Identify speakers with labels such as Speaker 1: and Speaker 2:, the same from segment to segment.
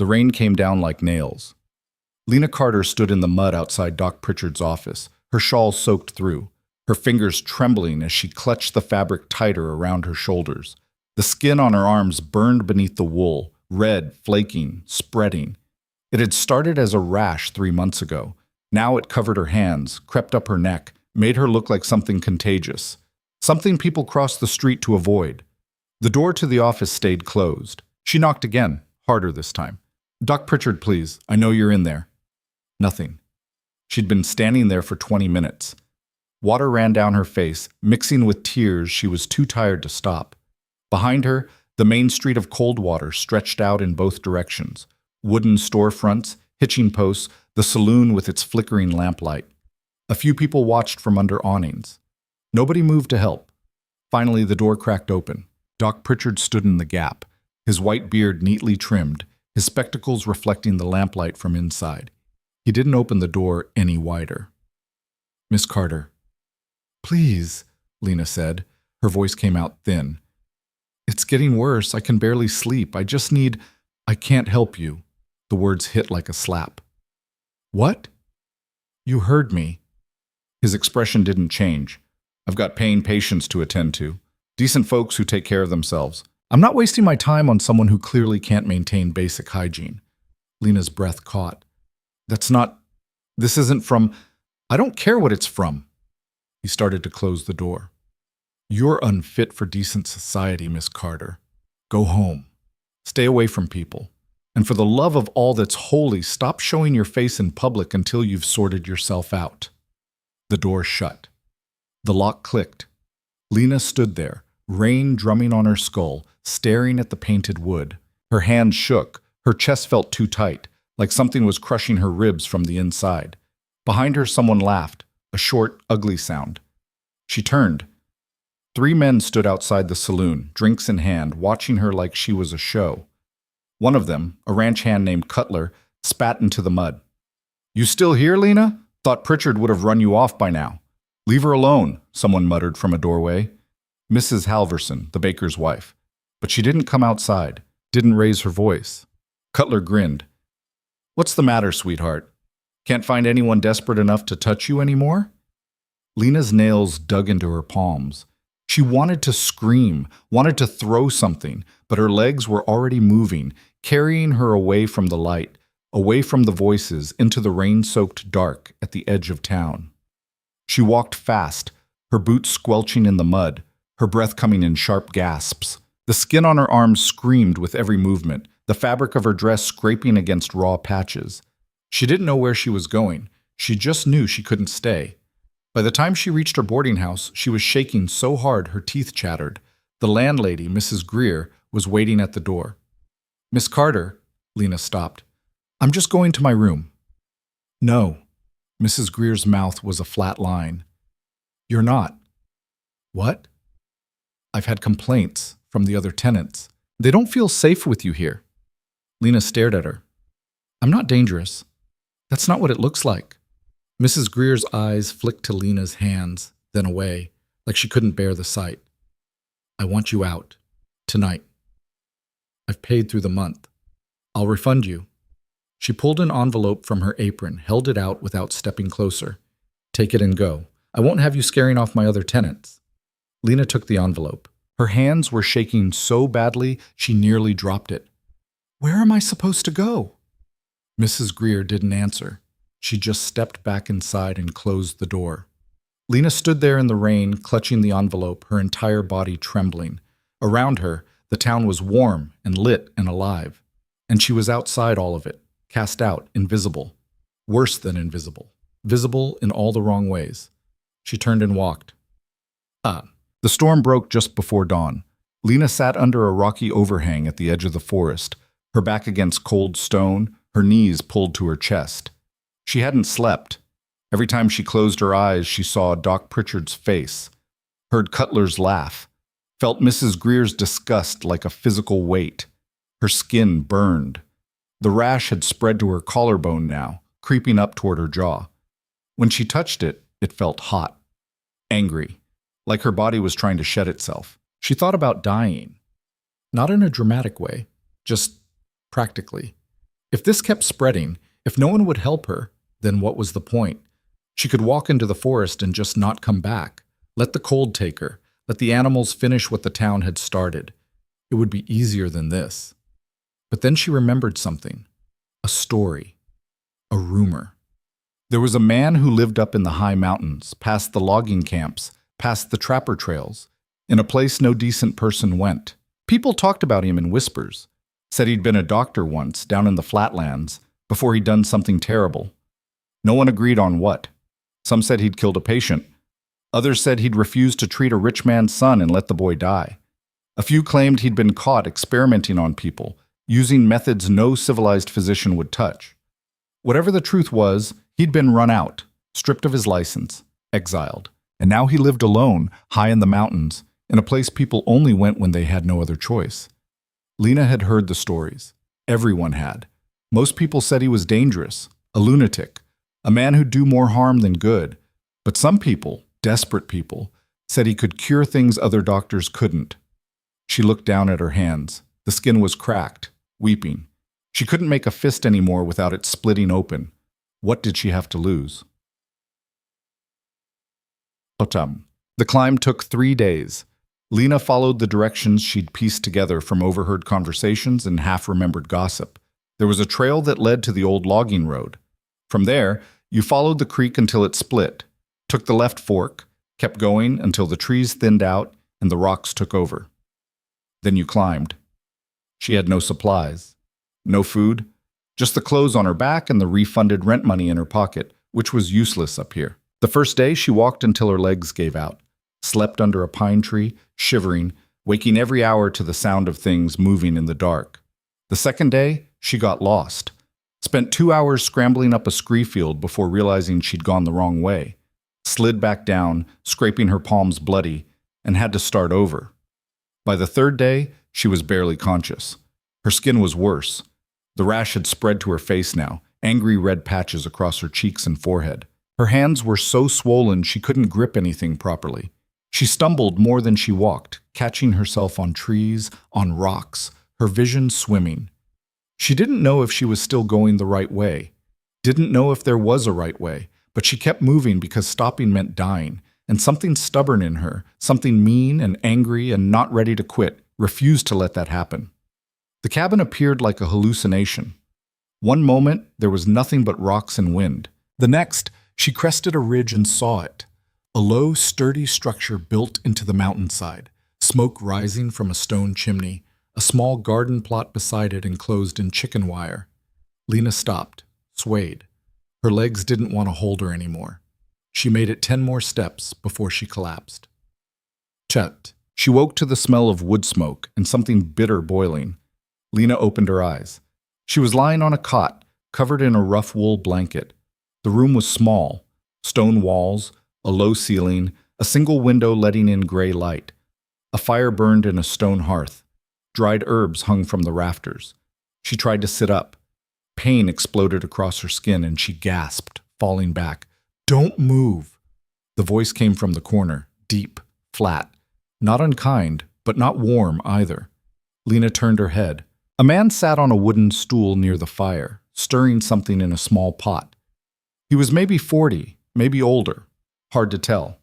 Speaker 1: The rain came down like nails. Lena Carter stood in the mud outside Doc Pritchard's office, her shawl soaked through, her fingers trembling as she clutched the fabric tighter around her shoulders. The skin on her arms burned beneath the wool, red, flaking, spreading. It had started as a rash 3 months ago. Now it covered her hands, crept up her neck, made her look like something contagious. Something people crossed the street to avoid. The door to the office stayed closed. She knocked again, harder this time. "Doc Pritchard, please. I know you're in there." Nothing. She'd been standing there for 20 minutes. Water ran down her face, mixing with tears she was too tired to stop. Behind her, the main street of Coldwater stretched out in both directions. Wooden storefronts, hitching posts, the saloon with its flickering lamplight. A few people watched from under awnings. Nobody moved to help. Finally, the door cracked open. Doc Pritchard stood in the gap, his white beard neatly trimmed, his spectacles reflecting the lamplight from inside. He didn't open the door any wider. "Miss Carter." "Please," Lena said. Her voice came out thin. "It's getting worse. I can barely sleep. I can't help you." The words hit like a slap. "What?" "You heard me." His expression didn't change. "I've got paying patients to attend to. Decent folks who take care of themselves. I'm not wasting my time on someone who clearly can't maintain basic hygiene." Lena's breath caught. This isn't from, I don't care what it's from." He started to close the door. "You're unfit for decent society, Miss Carter. Go home. Stay away from people. And for the love of all that's holy, stop showing your face in public until you've sorted yourself out." The door shut. The lock clicked. Lena stood there, rain drumming on her skull, staring at the painted wood. Her hands shook. Her chest felt too tight, like something was crushing her ribs from the inside. Behind her, someone laughed, a short, ugly sound. She turned. 3 men stood outside the saloon, drinks in hand, watching her like she was a show. One of them, a ranch hand named Cutler, spat into the mud. "You still here, Lena? Thought Pritchard would have run you off by now." "Leave her alone," someone muttered from a doorway. Mrs. Halverson, the baker's wife. But she didn't come outside, didn't raise her voice. Cutler grinned. "What's the matter, sweetheart? Can't find anyone desperate enough to touch you anymore?" Lena's nails dug into her palms. She wanted to scream, wanted to throw something, but her legs were already moving, carrying her away from the light, away from the voices, into the rain-soaked dark at the edge of town. She walked fast, her boots squelching in the mud, her breath coming in sharp gasps. The skin on her arms screamed with every movement, the fabric of her dress scraping against raw patches. She didn't know where she was going. She just knew she couldn't stay. By the time she reached her boarding house, she was shaking so hard her teeth chattered. The landlady, Mrs. Greer, was waiting at the door. "Miss Carter," Lena stopped. "I'm just going to my room." "No." Mrs. Greer's mouth was a flat line. "You're not." "What?" "I've had complaints from the other tenants. They don't feel safe with you here." Lena stared at her. "I'm not dangerous. That's not what it looks like." Mrs. Greer's eyes flicked to Lena's hands, then away, like she couldn't bear the sight. "I want you out. Tonight. I've paid through the month. I'll refund you." She pulled an envelope from her apron, held it out without stepping closer. "Take it and go. I won't have you scaring off my other tenants." Lena took the envelope. Her hands were shaking so badly she nearly dropped it. "Where am I supposed to go?" Mrs. Greer didn't answer. She just stepped back inside and closed the door. Lena stood there in the rain, clutching the envelope, her entire body trembling. Around her, the town was warm and lit and alive. And she was outside all of it, cast out, invisible. Worse than invisible. Visible in all the wrong ways. She turned and walked. The storm broke just before dawn. Lena sat under a rocky overhang at the edge of the forest, her back against cold stone, her knees pulled to her chest. She hadn't slept. Every time she closed her eyes, she saw Doc Pritchard's face, heard Cutler's laugh, felt Mrs. Greer's disgust like a physical weight. Her skin burned. The rash had spread to her collarbone now, creeping up toward her jaw. When she touched it, it felt hot, angry, like her body was trying to shed itself. She thought about dying. Not in a dramatic way, just practically. If this kept spreading, if no one would help her, then what was the point? She could walk into the forest and just not come back. Let the cold take her. Let the animals finish what the town had started. It would be easier than this. But then she remembered something. A story. A rumor. There was a man who lived up in the high mountains, past the logging camps, past the trapper trails, in a place no decent person went. People talked about him in whispers. Said he'd been a doctor once, down in the flatlands, before he'd done something terrible. No one agreed on what. Some said he'd killed a patient. Others said he'd refused to treat a rich man's son and let the boy die. A few claimed he'd been caught experimenting on people, using methods no civilized physician would touch. Whatever the truth was, he'd been run out, stripped of his license, exiled. And now he lived alone, high in the mountains, in a place people only went when they had no other choice. Lena had heard the stories. Everyone had. Most people said he was dangerous, a lunatic, a man who'd do more harm than good. But some people, desperate people, said he could cure things other doctors couldn't. She looked down at her hands. The skin was cracked, weeping. She couldn't make a fist anymore without it splitting open. What did she have to lose? The climb took 3 days. Lena followed the directions she'd pieced together from overheard conversations and half-remembered gossip. There was a trail that led to the old logging road. From there, you followed the creek until it split, took the left fork, kept going until the trees thinned out and the rocks took over. Then you climbed. She had no supplies, no food, just the clothes on her back and the refunded rent money in her pocket, which was useless up here. The first day, she walked until her legs gave out, slept under a pine tree, shivering, waking every hour to the sound of things moving in the dark. The second day, she got lost, spent 2 hours scrambling up a scree field before realizing she'd gone the wrong way, slid back down, scraping her palms bloody, and had to start over. By the third day, she was barely conscious. Her skin was worse. The rash had spread to her face now, angry red patches across her cheeks and forehead. Her hands were so swollen she couldn't grip anything properly. She stumbled more than she walked, catching herself on trees, on rocks, her vision swimming. She didn't know if she was still going the right way, didn't know if there was a right way, but she kept moving because stopping meant dying, and something stubborn in her, something mean and angry and not ready to quit, refused to let that happen. The cabin appeared like a hallucination. One moment, there was nothing but rocks and wind. The next, she crested a ridge and saw it. A low, sturdy structure built into the mountainside, smoke rising from a stone chimney, a small garden plot beside it enclosed in chicken wire. Lena stopped, swayed. Her legs didn't want to hold her anymore. She made it 10 more steps before she collapsed. Chet. She woke to the smell of wood smoke and something bitter boiling. Lena opened her eyes. She was lying on a cot, covered in a rough wool blanket. The room was small, stone walls, a low ceiling, a single window letting in gray light. A fire burned in a stone hearth. Dried herbs hung from the rafters. She tried to sit up. Pain exploded across her skin and she gasped, falling back. "Don't move." The voice came from the corner, deep, flat, not unkind, but not warm either. Lena turned her head. A man sat on a wooden stool near the fire, stirring something in a small pot. He was maybe 40, maybe older. Hard to tell.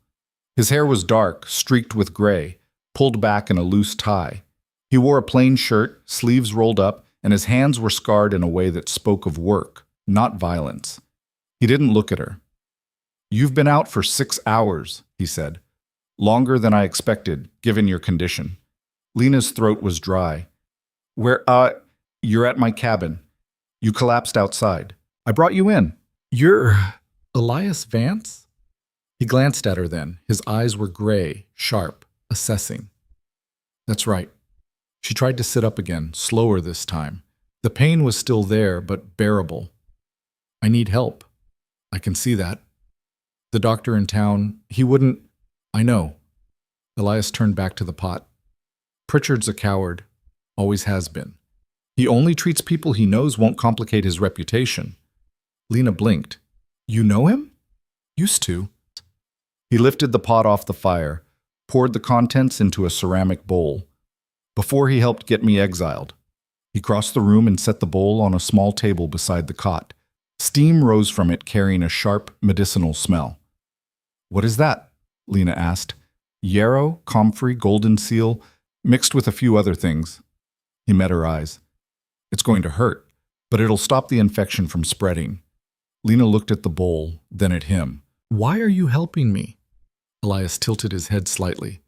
Speaker 1: His hair was dark, streaked with gray, pulled back in a loose tie. He wore a plain shirt, sleeves rolled up, and his hands were scarred in a way that spoke of work, not violence. He didn't look at her. "You've been out for 6 hours," he said. "Longer than I expected, given your condition." Lena's throat was dry. You're at my cabin. You collapsed outside. I brought you in." "You're Elias Vance?" He glanced at her then. His eyes were gray, sharp, assessing. "That's right." She tried to sit up again, slower this time. The pain was still there, but bearable. "I need help. I can see that. The doctor in town, he wouldn't—" "I know." Elias turned back to the pot. "Pritchard's a coward. Always has been. He only treats people he knows won't complicate his reputation." Lena blinked. "You know him?" "Used to." He lifted the pot off the fire, poured the contents into a ceramic bowl. "Before he helped get me exiled." He crossed the room and set the bowl on a small table beside the cot. Steam rose from it, carrying a sharp, medicinal smell. "What is that?" Lena asked. "Yarrow, comfrey, golden seal, mixed with a few other things." He met her eyes. "It's going to hurt, but it'll stop the infection from spreading." Lena looked at the bowl, then at him. "Why are you helping me?" Elias tilted his head slightly.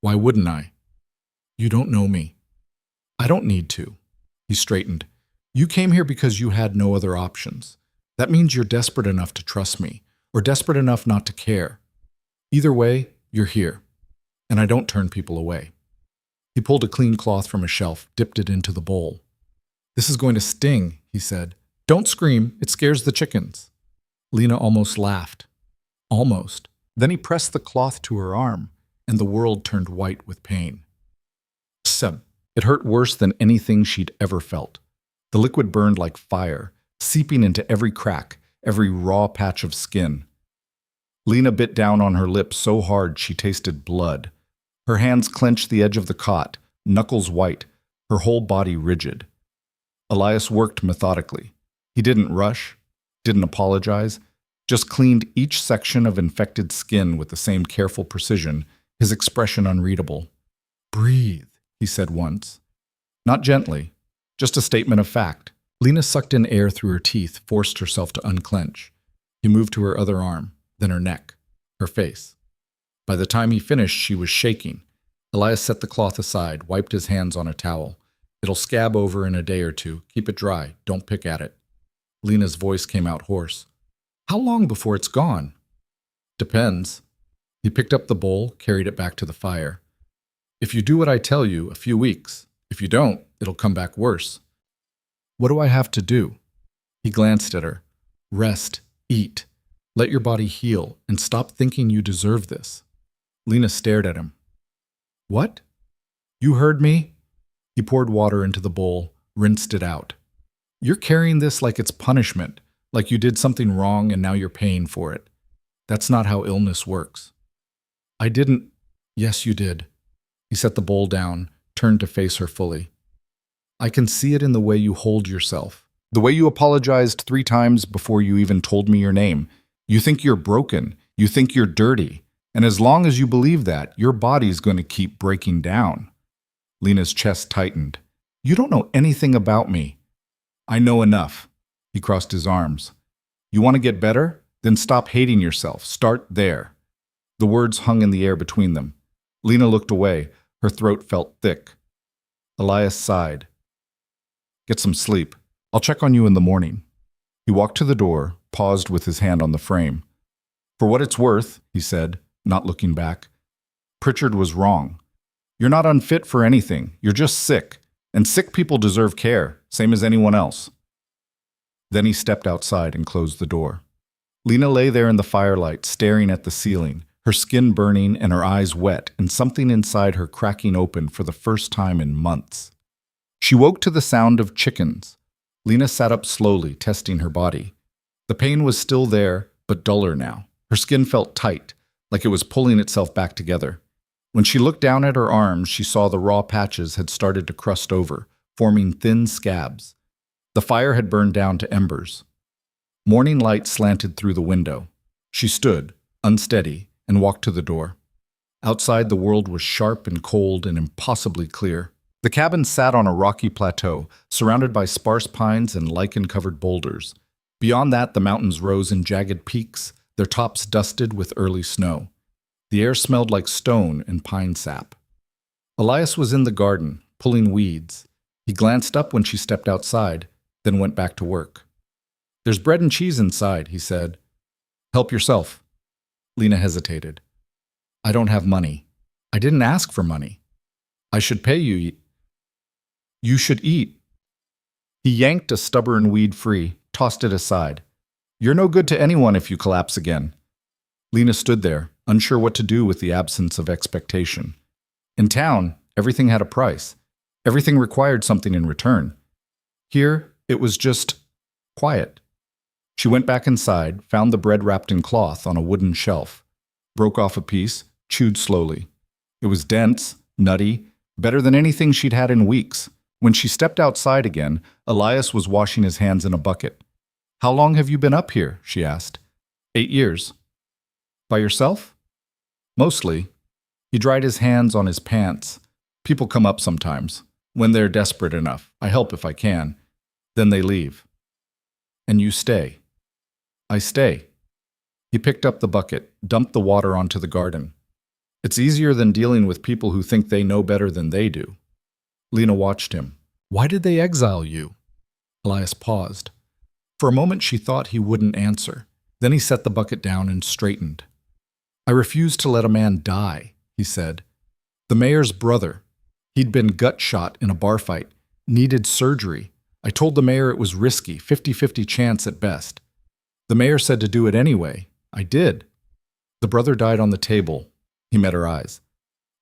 Speaker 1: "Why wouldn't I? You don't know me." "I don't need to." He straightened. "You came here because you had no other options. That means you're desperate enough to trust me, or desperate enough not to care. Either way, you're here, and I don't turn people away." He pulled a clean cloth from a shelf, dipped it into the bowl. "This is going to sting," he said. "Don't scream, it scares the chickens." Lena almost laughed. Almost. Then he pressed the cloth to her arm, and the world turned white with pain. Seb. It hurt worse than anything she'd ever felt. The liquid burned like fire, seeping into every crack, every raw patch of skin. Lena bit down on her lip so hard she tasted blood. Her hands clenched the edge of the cot, knuckles white, her whole body rigid. Elias worked methodically. He didn't rush, didn't apologize, just cleaned each section of infected skin with the same careful precision, his expression unreadable. "Breathe," he said once. Not gently, just a statement of fact. Lena sucked in air through her teeth, forced herself to unclench. He moved to her other arm, then her neck, her face. By the time he finished, she was shaking. Elias set the cloth aside, wiped his hands on a towel. "It'll scab over in a day or two. Keep it dry. Don't pick at it." Lena's voice came out hoarse. "How long before it's gone?" "Depends." He picked up the bowl, carried it back to the fire. "If you do what I tell you, a few weeks. If you don't, it'll come back worse." "What do I have to do?" He glanced at her. "Rest, eat. Let your body heal, and stop thinking you deserve this." Lena stared at him. "What? You heard me?" He poured water into the bowl, rinsed it out. "You're carrying this like it's punishment, like you did something wrong and now you're paying for it. That's not how illness works." "I didn't." "Yes, you did." He set the bowl down, turned to face her fully. "I can see it in the way you hold yourself. The way you apologized 3 times before you even told me your name. You think you're broken. You think you're dirty. And as long as you believe that, your body's going to keep breaking down." Lena's chest tightened. "You don't know anything about me." "I know enough." He crossed his arms. "You want to get better? Then stop hating yourself. Start there." The words hung in the air between them. Lena looked away. Her throat felt thick. Elias sighed. "Get some sleep. I'll check on you in the morning." He walked to the door, paused with his hand on the frame. "For what it's worth," he said, not looking back, "Pritchard was wrong. You're not unfit for anything. You're just sick. And sick people deserve care, same as anyone else." Then he stepped outside and closed the door. Lena lay there in the firelight, staring at the ceiling, her skin burning and her eyes wet, and something inside her cracking open for the first time in months. She woke to the sound of chickens. Lena sat up slowly, testing her body. The pain was still there, but duller now. Her skin felt tight, like it was pulling itself back together. When she looked down at her arms, she saw the raw patches had started to crust over, forming thin scabs. The fire had burned down to embers. Morning light slanted through the window. She stood, unsteady, and walked to the door. Outside, the world was sharp and cold and impossibly clear. The cabin sat on a rocky plateau, surrounded by sparse pines and lichen-covered boulders. Beyond that, the mountains rose in jagged peaks, their tops dusted with early snow. The air smelled like stone and pine sap. Elias was in the garden, pulling weeds. He glanced up when she stepped outside, then went back to work. "There's bread and cheese inside," he said. "Help yourself." Lena hesitated. "I don't have money. I didn't ask for money. I should pay you. You should eat." He yanked a stubborn weed free, tossed it aside. "You're no good to anyone if you collapse again." Lena stood there, unsure what to do with the absence of expectation. In town, everything had a price. Everything required something in return. Here, it was just quiet. She went back inside, found the bread wrapped in cloth on a wooden shelf, broke off a piece, chewed slowly. It was dense, nutty, better than anything she'd had in weeks. When she stepped outside again, Elias was washing his hands in a bucket. "How long have you been up here?" she asked. 8 years. "By yourself?" "Mostly." He dried his hands on his pants. "People come up sometimes. When they're desperate enough. I help if I can. Then they leave." "And you stay?" "I stay." He picked up the bucket, dumped the water onto the garden. "It's easier than dealing with people who think they know better than they do." Lena watched him. "Why did they exile you?" Elias paused. For a moment she thought he wouldn't answer. Then he set the bucket down and straightened. "I refused to let a man die," he said. "The mayor's brother. He'd been gut shot in a bar fight, needed surgery. I told the mayor it was risky, 50-50 chance at best. The mayor said to do it anyway. I did. The brother died on the table." He met her eyes.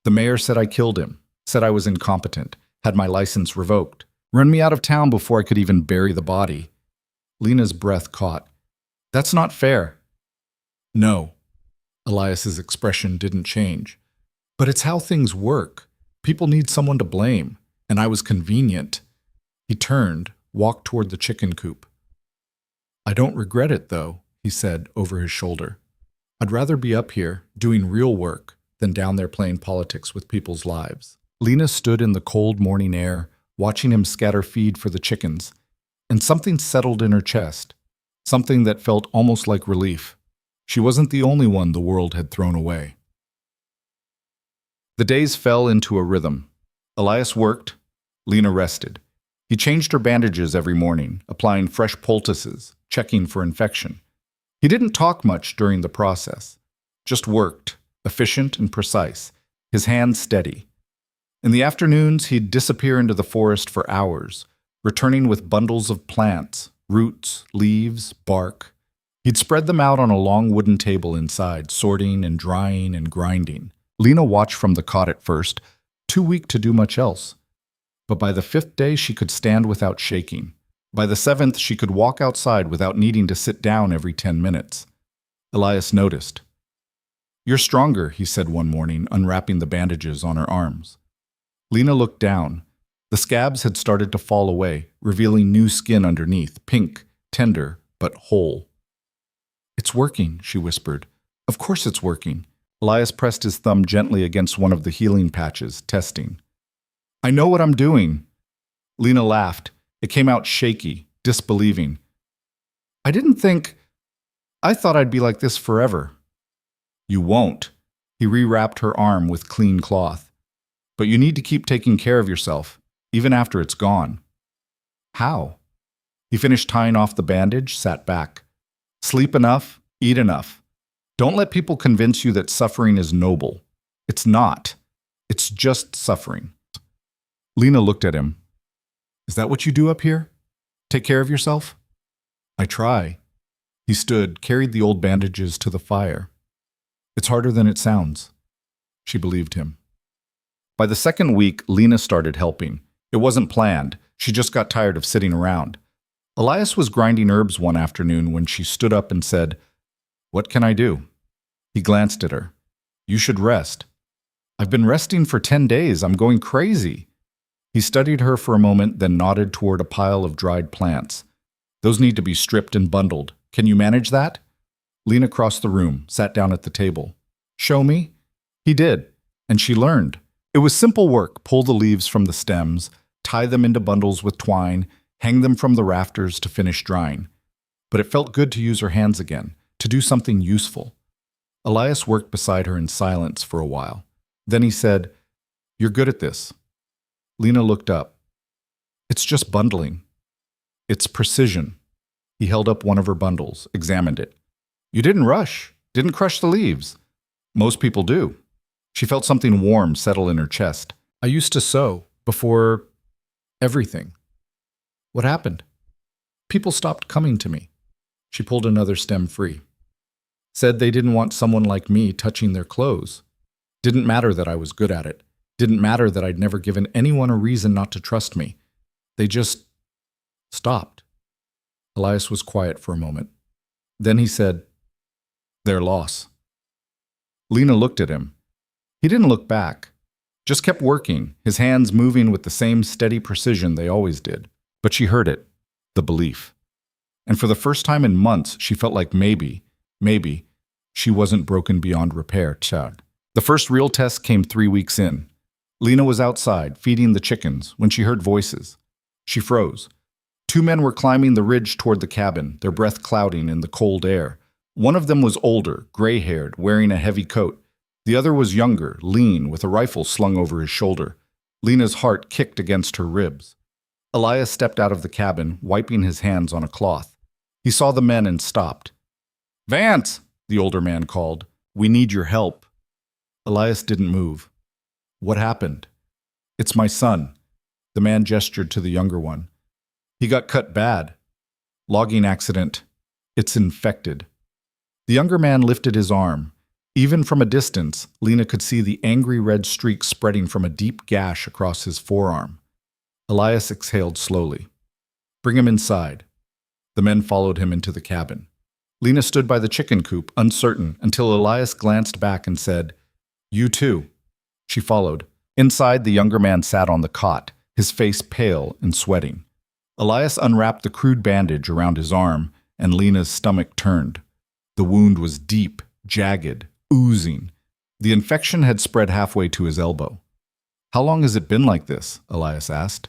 Speaker 1: "The mayor said I killed him, said I was incompetent, had my license revoked, run me out of town before I could even bury the body." Lena's breath caught. "That's not fair." "No." Elias's expression didn't change. "But it's how things work. People need someone to blame, and I was convenient." He turned, walked toward the chicken coop. "I don't regret it, though," he said over his shoulder. "I'd rather be up here, doing real work, than down there playing politics with people's lives." Lena stood in the cold morning air, watching him scatter feed for the chickens, and something settled in her chest, something that felt almost like relief. She wasn't the only one the world had thrown away. The days fell into a rhythm. Elias worked, Lena rested. He changed her bandages every morning, applying fresh poultices, checking for infection. He didn't talk much during the process, just worked, efficient and precise, his hands steady. In the afternoons, he'd disappear into the forest for hours, returning with bundles of plants, roots, leaves, bark. He'd spread them out on a long wooden table inside, sorting and drying and grinding. Lena watched from the cot at first, too weak to do much else. But by the 5th day, she could stand without shaking. By the 7th, she could walk outside without needing to sit down every 10 minutes. Elias noticed. "You're stronger," he said one morning, unwrapping the bandages on her arms. Lena looked down. The scabs had started to fall away, revealing new skin underneath, pink, tender, but whole. "It's working," she whispered. "Of course it's working." Elias pressed his thumb gently against one of the healing patches, testing. "I know what I'm doing." Lena laughed. It came out shaky, disbelieving. I thought I'd be like this forever." "You won't." He rewrapped her arm with clean cloth. "But you need to keep taking care of yourself, even after it's gone." "How?" He finished tying off the bandage, sat back. "Sleep enough, eat enough. Don't let people convince you that suffering is noble. It's not. It's just suffering." Lena looked at him. "Is that what you do up here? Take care of yourself?" "I try." He stood, carried the old bandages to the fire. "It's harder than it sounds." She believed him. By the 2nd week, Lena started helping. It wasn't planned. She just got tired of sitting around. Elias was grinding herbs one afternoon when she stood up and said, "What can I do?" He glanced at her. "You should rest." "I've been resting for 10 days. I'm going crazy." He studied her for a moment, then nodded toward a pile of dried plants. "Those need to be stripped and bundled. Can you manage that?" Lena crossed the room, sat down at the table. "Show me?" He did, and she learned. It was simple work. Pull the leaves from the stems, tie them into bundles with twine, hang them from the rafters to finish drying. But it felt good to use her hands again, to do something useful. Elias worked beside her in silence for a while. Then he said, "You're good at this." Lena looked up. "It's just bundling." "It's precision." He held up one of her bundles, examined it. "You didn't rush, didn't crush the leaves." "Most people do." She felt something warm settle in her chest. "I used to sew, before everything." "What happened?" "People stopped coming to me." She pulled another stem free. "Said they didn't want someone like me touching their clothes. Didn't matter that I was good at it. Didn't matter that I'd never given anyone a reason not to trust me. They just stopped." Elias was quiet for a moment. Then he said, "Their loss." Lena looked at him. He didn't look back. Just kept working, his hands moving with the same steady precision they always did. But she heard it, the belief. And for the first time in months, she felt like maybe, she wasn't broken beyond repair. Chad. The first real test came 3 weeks in. Lena was outside, feeding the chickens, when she heard voices. She froze. 2 men were climbing the ridge toward the cabin, their breath clouding in the cold air. One of them was older, gray-haired, wearing a heavy coat. The other was younger, lean, with a rifle slung over his shoulder. Lena's heart kicked against her ribs. Elias stepped out of the cabin, wiping his hands on a cloth. He saw the men and stopped. "Vance!" the older man called. "We need your help." Elias didn't move. "What happened?" "It's my son." The man gestured to the younger one. "He got cut bad. Logging accident. It's infected." The younger man lifted his arm. Even from a distance, Lena could see the angry red streak spreading from a deep gash across his forearm. Elias exhaled slowly. "Bring him inside." The men followed him into the cabin. Lena stood by the chicken coop, uncertain, until Elias glanced back and said, "You too." She followed. Inside, the younger man sat on the cot, his face pale and sweating. Elias unwrapped the crude bandage around his arm, and Lena's stomach turned. The wound was deep, jagged, oozing. The infection had spread halfway to his elbow. "How long has it been like this?" Elias asked.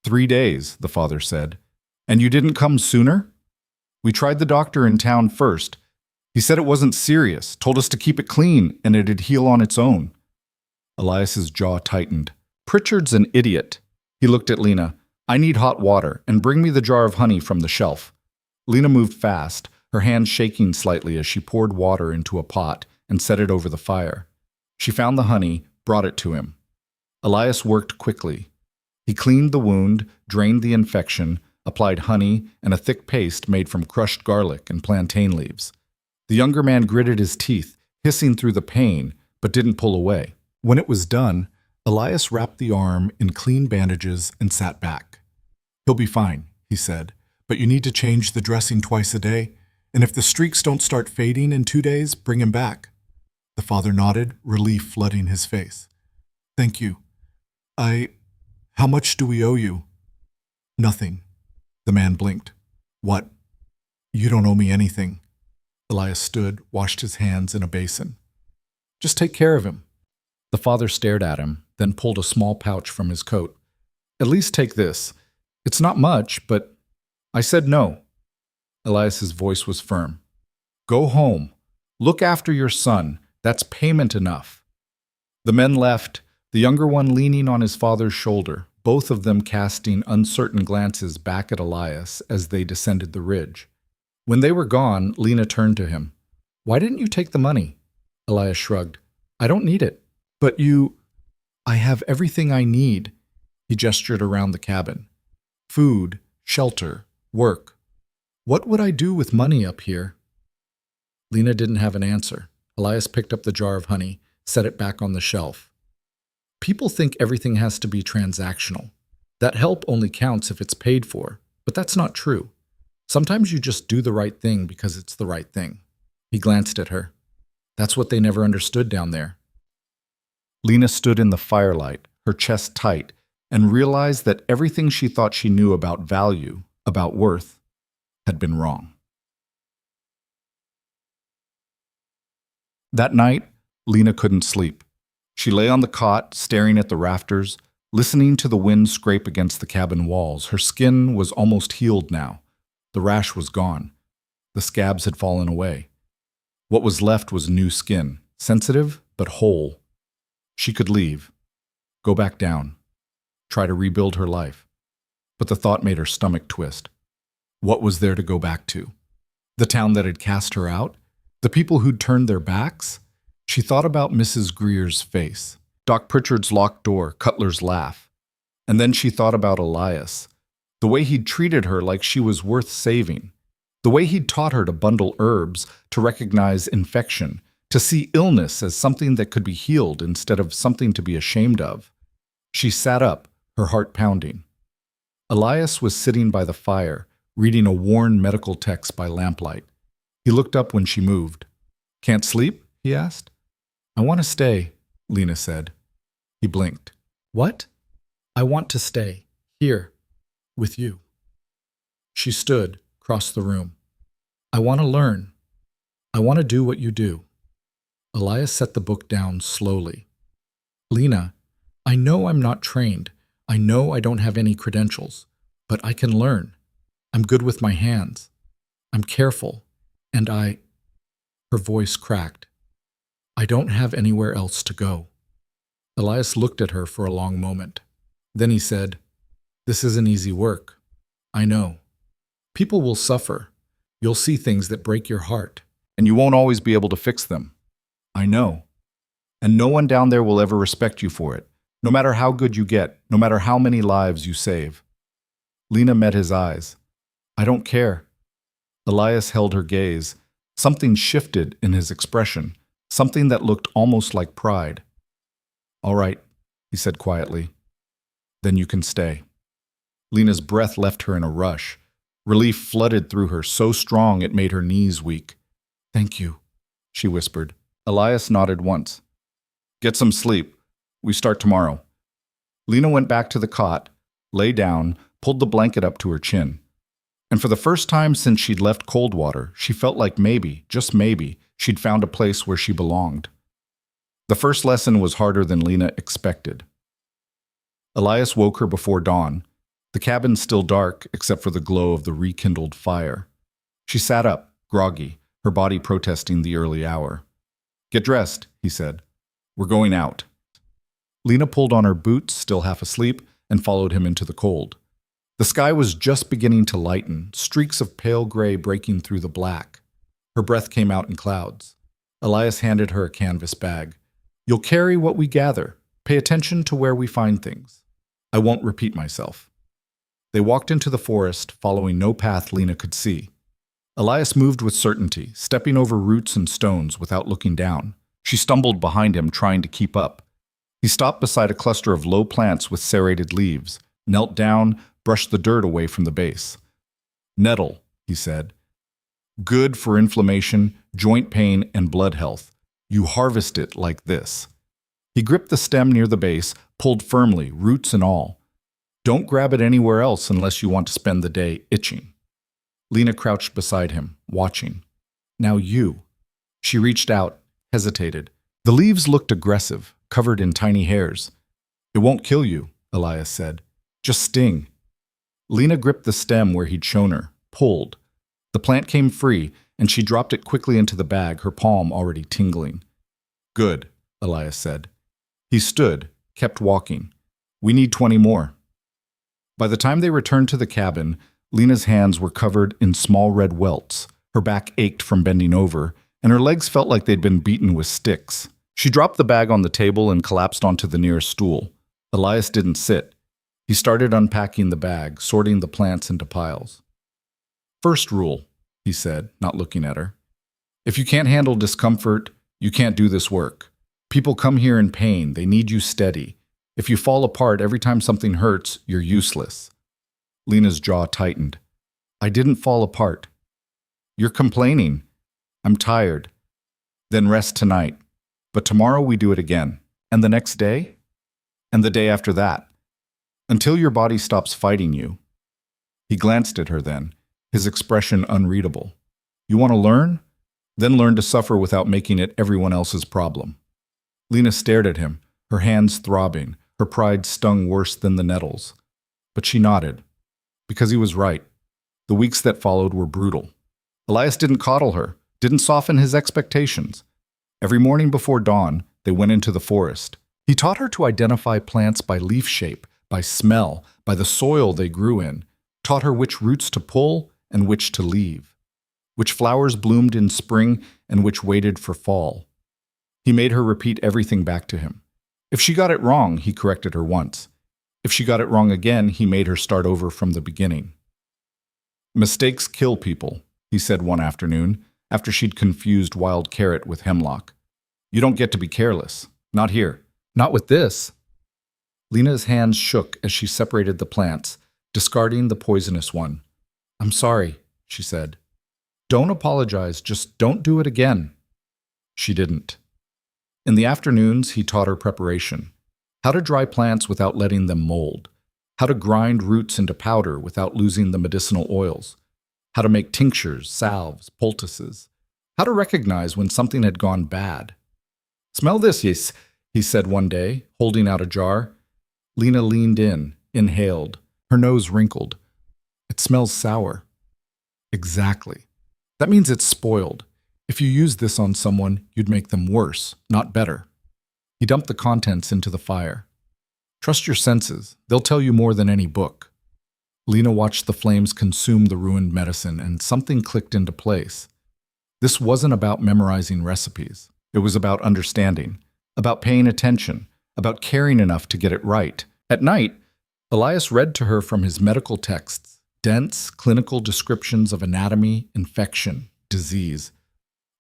Speaker 1: 3 days, the father said. "And you didn't come sooner?" "We tried the doctor in town first. He said it wasn't serious, told us to keep it clean, and it'd heal on its own." Elias's jaw tightened. "Pritchard's an idiot." He looked at Lena. "I need hot water, and bring me the jar of honey from the shelf." Lena moved fast, her hand shaking slightly as she poured water into a pot and set it over the fire. She found the honey, brought it to him. Elias worked quickly. He cleaned the wound, drained the infection, applied honey and a thick paste made from crushed garlic and plantain leaves. The younger man gritted his teeth, hissing through the pain, but didn't pull away. When it was done, Elias wrapped the arm in clean bandages and sat back. "He'll be fine," he said, "but you need to change the dressing twice a day, and if the streaks don't start fading in 2 days, bring him back." The father nodded, relief flooding his face. "Thank you. How much do we owe you?" "Nothing." The man blinked. "What? You don't owe me anything." Elias stood, washed his hands in a basin. "Just take care of him." The father stared at him, then pulled a small pouch from his coat. "At least take this. It's not much, but—" "I said no." Elias's voice was firm. "Go home. Look after your son. That's payment enough." The men left, the younger one leaning on his father's shoulder, both of them casting uncertain glances back at Elias as they descended the ridge. When they were gone, Lena turned to him. "Why didn't you take the money?" Elias shrugged. "I don't need it." "But you—" "I have everything I need." He gestured around the cabin. "Food, shelter, work. What would I do with money up here?" Lena didn't have an answer. Elias picked up the jar of honey, set it back on the shelf. "People think everything has to be transactional. That help only counts if it's paid for, but that's not true. Sometimes you just do the right thing because it's the right thing." He glanced at her. "That's what they never understood down there." Lena stood in the firelight, her chest tight, and realized that everything she thought she knew about value, about worth, had been wrong. That night, Lena couldn't sleep. She lay on the cot, staring at the rafters, listening to the wind scrape against the cabin walls. Her skin was almost healed now. The rash was gone. The scabs had fallen away. What was left was new skin, sensitive but whole. She could leave, go back down, try to rebuild her life. But the thought made her stomach twist. What was there to go back to? The town that had cast her out? The people who'd turned their backs? She thought about Mrs. Greer's face, Doc Pritchard's locked door, Cutler's laugh. And then she thought about Elias, the way he'd treated her like she was worth saving, the way he'd taught her to bundle herbs, to recognize infection, to see illness as something that could be healed instead of something to be ashamed of. She sat up, her heart pounding. Elias was sitting by the fire, reading a worn medical text by lamplight. He looked up when she moved. "Can't sleep?" he asked. "I want to stay," Lena said. He blinked.
Speaker 2: What? I want to stay. Here. With you. She stood, across the room. I want to learn. I want to do what you do. Elias set the book down slowly. Lena, I know I'm not trained. I know I don't have any credentials. But I can learn. I'm good with my hands. I'm careful. And Her voice cracked. I don't have anywhere else to go. Elias looked at her for a long moment. Then he said, This isn't easy work. I know. People will suffer. You'll see things that break your heart.
Speaker 1: And you won't always be able to fix them. I know. And no one down there will ever respect you for it, no matter how good you get, no matter how many lives you save. Lena met his eyes. I don't care. Elias held her gaze. Something shifted in his expression, something that looked almost like pride. All right, he said quietly. Then you can stay. Lena's breath left her in a rush. Relief flooded through her, so strong it made her knees weak. Thank you, she whispered. Elias nodded once. Get some sleep. We start tomorrow. Lena went back to the cot, lay down, pulled the blanket up to her chin. And for the first time since she'd left Coldwater, she felt like maybe, just maybe, she'd found a place where she belonged. The first lesson was harder than Lena expected. Elias woke her before dawn, the cabin still dark except for the glow of the rekindled fire. She sat up, groggy, her body protesting the early hour. Get dressed, he said. We're going out. Lena pulled on her boots, still half asleep, and followed him into the cold. The sky was just beginning to lighten, streaks of pale gray breaking through the black. Her breath came out in clouds. Elias handed her a canvas bag. You'll carry what we gather. Pay attention to where we find things. I won't repeat myself. They walked into the forest, following no path Lena could see. Elias moved with certainty, stepping over roots and stones without looking down. She stumbled behind him, trying to keep up. He stopped beside a cluster of low plants with serrated leaves, knelt down, brushed the dirt away from the base. Nettle, he said. Good for inflammation, joint pain, and blood health. You harvest it like this. He gripped the stem near the base, pulled firmly, roots and all. Don't grab it anywhere else unless you want to spend the day itching. Lena crouched beside him, watching. Now you. She reached out, hesitated. The leaves looked aggressive, covered in tiny hairs. It won't kill you, Elias said. Just sting. Lena gripped the stem where he'd shown her, pulled. The plant came free, and she dropped it quickly into the bag, her palm already tingling. Good, Elias said. He stood, kept walking. We need 20 more. By the time they returned to the cabin, Lena's hands were covered in small red welts. Her back ached from bending over, and her legs felt like they'd been beaten with sticks. She dropped the bag on the table and collapsed onto the nearest stool. Elias didn't sit. He started unpacking the bag, sorting the plants into piles. First rule, he said, not looking at her. If you can't handle discomfort, you can't do this work. People come here in pain. They need you steady. If you fall apart every time something hurts, you're useless. Lena's jaw tightened. I didn't fall apart. You're complaining. I'm tired. Then rest tonight. But tomorrow we do it again. And the next day? And the day after that. Until your body stops fighting you. He glanced at her then, his expression unreadable. You want to learn? Then learn to suffer without making it everyone else's problem. Lena stared at him, her hands throbbing, her pride stung worse than the nettles. But she nodded. Because he was right. The weeks that followed were brutal. Elias didn't coddle her, didn't soften his expectations. Every morning before dawn, they went into the forest. He taught her to identify plants by leaf shape, by smell, by the soil they grew in, taught her which roots to pull and which to leave, which flowers bloomed in spring and which waited for fall. He made her repeat everything back to him. If she got it wrong, he corrected her once. If she got it wrong again, he made her start over from the beginning. Mistakes kill people, he said one afternoon, after she'd confused wild carrot with hemlock. You don't get to be careless. Not here. Not with this. Lena's hands shook as she separated the plants, discarding the poisonous one. I'm sorry, she said. Don't apologize, just don't do it again. She didn't. In the afternoons, he taught her preparation. How to dry plants without letting them mold. How to grind roots into powder without losing the medicinal oils. How to make tinctures, salves, poultices. How to recognize when something had gone bad. "Smell this, yes," he said one day, holding out a jar. Lena leaned in, inhaled. Her nose wrinkled. "It smells sour." "Exactly. That means it's spoiled. If you use this on someone, you'd make them worse, not better." He dumped the contents into the fire. "Trust your senses. They'll tell you more than any book." Lena watched the flames consume the ruined medicine, and something clicked into place. This wasn't about memorizing recipes. It was about understanding, about paying attention, about caring enough to get it right. At night, Elias read to her from his medical texts, dense, clinical descriptions of anatomy, infection, disease.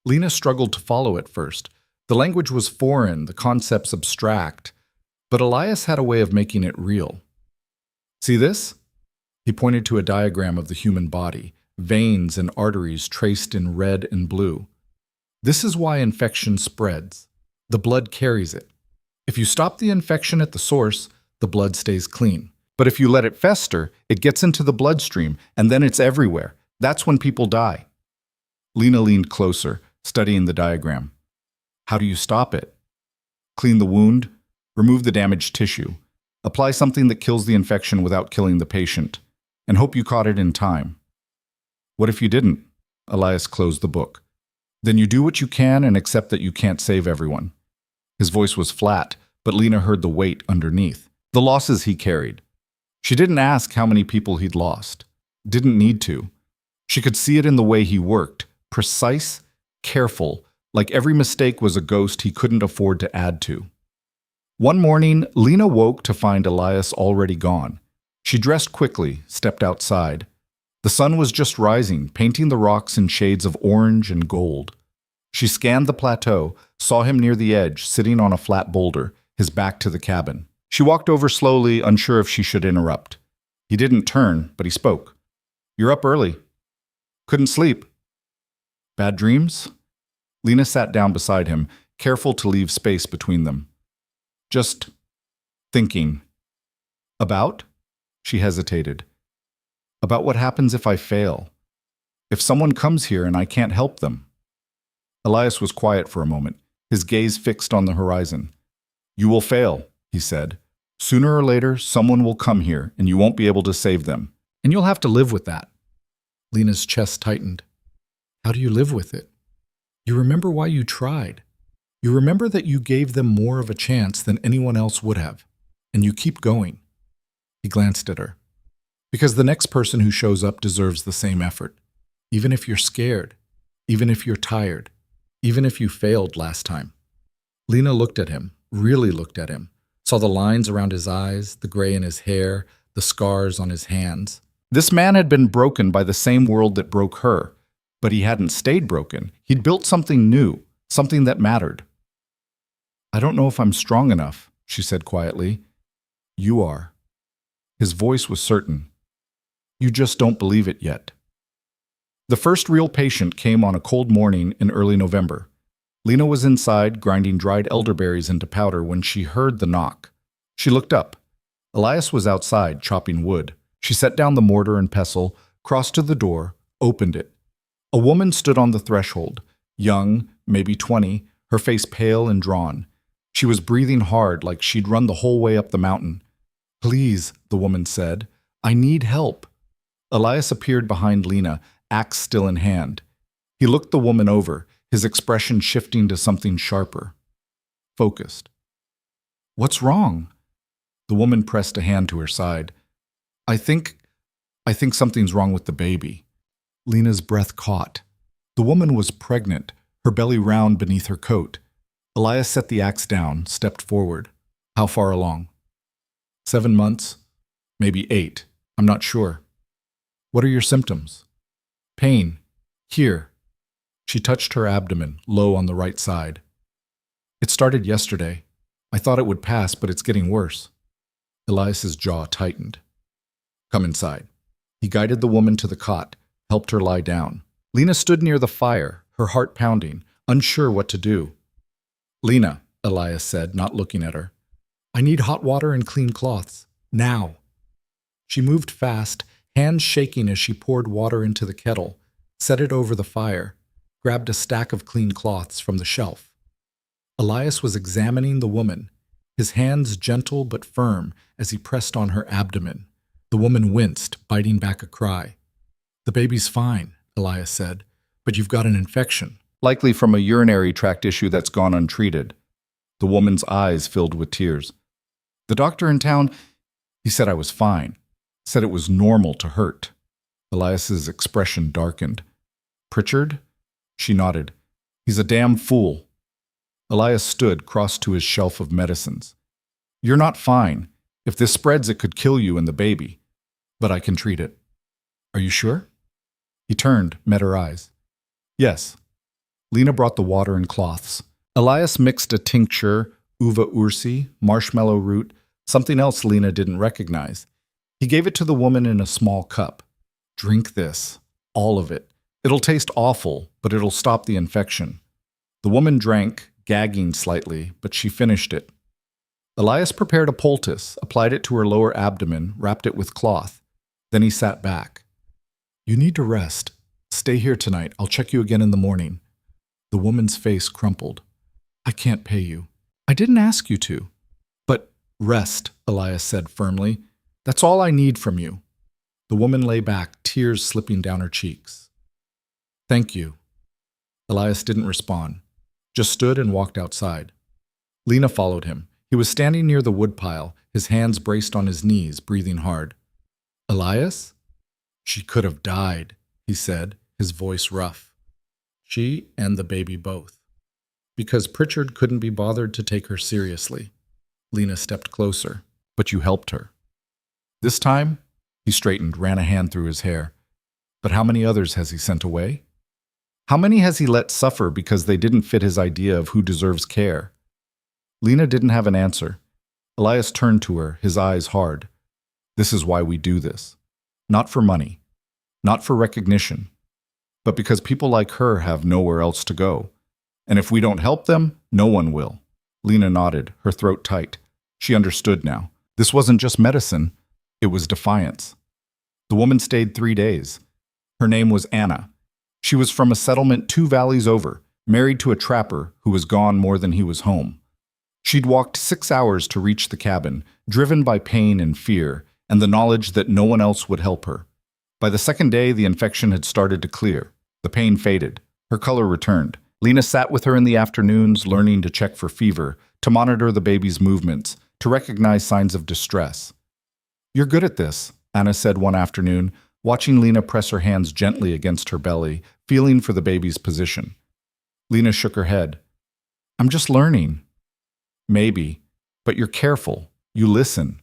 Speaker 1: Lena struggled to follow at first. The language was foreign, the concepts abstract, but Elias had a way of making it real. "See this?" He pointed to a diagram of the human body, veins and arteries traced in red and blue. "This is why infection spreads. The blood carries it. If you stop the infection at the source, the blood stays clean. But if you let it fester, it gets into the bloodstream, and then it's everywhere. That's when people die." Lena leaned closer, studying the diagram. "How do you stop it?" "Clean the wound, remove the damaged tissue, apply something that kills the infection without killing the patient, and hope you caught it in time." "What if you didn't?" Elias closed the book. "Then you do what you can and accept that you can't save everyone." His voice was flat, but Lena heard the weight underneath, the losses he carried. She didn't ask how many people he'd lost. Didn't need to. She could see it in the way he worked, precise, careful, like every mistake was a ghost he couldn't afford to add to. One morning, Lena woke to find Elias already gone. She dressed quickly, stepped outside. The sun was just rising, painting the rocks in shades of orange and gold. She scanned the plateau, saw him near the edge, sitting on a flat boulder, his back to the cabin. She walked over slowly, unsure if she should interrupt. He didn't turn, but he spoke. "You're up early." "Couldn't sleep." "Bad dreams?" Lena sat down beside him, careful to leave space between them. "Just thinking." "About?" She hesitated. "About what happens if I fail. If someone comes here and I can't help them." Elias was quiet for a moment, his gaze fixed on the horizon. "You will fail," he said. "Sooner or later, someone will come here, and you won't be able to save them. And you'll have to live with that." Lena's chest tightened. "How do you live with it? You remember why you tried. You remember that you gave them more of a chance than anyone else would have. And you keep going." He glanced at her. "Because the next person who shows up deserves the same effort. Even if you're scared. Even if you're tired. Even if you failed last time." Lena looked at him, really looked at him, saw the lines around his eyes, the gray in his hair, the scars on his hands. This man had been broken by the same world that broke her, but he hadn't stayed broken. He'd built something new, something that mattered. "I don't know if I'm strong enough," she said quietly. "You are." His voice was certain. "You just don't believe it yet." The first real patient came on a cold morning in early November. Lena was inside, grinding dried elderberries into powder when she heard the knock. She looked up. Elias was outside, chopping wood. She set down the mortar and pestle, crossed to the door, opened it. A woman stood on the threshold, young, maybe 20, her face pale and drawn. She was breathing hard, like she'd run the whole way up the mountain. "Please," the woman said, "I need help." Elias appeared behind Lena, axe still in hand. He looked the woman over, his expression shifting to something sharper. Focused. "What's wrong?" The woman pressed a hand to her side. I think something's wrong with the baby." Lena's breath caught. The woman was pregnant, her belly round beneath her coat. Elias set the axe down, stepped forward. "How far along?" 7 months, maybe 8. I'm not sure." "What are your symptoms?" "Pain. Here." She touched her abdomen, low on the right side. "It started yesterday. I thought it would pass, but it's getting worse." Elias's jaw tightened. "Come inside." He guided the woman to the cot, helped her lie down. Lena stood near the fire, her heart pounding, unsure what to do. "Lena," Elias said, not looking at her.
Speaker 2: I need hot water and clean cloths. Now. She moved fast, hands shaking as she poured water into the kettle, set it over the fire, grabbed a stack of clean cloths from the shelf. Elias was examining the woman, his hands gentle but firm as he pressed on her abdomen. The woman winced, biting back a cry. The baby's fine, Elias said, but you've got an infection.
Speaker 1: Likely from a urinary tract issue that's gone untreated. The woman's eyes filled with tears. The doctor in town, he said I was fine, said it was normal to hurt. Elias's expression darkened. Pritchard? She nodded. He's a damn fool. Elias stood, crossed to his shelf of medicines. You're not fine. If this spreads, it could kill you and the baby. But I can treat it. Are you sure? He turned, met her eyes. Yes. Lena brought the water and cloths. Elias mixed a tincture, uva ursi, marshmallow root, something else Lena didn't recognize. He gave it to the woman in a small cup. Drink this. All of it. It'll taste awful, but it'll stop the infection. The woman drank, gagging slightly, but she finished it. Elias prepared a poultice, applied it to her lower abdomen, wrapped it with cloth. Then he sat back. You need to rest. Stay here tonight. I'll check you again in the morning. The woman's face crumpled. I can't pay you. I didn't ask you to. But rest, Elias said firmly. That's all I need from you. The woman lay back, tears slipping down her cheeks. Thank you. Elias didn't respond, just stood and walked outside. Lena followed him. He was standing near the woodpile, his hands braced on his knees, breathing hard. Elias? She could have died, he said, his voice rough. She and the baby both. Because Pritchard couldn't be bothered to take her seriously. Lena stepped closer. But you helped her. This time? He straightened, ran a hand through his hair. But how many others has he sent away? How many has he let suffer because they didn't fit his idea of who deserves care? Lena didn't have an answer. Elias turned to her, his eyes hard. This is why we do this. Not for money. Not for recognition. But because people like her have nowhere else to go. And if we don't help them, no one will. Lena nodded, her throat tight. She understood now. This wasn't just medicine. It was defiance. The woman stayed 3 days. Her name was Anna. She was from a settlement 2 valleys over, married to a trapper who was gone more than he was home. She'd walked 6 hours to reach the cabin, driven by pain and fear, and the knowledge that no one else would help her. By the second day, the infection had started to clear. The pain faded. Her color returned. Lena sat with her in the afternoons, learning to check for fever, to monitor the baby's movements, to recognize signs of distress. You're good at this, Anna said one afternoon, watching Lena press her hands gently against her belly, feeling for the baby's position. Lena shook her head. I'm just learning. Maybe, but you're careful. You listen.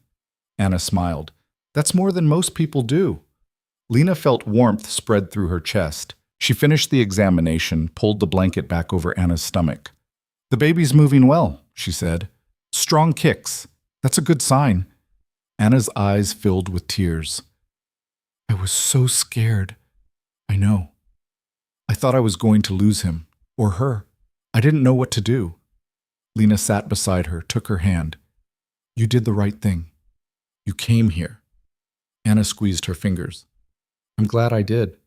Speaker 1: Anna smiled. That's more than most people do. Lena felt warmth spread through her chest. She finished the examination, pulled the blanket back over Anna's stomach. The baby's moving well, she said. Strong kicks. That's a good sign. Anna's eyes filled with tears. I was so scared. I know. I thought I was going to lose him, or her. I didn't know what to do. Lena sat beside her, took her hand. You did the right thing. You came here. Anna squeezed her fingers. I'm glad I did.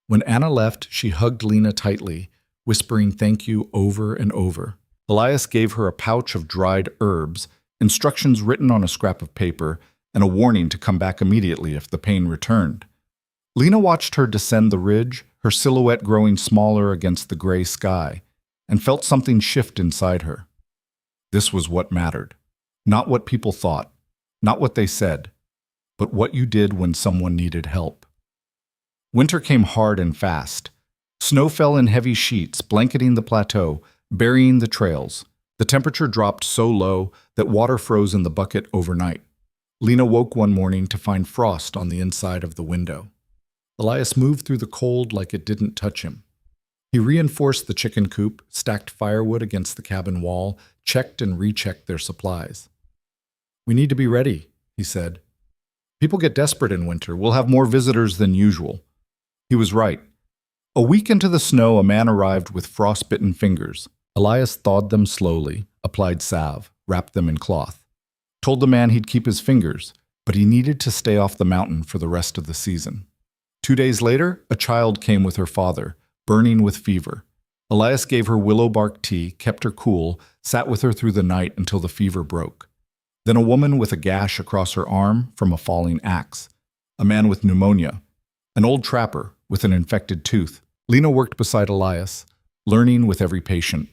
Speaker 1: When Anna left, she hugged Lena tightly, whispering thank you over and over. Elias gave her a pouch of dried herbs, instructions written on a scrap of paper, and a warning to come back immediately if the pain returned. Lena watched her descend the ridge, her silhouette growing smaller against the gray sky, and felt something shift inside her. This was what mattered. Not what people thought, not what they said, but what you did when someone needed help. Winter came hard and fast. Snow fell in heavy sheets, blanketing the plateau, burying the trails. The temperature dropped so low that water froze in the bucket overnight. Lena woke one morning to find frost on the inside of the window. Elias moved through the cold like it didn't touch him. He reinforced the chicken coop, stacked firewood against the cabin wall, checked and rechecked their supplies. We need to be ready, he said. People get desperate in winter. We'll have more visitors than usual. He was right. A week into the snow, a man arrived with frostbitten fingers. Elias thawed them slowly, applied salve, wrapped them in cloth. told the man he'd keep his fingers, but he needed to stay off the mountain for the rest of the season. 2 days later, a child came with her father, burning with fever. Elias gave her willow bark tea, kept her cool, sat with her through the night until the fever broke. Then a woman with a gash across her arm from a falling axe. A man with pneumonia. An old trapper with an infected tooth. Lena worked beside Elias, learning with every patient.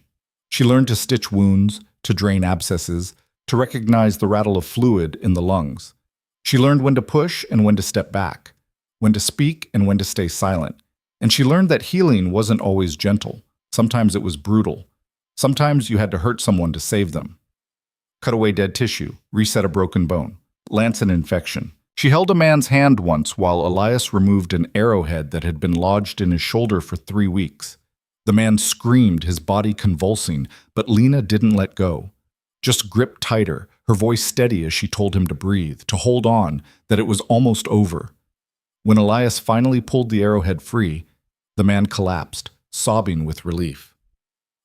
Speaker 1: She learned to stitch wounds, to drain abscesses, to recognize the rattle of fluid in the lungs. She learned when to push and when to step back, when to speak and when to stay silent. And she learned that healing wasn't always gentle. Sometimes it was brutal. Sometimes you had to hurt someone to save them. Cut away dead tissue, reset a broken bone, lance an infection. She held a man's hand once while Elias removed an arrowhead that had been lodged in his shoulder for 3 weeks. The man screamed, his body convulsing, but Lena didn't let go. Just gripped tighter, her voice steady as she told him to breathe, to hold on, that it was almost over. When Elias finally pulled the arrowhead free, the man collapsed, sobbing with relief.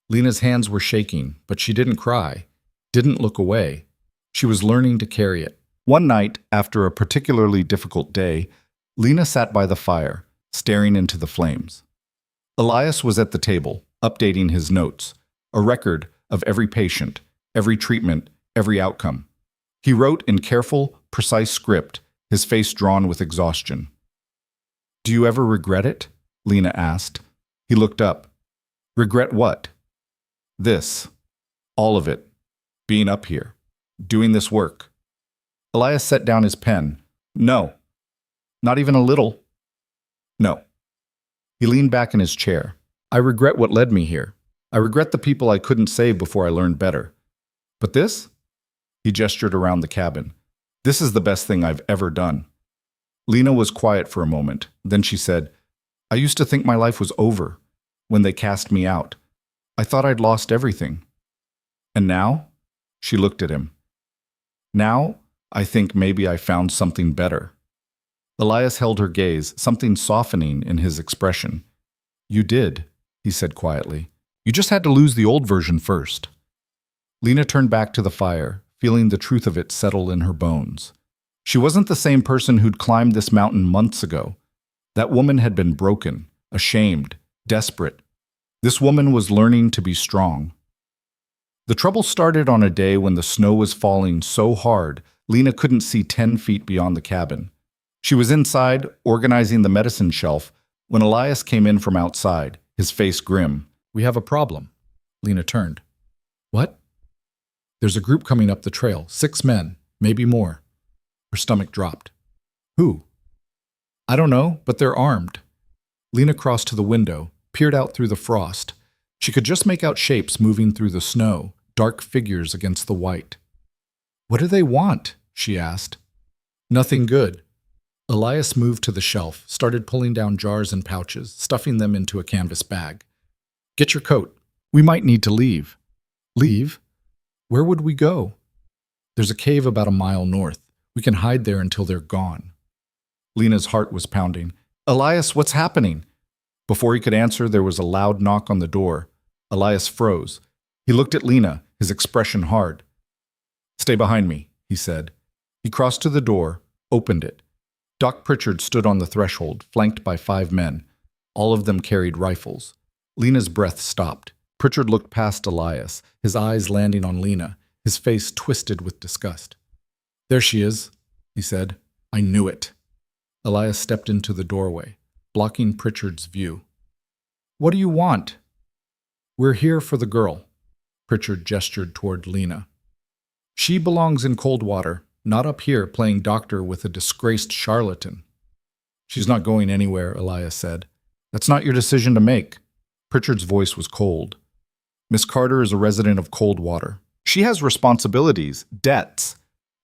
Speaker 1: Lena's hands were shaking, but she didn't cry, didn't look away. She was learning to carry it. One night, after a particularly difficult day, Lena sat by the fire, staring into the flames. Elias was at the table, updating his notes, a record of every patient, every treatment, every outcome. He wrote in careful, precise script, his face drawn with exhaustion. "Do you ever regret it?" Lena asked. He looked up. "Regret what?" "This. All of it. Being up here. Doing this work." Elias set down his pen. "No. Not even a little. No." He leaned back in his chair. "I regret what led me here. I regret the people I couldn't save before I learned better. But this?" He gestured around the cabin. "This is the best thing I've ever done." Lena was quiet for a moment. Then she said, "I used to think my life was over when they cast me out. I thought I'd lost everything. And now?" She looked at him. "Now, I think maybe I found something better." Elias held her gaze, something softening in his expression. "You did," he said quietly. "You just had to lose the old version first." Lena turned back to the fire, feeling the truth of it settle in her bones. She wasn't the same person who'd climbed this mountain months ago. That woman had been broken, ashamed, desperate. This woman was learning to be strong. The trouble started on a day when the snow was falling so hard, Lena couldn't see 10 feet beyond the cabin. She was inside, organizing the medicine shelf, when Elias came in from outside, his face grim. "We have a problem." Lena turned. "What?" "There's a group coming up the trail, 6 men, maybe more." Her stomach dropped. "Who?" "I don't know, but they're armed." Lena crossed to the window, peered out through the frost. She could just make out shapes moving through the snow, dark figures against the white. "What do they want?" she asked. "Nothing good." Elias moved to the shelf, started pulling down jars and pouches, stuffing them into a canvas bag. "Get your coat. We might need to leave." "Leave? Where would we go?" "There's a cave about a mile north. We can hide there until they're gone." Lena's heart was pounding. "Elias, what's happening?" Before he could answer, there was a loud knock on the door. Elias froze. He looked at Lena, his expression hard. "Stay behind me," he said. He crossed to the door, opened it. Doc Pritchard stood on the threshold, flanked by 5 men. All of them carried rifles. Lena's breath stopped. Pritchard looked past Elias, his eyes landing on Lena, his face twisted with disgust. "There she is," he said. "I knew it." Elias stepped into the doorway, blocking Pritchard's view. "What do you want?" "We're here for the girl." Pritchard gestured toward Lena. "She belongs in Coldwater, not up here playing doctor with a disgraced charlatan." "She's not going anywhere," Elias said. "That's not your decision to make." Pritchard's voice was cold. "Miss Carter is a resident of Coldwater. She has responsibilities, debts."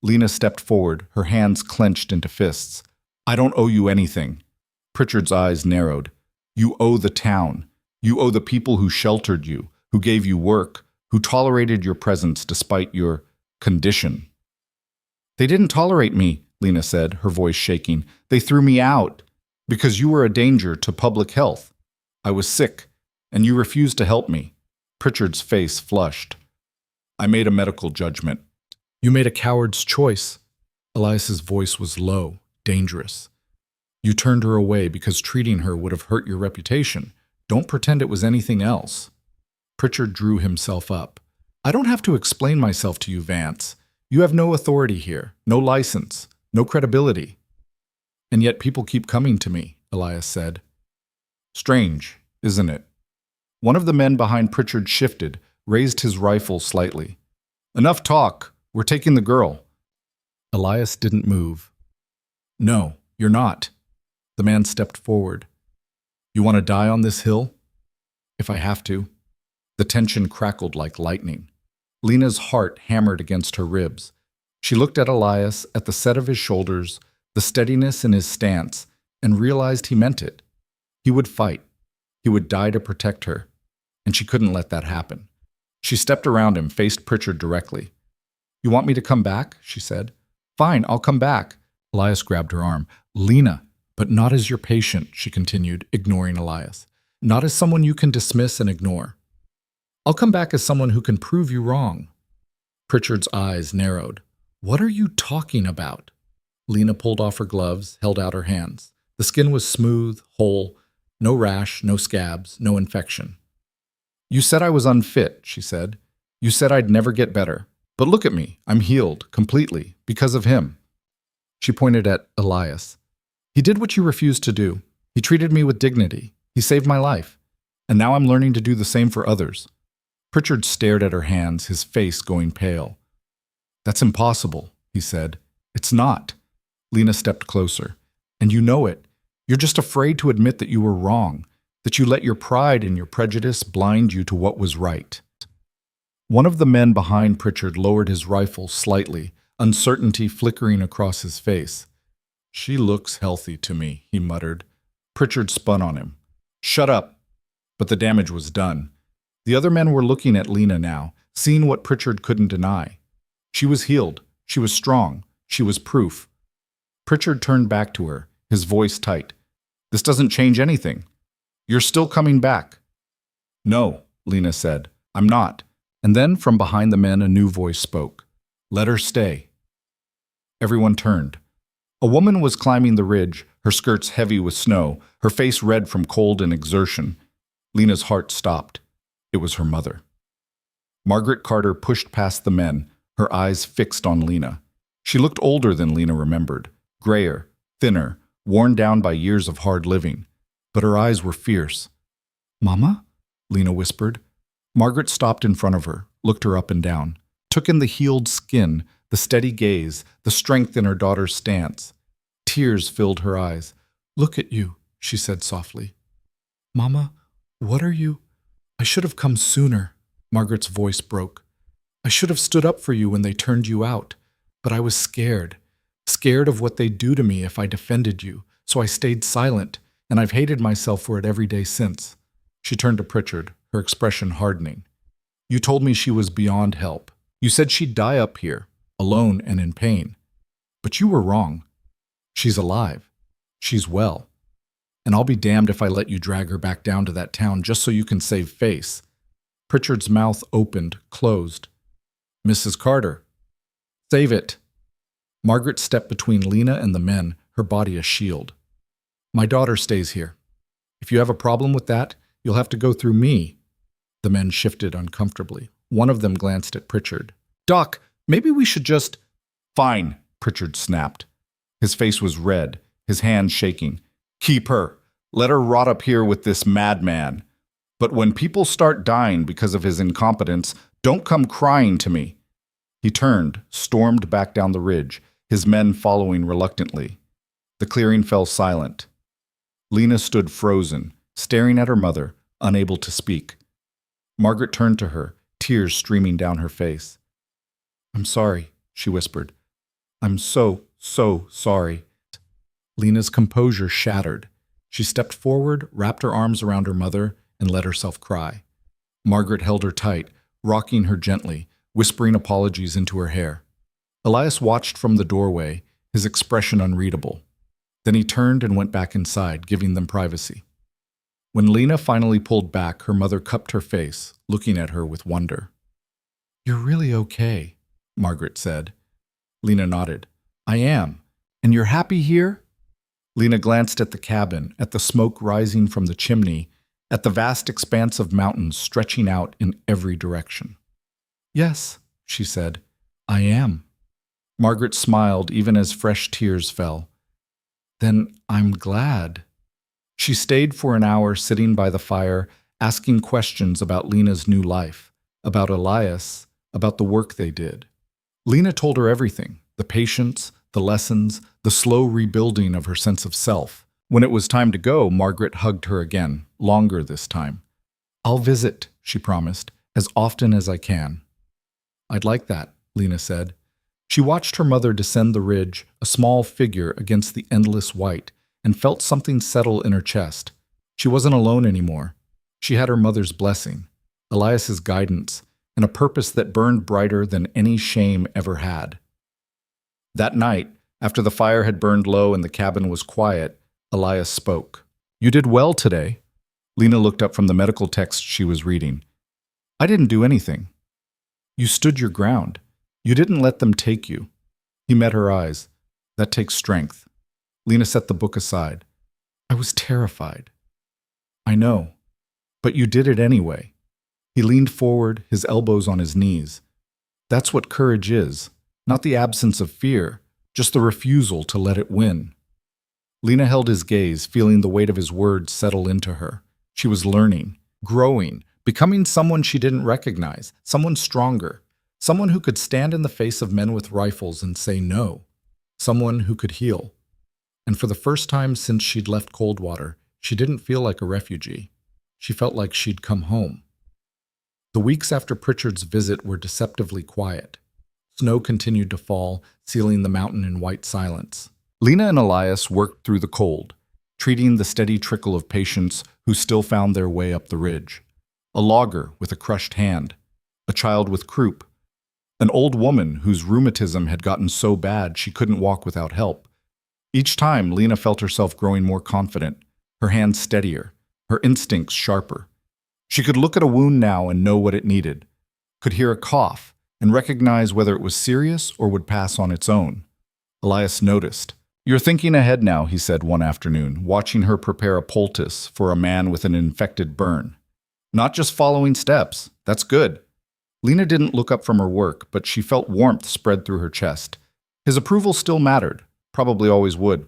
Speaker 1: Lena stepped forward, her hands clenched into fists. "I don't owe you anything." Pritchard's eyes narrowed. "You owe the town. You owe the people who sheltered you, who gave you work, who tolerated your presence despite your condition." "They didn't tolerate me," Lena said, her voice shaking. "They threw me out because you were a danger to public health. I was sick, and you refused to help me." Pritchard's face flushed. "I made a medical judgment.
Speaker 2: You made a coward's choice. Elias's voice was low, dangerous. You turned her away because treating her would have hurt your reputation. Don't pretend it was anything else. Pritchard drew himself up. I don't have to explain myself to you, Vance. You have no authority here, no license, no credibility. And yet people keep coming to me, Elias said. Strange, isn't it? One of the men behind Pritchard shifted, raised his rifle slightly. Enough talk. We're taking the girl. Elias didn't move. No, you're not. The man stepped forward. You want to die on this hill? If I have to. The tension crackled like lightning. Lena's heart hammered against her ribs. She looked at Elias, at the set of his shoulders, the steadiness in his stance, and realized he meant it. He would fight. He would die to protect her. And she couldn't let that happen. She stepped around him, faced Pritchard directly. You want me to come back? She said. Fine, I'll come back. Elias grabbed her arm. Lena, but not as your patient, she continued, ignoring Elias. Not as someone you can dismiss and ignore. I'll come back as someone who can prove you wrong. Pritchard's eyes narrowed. What are you talking about? Lena pulled off her gloves, held out her hands. The skin was smooth, whole, no rash, no scabs, no infection. You said I was unfit, she said. You said I'd never get better. But look at me, I'm healed, completely, because of him. She pointed at Elias. He did what you refused to do. He treated me with dignity. He saved my life. And now I'm learning to do the same for others. Pritchard stared at her hands, his face going pale. That's impossible, he said. It's not. Lena stepped closer. And you know it. You're just afraid to admit that you were wrong, that you let your pride and your prejudice blind you to what was right. One of the men behind Pritchard lowered his rifle slightly, uncertainty flickering across his face. She looks healthy to me, he muttered. Pritchard spun on him. Shut up. But the damage was done. The other men were looking at Lena now, seeing what Pritchard couldn't deny. She was healed. She was strong. She was proof. Pritchard turned back to her, his voice tight. This doesn't change anything. You're still coming back. No, Lena said. I'm not. And then from behind the men a new voice spoke. Let her stay. Everyone turned. A woman was climbing the ridge, her skirts heavy with snow, her face red from cold and exertion. Lena's heart stopped. It was her mother. Margaret Carter pushed past the men, her eyes fixed on Lena. She looked older than Lena remembered, grayer, thinner, worn down by years of hard living. But her eyes were fierce. Mama? Lena whispered. Margaret stopped in front of her, looked her up and down, took in the healed skin, the steady gaze, the strength in her daughter's stance. Tears filled her eyes. Look at you, she said softly. Mama, what are you? I should have come sooner. Margaret's voice broke. I should have stood up for you when they turned you out. But I was scared. Scared of what they'd do to me if I defended you. So I stayed silent, and I've hated myself for it every day since. She turned to Pritchard, her expression hardening. You told me she was beyond help. You said she'd die up here, alone and in pain. But you were wrong. She's alive. She's well. And I'll be damned if I let you drag her back down to that town just so you can save face. Pritchard's mouth opened, closed. Mrs. Carter. Save it. Margaret stepped between Lena and the men, her body a shield. My daughter stays here. If you have a problem with that, you'll have to go through me. The men shifted uncomfortably. One of them glanced at Pritchard. Doc, maybe we should just… Fine, Pritchard snapped. His face was red, his hands shaking. Keep her. Let her rot up here with this madman. But when people start dying because of his incompetence, don't come crying to me. He turned, stormed back down the ridge, his men following reluctantly. The clearing fell silent. Lena stood frozen, staring at her mother, unable to speak. Margaret turned to her, tears streaming down her face. I'm sorry, she whispered. I'm so sorry. Lena's composure shattered. She stepped forward, wrapped her arms around her mother, and let herself cry. Margaret held her tight, rocking her gently, whispering apologies into her hair. Elias watched from the doorway, his expression unreadable. Then he turned and went back inside, giving them privacy. When Lena finally pulled back, her mother cupped her face, looking at her with wonder. You're really okay.
Speaker 1: Margaret said. Lena nodded. I am. And you're happy here? Lena glanced at the cabin, at the smoke rising from the chimney, at the vast expanse of mountains stretching out in every direction. Yes, she said, I am. Margaret smiled even as fresh tears fell. Then I'm glad. She stayed for an hour sitting by the fire, asking questions about Lena's new life, about Elias, about the work they did. Lena told her everything, the patience, the lessons, the slow rebuilding of her sense of self. When it was time to go, Margaret hugged her again, longer this time. I'll visit, she promised, as often as I can. I'd like that, Lena said. She watched her mother descend the ridge, a small figure against the endless white, and felt something settle in her chest. She wasn't alone anymore. She had her mother's blessing, Elias's guidance, and a purpose that burned brighter than any shame ever had. That night, after the fire had burned low and the cabin was quiet, Elias spoke. You did well today. Lena looked up from the medical text she was reading. I didn't do anything. You stood your ground. You didn't let them take you. He met her eyes. That takes strength. Lena set the book aside. I was terrified. I know. But you did it anyway. He leaned forward, his elbows on his knees. That's what courage is. Not the absence of fear, just the refusal to let it win. Lena held his gaze, feeling the weight of his words settle into her. She was learning, growing, becoming someone she didn't recognize, someone stronger, someone who could stand in the face of men with rifles and say no, someone who could heal. And for the first time since she'd left Coldwater, she didn't feel like a refugee. She felt like she'd come home. The weeks after Pritchard's visit were deceptively quiet. Snow continued to fall, sealing the mountain in white silence. Lena and Elias worked through the cold, treating the steady trickle of patients who still found their way up the ridge. A logger with a crushed hand, a child with croup, an old woman whose rheumatism had gotten so bad she couldn't walk without help. Each time, Lena felt herself growing more confident, her hands steadier, her instincts sharper. She could look at a wound now and know what it needed, could hear a cough and recognize whether it was serious or would pass on its own. Elias noticed. You're thinking ahead now, he said one afternoon, watching her prepare a poultice for a man with an infected burn. Not just following steps. That's good. Lena didn't look up from her work, but she felt warmth spread through her chest. His approval still mattered, probably always would.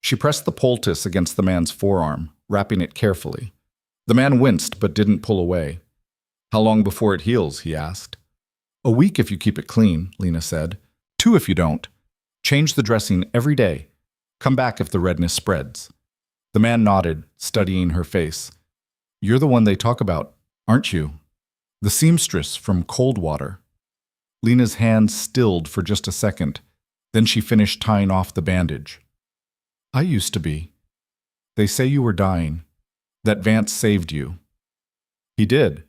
Speaker 1: She pressed the poultice against the man's forearm, wrapping it carefully. The man winced but didn't pull away. How long before it heals, he asked. A week if you keep it clean, Lena said. 2 if you don't. Change the dressing every day. Come back if the redness spreads. The man nodded, studying her face. You're the one they talk about, aren't you? The seamstress from Coldwater. Lena's hands stilled for just a second. Then she finished tying off the bandage. I used to be. They say you were dying. That Vance saved you. He did.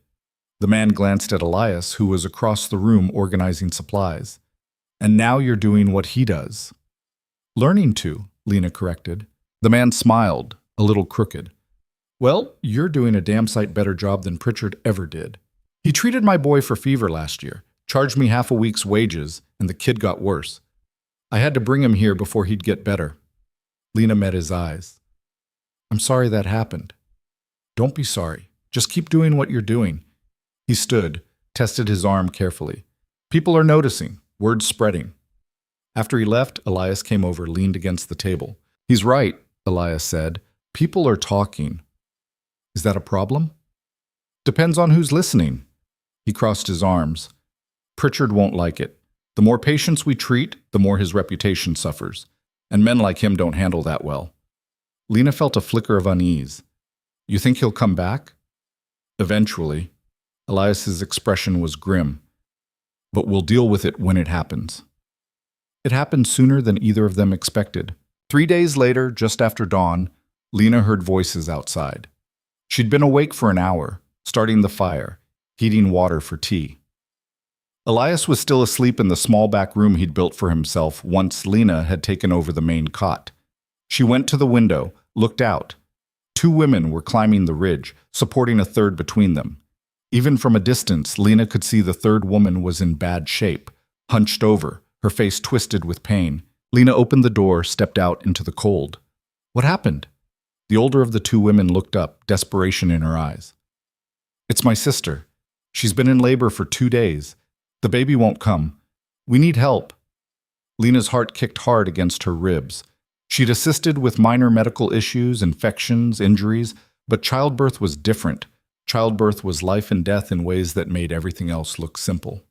Speaker 1: The man glanced at Elias, who was across the room organizing supplies. And now you're doing what he does. Learning to, Lena corrected. The man smiled, a little crooked. Well, you're doing a damn sight better job than Pritchard ever did. He treated my boy for fever last year, charged me half a week's wages, and the kid got worse. I had to bring him here before he'd get better. Lena met his eyes. I'm sorry that happened. Don't be sorry. Just keep doing what you're doing. He stood, tested his arm carefully. People are noticing, word spreading. After he left, Elias came over, leaned against the table. He's right, Elias said. People are talking. Is that a problem? Depends on who's listening. He crossed his arms. Pritchard won't like it. The more patients we treat, the more his reputation suffers. And men like him don't handle that well. Lena felt a flicker of unease. You think he'll come back? Eventually. Elias's expression was grim. But we'll deal with it when it happens. It happened sooner than either of them expected. 3 days later, just after dawn, Lena heard voices outside. She'd been awake for an hour, starting the fire, heating water for tea. Elias was still asleep in the small back room he'd built for himself once Lena had taken over the main cot. She went to the window, looked out. 2 women were climbing the ridge, supporting a third between them. Even from a distance, Lena could see the third woman was in bad shape, Hunched over, her face twisted with pain, Lena opened the door, stepped out into the cold. What happened? The older of the two women looked up, desperation in her eyes. It's my sister. She's been in labor for 2 days. The baby won't come. We need help. Lena's heart kicked hard against her ribs. She'd assisted with minor medical issues, infections, injuries, but childbirth was different. Childbirth was life and death in ways that made everything else look simple.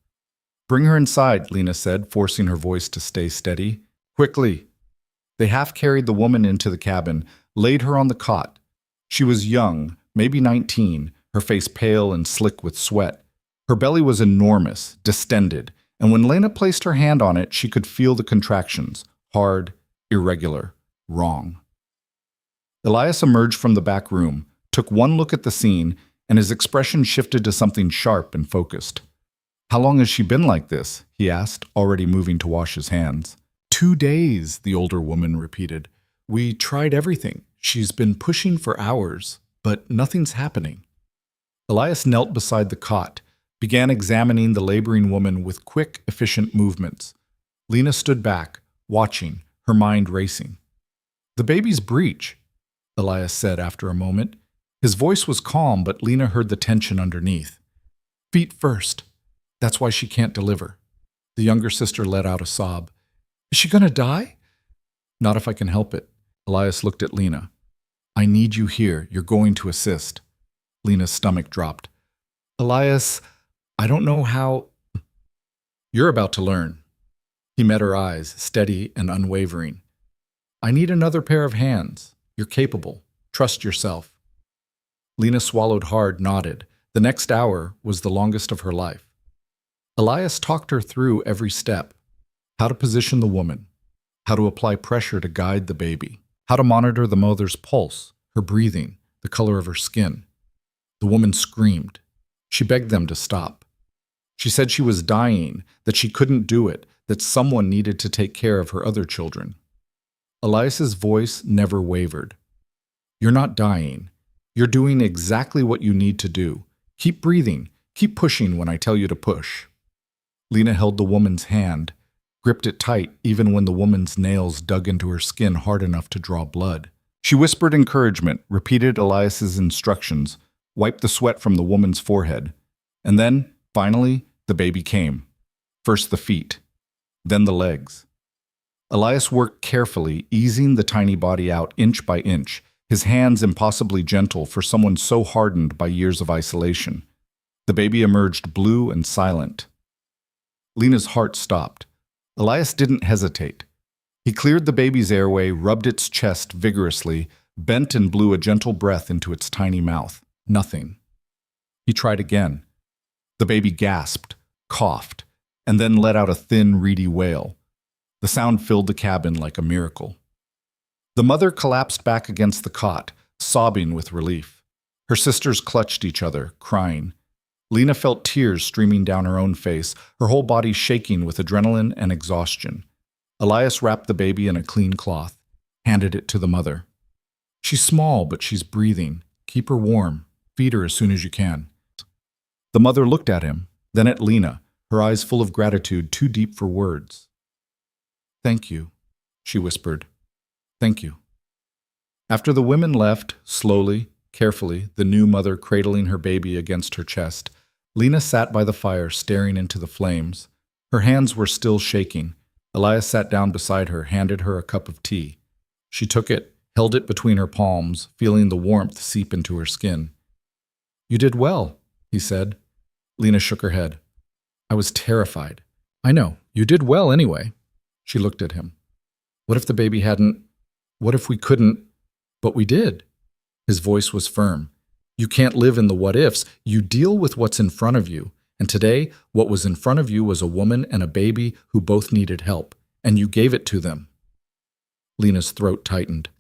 Speaker 1: Bring her inside, Lena said, forcing her voice to stay steady. Quickly. They half-carried the woman into the cabin, laid her on the cot. She was young, maybe 19, her face pale and slick with sweat. Her belly was enormous, distended, and when Lena placed her hand on it, she could feel the contractions, hard, irregular, wrong. Elias emerged from the back room, took one look at the scene, and his expression shifted to something sharp and focused. How long has she been like this? He asked, already moving to wash his hands. 2 days, the older woman repeated. We tried everything. She's been pushing for hours, but nothing's happening. Elias knelt beside the cot, began examining the laboring woman with quick, efficient movements. Lena stood back, watching, her mind racing. The baby's breech, Elias said after a moment. His voice was calm, but Lena heard the tension underneath. Feet first. That's why she can't deliver. The younger sister let out a sob. Is she gonna die? Not if I can help it. Elias looked at Lena. I need you here. You're going to assist. Lena's stomach dropped. Elias, I don't know how... You're about to learn. He met her eyes, steady and unwavering. I need another pair of hands. You're capable. Trust yourself. Lena swallowed hard, nodded. The next hour was the longest of her life. Elias talked her through every step. How to position the woman. How to apply pressure to guide the baby. How to monitor the mother's pulse, her breathing, the color of her skin. The woman screamed. She begged them to stop. She said she was dying, that she couldn't do it, that someone needed to take care of her other children. Elias's voice never wavered. You're not dying. You're doing exactly what you need to do. Keep breathing. Keep pushing when I tell you to push. Lena held the woman's hand, gripped it tight even when the woman's nails dug into her skin hard enough to draw blood. She whispered encouragement, repeated Elias's instructions, wiped the sweat from the woman's forehead. And then, finally, the baby came. First the feet, then the legs. Elias worked carefully, easing the tiny body out inch by inch, his hands impossibly gentle for someone so hardened by years of isolation. The baby emerged blue and silent. Lena's heart stopped. Elias didn't hesitate. He cleared the baby's airway, rubbed its chest vigorously, bent and blew a gentle breath into its tiny mouth. Nothing. He tried again. The baby gasped, coughed, and then let out a thin, reedy wail. The sound filled the cabin like a miracle. The mother collapsed back against the cot, sobbing with relief. Her sisters clutched each other, crying. Lena felt tears streaming down her own face, her whole body shaking with adrenaline and exhaustion. Elias wrapped the baby in a clean cloth, handed it to the mother. She's small, but she's breathing. Keep her warm. Feed her as soon as you can. The mother looked at him, then at Lena, her eyes full of gratitude too deep for words. Thank you, she whispered. Thank you. After the women left, slowly, carefully, the new mother cradling her baby against her chest, Lena sat by the fire staring into the flames. Her hands were still shaking. Elias sat down beside her, handed her a cup of tea. She took it, held it between her palms, feeling the warmth seep into her skin. You did well, he said. Lena shook her head. I was terrified. I know, you did well anyway. She looked at him. What if the baby hadn't? What if we couldn't? But we did. His voice was firm. You can't live in the what-ifs. You deal with what's in front of you. And today, what was in front of you was a woman and a baby who both needed help. And you gave it to them. Lena's throat tightened.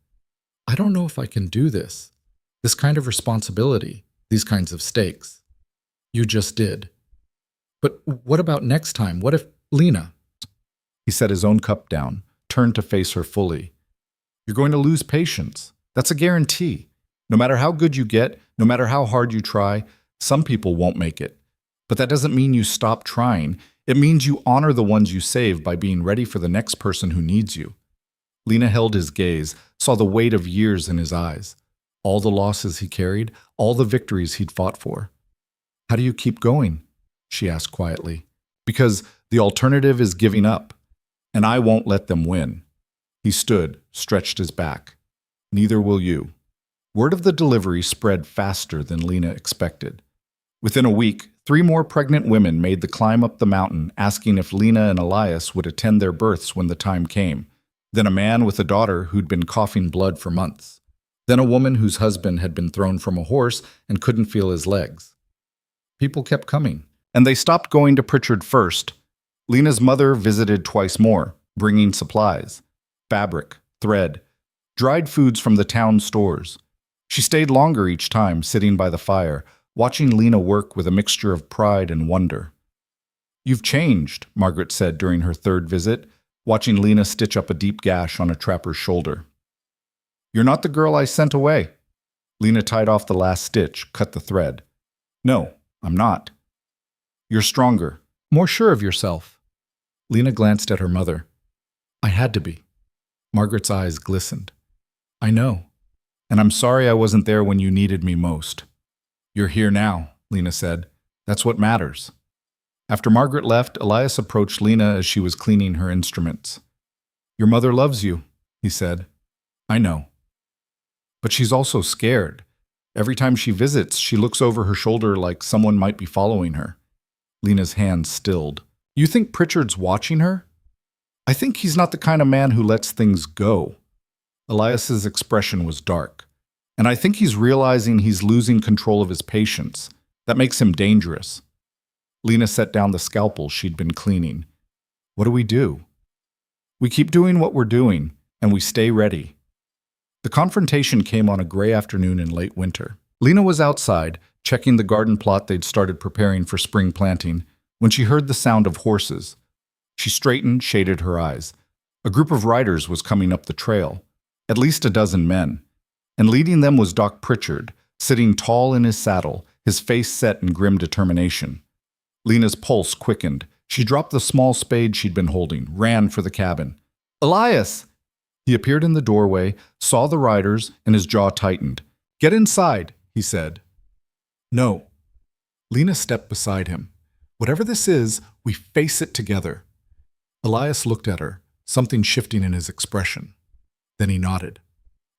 Speaker 1: I don't know if I can do this. This kind of responsibility. These kinds of stakes. You just did. But what about next time? What if Lena? He set his own cup down, turned to face her fully. You're going to lose patience. That's a guarantee. No matter how good you get, no matter how hard you try, some people won't make it. But that doesn't mean you stop trying. It means you honor the ones you save by being ready for the next person who needs you. Lena held his gaze, saw the weight of years in his eyes. All the losses he carried, all the victories he'd fought for. How do you keep going? She asked quietly. Because the alternative is giving up, and I won't let them win. He stood, stretched his back. Neither will you. Word of the delivery spread faster than Lena expected. Within a week, 3 more pregnant women made the climb up the mountain, asking if Lena and Elias would attend their births when the time came. Then a man with a daughter who'd been coughing blood for months. Then a woman whose husband had been thrown from a horse and couldn't feel his legs. People kept coming, and they stopped going to Pritchard first. Lena's mother visited twice more, bringing supplies, fabric, thread, dried foods from the town stores. She stayed longer each time, sitting by the fire, watching Lena work with a mixture of pride and wonder. You've changed, Margaret said during her 3rd visit, watching Lena stitch up a deep gash on a trapper's shoulder. You're not the girl I sent away. Lena tied off the last stitch, cut the thread. No, I'm not. You're stronger, more sure of yourself. Lena glanced at her mother. I had to be. Margaret's eyes glistened. I know, and I'm sorry I wasn't there when you needed me most. You're here now, Lena said. That's what matters. After Margaret left, Elias approached Lena as she was cleaning her instruments. Your mother loves you, he said. I know. But she's also scared. Every time she visits, she looks over her shoulder like someone might be following her. Lena's hands stilled. You think Pritchard's watching her? I think he's not the kind of man who lets things go. Elias's expression was dark. And I think he's realizing he's losing control of his patients. That makes him dangerous. Lena set down the scalpel she'd been cleaning. What do? We keep doing what we're doing, and we stay ready. The confrontation came on a gray afternoon in late winter. Lena was outside, checking the garden plot they'd started preparing for spring planting, when she heard the sound of horses. She straightened, shaded her eyes. A group of riders was coming up the trail, at least a dozen men, and leading them was Doc Pritchard, sitting tall in his saddle, his face set in grim determination. Lena's pulse quickened. She dropped the small spade she'd been holding, ran for the cabin. Elias! He appeared in the doorway, saw the riders, and his jaw tightened. Get inside, he said. No. Lena stepped beside him. Whatever this is, we face it together. Elias looked at her, something shifting in his expression. Then he nodded.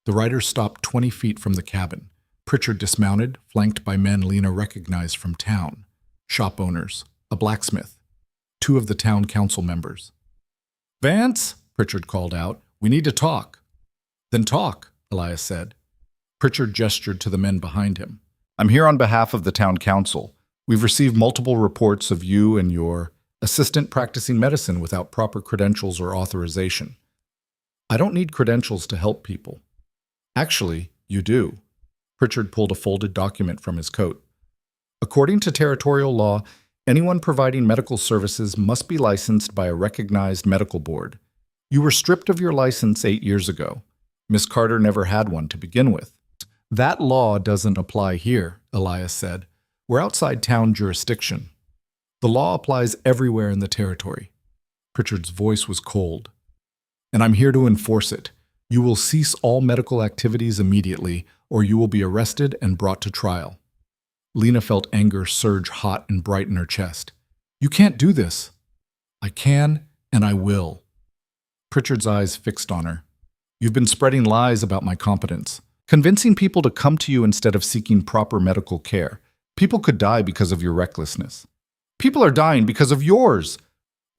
Speaker 1: The riders stopped 20 feet from the cabin. Pritchard dismounted, flanked by men Lena recognized from town. Shop owners, a blacksmith, 2 of the town council members. Vance, Pritchard called out, we need to talk. Then talk, Elias said. Pritchard gestured to the men behind him. I'm here on behalf of the town council. We've received multiple reports of you and your assistant practicing medicine without proper credentials or authorization. I don't need credentials to help people. Actually, you do. Pritchard pulled a folded document from his coat. According to territorial law, anyone providing medical services must be licensed by a recognized medical board. You were stripped of your license 8 years ago. Miss Carter never had one to begin with. That law doesn't apply here, Elias said. We're outside town jurisdiction. The law applies everywhere in the territory. Pritchard's voice was cold. And I'm here to enforce it. You will cease all medical activities immediately, or you will be arrested and brought to trial. Lena felt anger surge hot and bright in her chest. You can't do this. I can, and I will. Pritchard's eyes fixed on her. You've been spreading lies about my competence, convincing people to come to you instead of seeking proper medical care. People could die because of your recklessness. People are dying because of yours.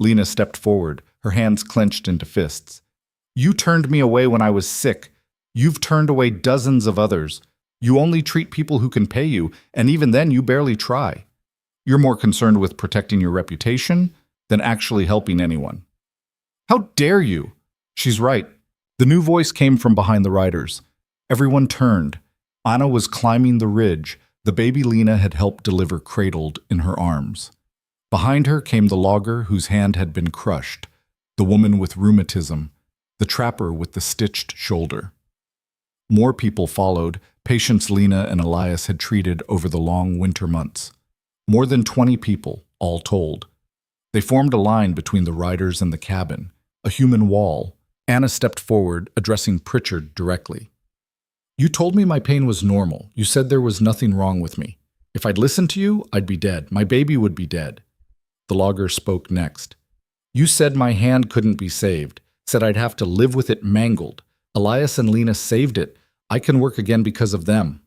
Speaker 1: Lena stepped forward, her hands clenched into fists. You turned me away when I was sick. You've turned away dozens of others. You only treat people who can pay you, and even then you barely try. You're more concerned with protecting your reputation than actually helping anyone. How dare you? She's right. The new voice came from behind the riders. Everyone turned. Anna was climbing the ridge, the baby Lena had helped deliver cradled in her arms. Behind her came the logger whose hand had been crushed, the woman with rheumatism, the trapper with the stitched shoulder. More people followed, patients Lena and Elias had treated over the long winter months. More than 20 people, all told. They formed a line between the riders and the cabin, a human wall. Anna stepped forward, addressing Pritchard directly. You told me my pain was normal. You said there was nothing wrong with me. If I'd listened to you, I'd be dead. My baby would be dead. The logger spoke next. You said my hand couldn't be saved, said I'd have to live with it mangled. Elias and Lena saved it. I can work again because of them.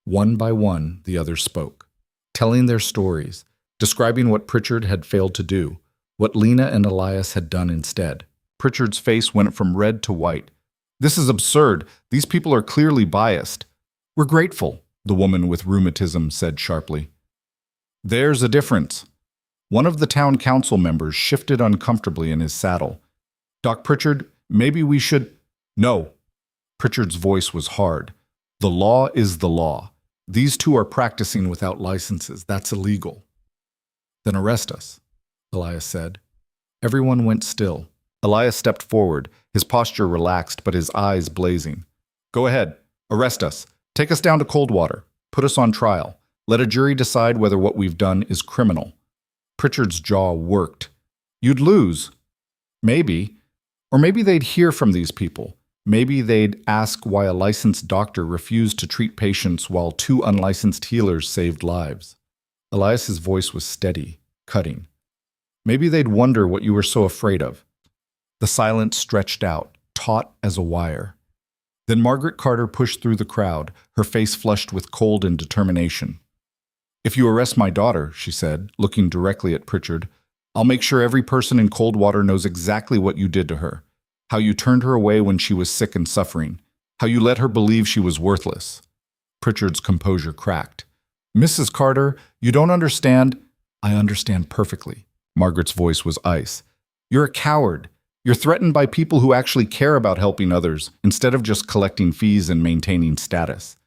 Speaker 1: One by one, the others spoke, telling their stories, describing what Pritchard had failed to do, what Lena and Elias had done instead. Pritchard's face went from red to white. This is absurd. These people are clearly biased. We're grateful, the woman with rheumatism said sharply. There's a difference. One of the town council members shifted uncomfortably in his saddle. Doc Pritchard, maybe we should… No. Pritchard's voice was hard. The law is the law. These two are practicing without licenses. That's illegal. Then arrest us, Elias said. Everyone went still. Elias stepped forward, his posture relaxed but his eyes blazing. Go ahead. Arrest us. Take us down to Coldwater. Put us on trial. Let a jury decide whether what we've done is criminal. Pritchard's jaw worked. You'd lose. Maybe. Or maybe they'd hear from these people. Maybe they'd ask why a licensed doctor refused to treat patients while two unlicensed healers saved lives. Elias's voice was steady, cutting. Maybe they'd wonder what you were so afraid of. The silence stretched out, taut as a wire. Then Margaret Carter pushed through the crowd, her face flushed with cold and determination. If you arrest my daughter, she said, looking directly at Pritchard, I'll make sure every person in Coldwater knows exactly what you did to her, how you turned her away when she was sick and suffering, how you let her believe she was worthless. Pritchard's composure cracked. Mrs. Carter, you don't understand. I understand perfectly. Margaret's voice was ice. You're a coward. You're threatened by people who actually care about helping others instead of just collecting fees and maintaining status.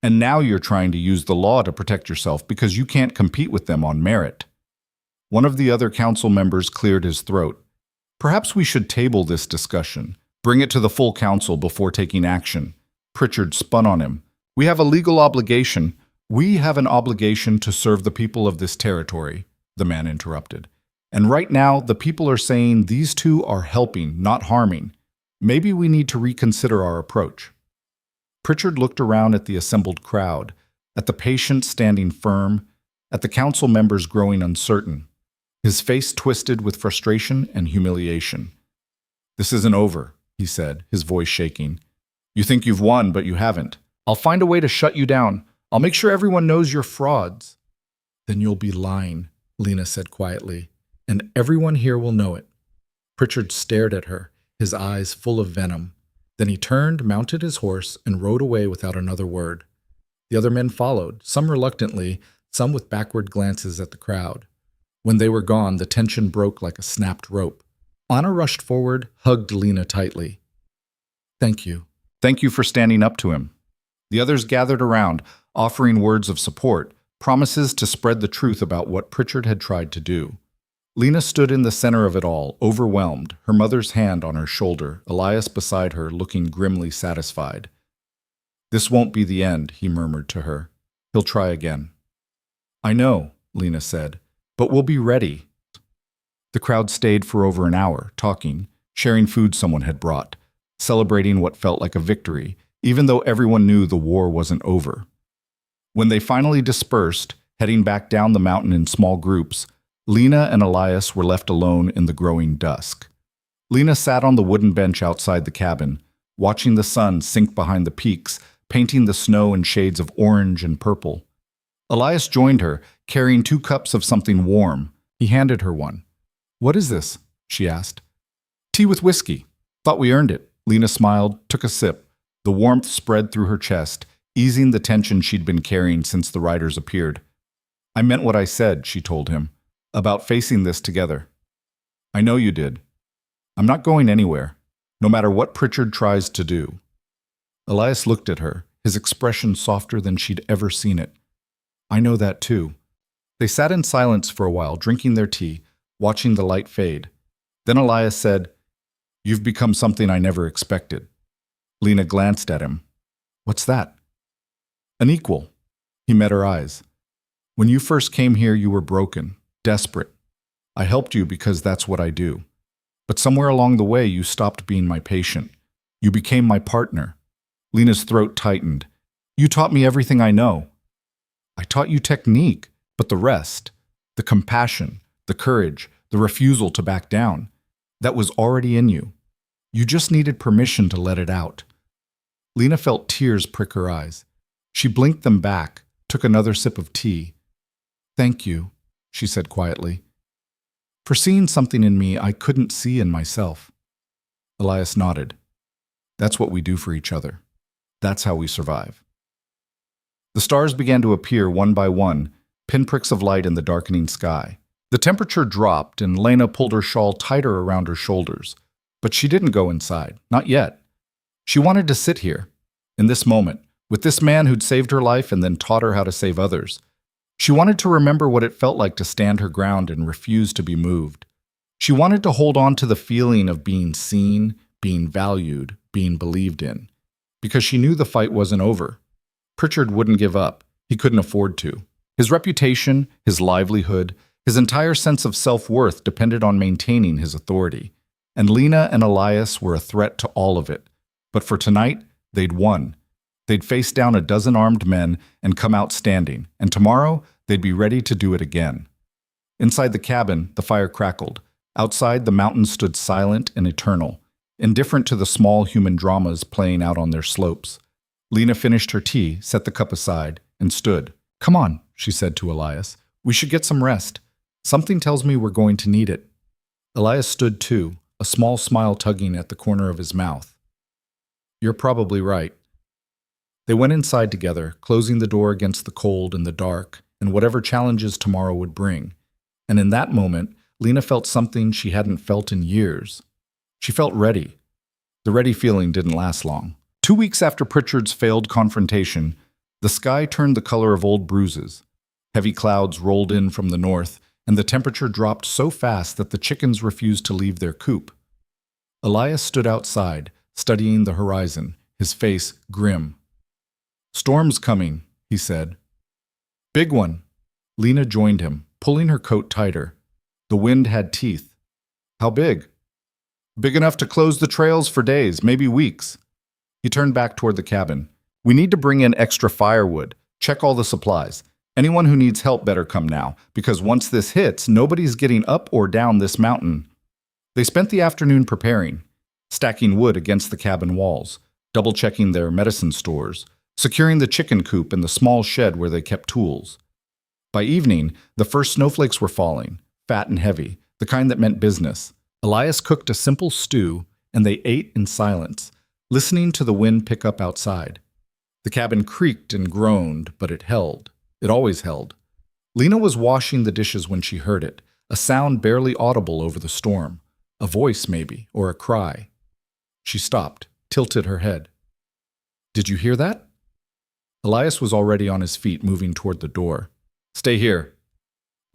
Speaker 1: And now you're trying to use the law to protect yourself because you can't compete with them on merit. One of the other council members cleared his throat. Perhaps we should table this discussion. Bring it to the full council before taking action. Pritchard spun on him. We have a legal obligation. We have an obligation to serve the people of this territory, the man interrupted. And right now, the people are saying these two are helping, not harming. Maybe we need to reconsider our approach. Pritchard looked around at the assembled crowd, at the patients standing firm, at the council members growing uncertain. His face twisted with frustration and humiliation. This isn't over, he said, his voice shaking. You think you've won, but you haven't. I'll find a way to shut you down. I'll make sure everyone knows you're frauds. Then you'll be lying, Lena said quietly, and everyone here will know it. Pritchard stared at her, his eyes full of venom. Then he turned, mounted his horse, and rode away without another word. The other men followed, some reluctantly, some with backward glances at the crowd. When they were gone, the tension broke like a snapped rope. Anna rushed forward, hugged Lena tightly. Thank you. Thank you for standing up to him. The others gathered around, offering words of support, promises to spread the truth about what Pritchard had tried to do. Lena stood in the center of it all, overwhelmed, her mother's hand on her shoulder, Elias beside her, looking grimly satisfied. This won't be the end, he murmured to her. He'll try again. I know, Lena said, but we'll be ready. The crowd stayed for over an hour, talking, sharing food someone had brought, celebrating what felt like a victory, even though everyone knew the war wasn't over. When they finally dispersed, heading back down the mountain in small groups, Lena and Elias were left alone in the growing dusk. Lena sat on the wooden bench outside the cabin, watching the sun sink behind the peaks, painting the snow in shades of orange and purple. Elias joined her, carrying 2 cups of something warm. He handed her one. What is this? She asked. Tea with whiskey. Thought we earned it. Lena smiled, took a sip. The warmth spread through her chest, easing the tension she'd been carrying since the riders appeared. I meant what I said, she told him, about facing this together. I know you did. I'm not going anywhere, no matter what Pritchard tries to do. Elias looked at her, his expression softer than she'd ever seen it. I know that too. They sat in silence for a while, drinking their tea, watching the light fade. Then Elias said, You've become something I never expected. Lena glanced at him. What's that? An equal. He met her eyes. When you first came here, you were broken, desperate. I helped you because that's what I do. But somewhere along the way, you stopped being my patient. You became my partner. Lena's throat tightened. You taught me everything I know. I taught you technique, but the rest, the compassion, the courage, the refusal to back down, that was already in you. You just needed permission to let it out. Lena felt tears prick her eyes. She blinked them back, took another sip of tea. Thank you, she said quietly, for seeing something in me I couldn't see in myself. Elias nodded. That's what we do for each other. That's how we survive. The stars began to appear one by one, pinpricks of light in the darkening sky. The temperature dropped and Lena pulled her shawl tighter around her shoulders. But she didn't go inside, not yet. She wanted to sit here, in this moment, with this man who'd saved her life and then taught her how to save others. She wanted to remember what it felt like to stand her ground and refuse to be moved. She wanted to hold on to the feeling of being seen, being valued, being believed in. Because she knew the fight wasn't over. Pritchard wouldn't give up. He couldn't afford to. His reputation, his livelihood, his entire sense of self-worth depended on maintaining his authority. And Lena and Elias were a threat to all of it. But for tonight, they'd won. They'd face down a dozen armed men and come out standing, and tomorrow they'd be ready to do it again. Inside the cabin, the fire crackled. Outside, the mountains stood silent and eternal, indifferent to the small human dramas playing out on their slopes. Lena finished her tea, set the cup aside, and stood. Come on, she said to Elias. We should get some rest. Something tells me we're going to need it. Elias stood too, a small smile tugging at the corner of his mouth. You're probably right. They went inside together, closing the door against the cold and the dark, and whatever challenges tomorrow would bring. And in that moment, Lena felt something she hadn't felt in years. She felt ready. The ready feeling didn't last long. 2 weeks after Pritchard's failed confrontation, the sky turned the color of old bruises. Heavy clouds rolled in from the north, and the temperature dropped so fast that the chickens refused to leave their coop. Elias stood outside, studying the horizon, his face grim. Storm's coming, he said. Big one. Lena joined him, pulling her coat tighter. The wind had teeth. How big? Big enough to close the trails for days, maybe weeks. He turned back toward the cabin. We need to bring in extra firewood. Check all the supplies. Anyone who needs help better come now, because once this hits, nobody's getting up or down this mountain. They spent the afternoon preparing, stacking wood against the cabin walls, double-checking their medicine stores, securing the chicken coop and the small shed where they kept tools. By evening, the first snowflakes were falling, fat and heavy, the kind that meant business. Elias cooked a simple stew, and they ate in silence, listening to the wind pick up outside. The cabin creaked and groaned, but it held. It always held. Lena was washing the dishes when she heard it, a sound barely audible over the storm. A voice, maybe, or a cry. She stopped, tilted her head. Did you hear that? Elias was already on his feet, moving toward the door. Stay here.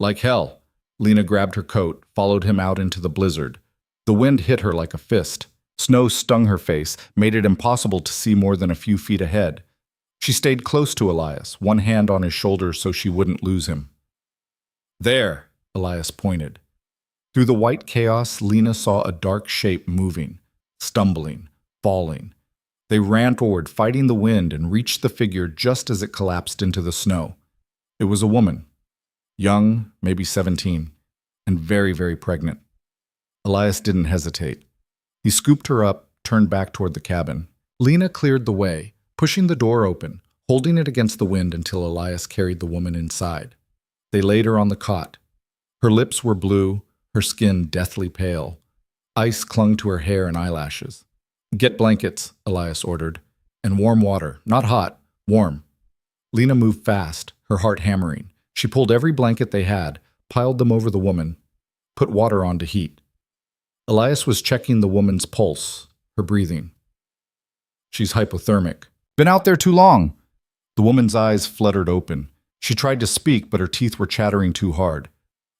Speaker 1: Like hell. Lena grabbed her coat, followed him out into the blizzard. The wind hit her like a fist. Snow stung her face, made it impossible to see more than a few feet ahead. She stayed close to Elias, one hand on his shoulder so she wouldn't lose him. There, Elias pointed. Through the white chaos, Lena saw a dark shape moving, stumbling, falling. They ran forward, fighting the wind, and reached the figure just as it collapsed into the snow. It was a woman, young, maybe 17, and very, very pregnant. Elias didn't hesitate. He scooped her up, turned back toward the cabin. Lena cleared the way, pushing the door open, holding it against the wind until Elias carried the woman inside. They laid her on the cot. Her lips were blue, her skin deathly pale. Ice clung to her hair and eyelashes. Get blankets, Elias ordered, and warm water, not hot, warm. Lena moved fast, her heart hammering. She pulled every blanket they had, piled them over the woman, put water on to heat. Elias was checking the woman's pulse, her breathing. She's hypothermic. Been out there too long. The woman's eyes fluttered open. She tried to speak, but her teeth were chattering too hard.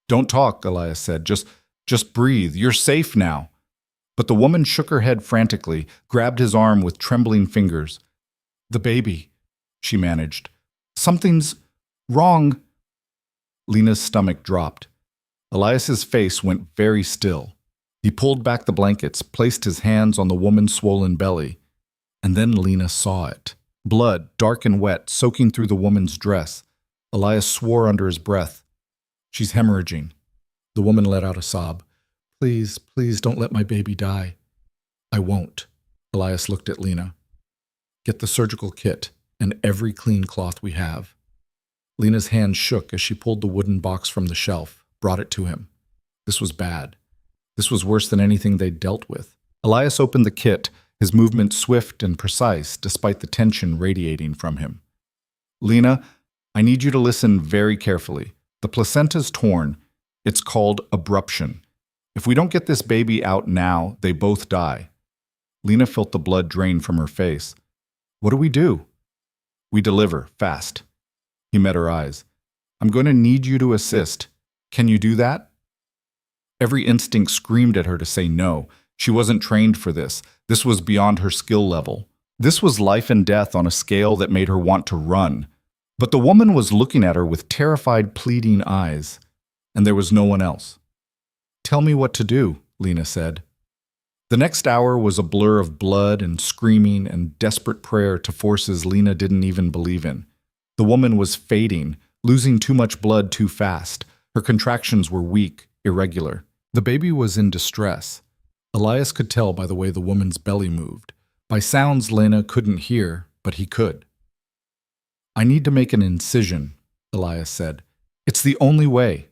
Speaker 1: Don't talk, Elias said. Just breathe. You're safe now. But the woman shook her head frantically, grabbed his arm with trembling fingers. The baby, she managed. Something's wrong. Lena's stomach dropped. Elias's face went very still. He pulled back the blankets, placed his hands on the woman's swollen belly, and then Lena saw it. Blood, dark and wet, soaking through the woman's dress. Elias swore under his breath. "She's hemorrhaging." The woman let out a sob. "Please, please don't let my baby die." "I won't." Elias looked at Lena. "Get the surgical kit and every clean cloth we have." Lena's hand shook as she pulled the wooden box from the shelf, brought it to him. This was bad. This was worse than anything they'd dealt with. Elias opened the kit, his movements swift and precise despite the tension radiating from him. "Lena, I need you to listen very carefully. The placenta's torn. It's called abruption. If we don't get this baby out now, they both die." Lena felt the blood drain from her face. "What do we do?" "We deliver, fast." He met her eyes. "I'm going to need you to assist. Can you do that?" Every instinct screamed at her to say no. She wasn't trained for this. This was beyond her skill level. This was life and death on a scale that made her want to run. But the woman was looking at her with terrified, pleading eyes, and there was no one else. "Tell me what to do," Lena said. The next hour was a blur of blood and screaming and desperate prayer to forces Lena didn't even believe in. The woman was fading, losing too much blood too fast. Her contractions were weak, irregular. The baby was in distress. Elias could tell by the way the woman's belly moved. By sounds Lena couldn't hear, but he could. "I need to make an incision," Elias said. "It's the only way."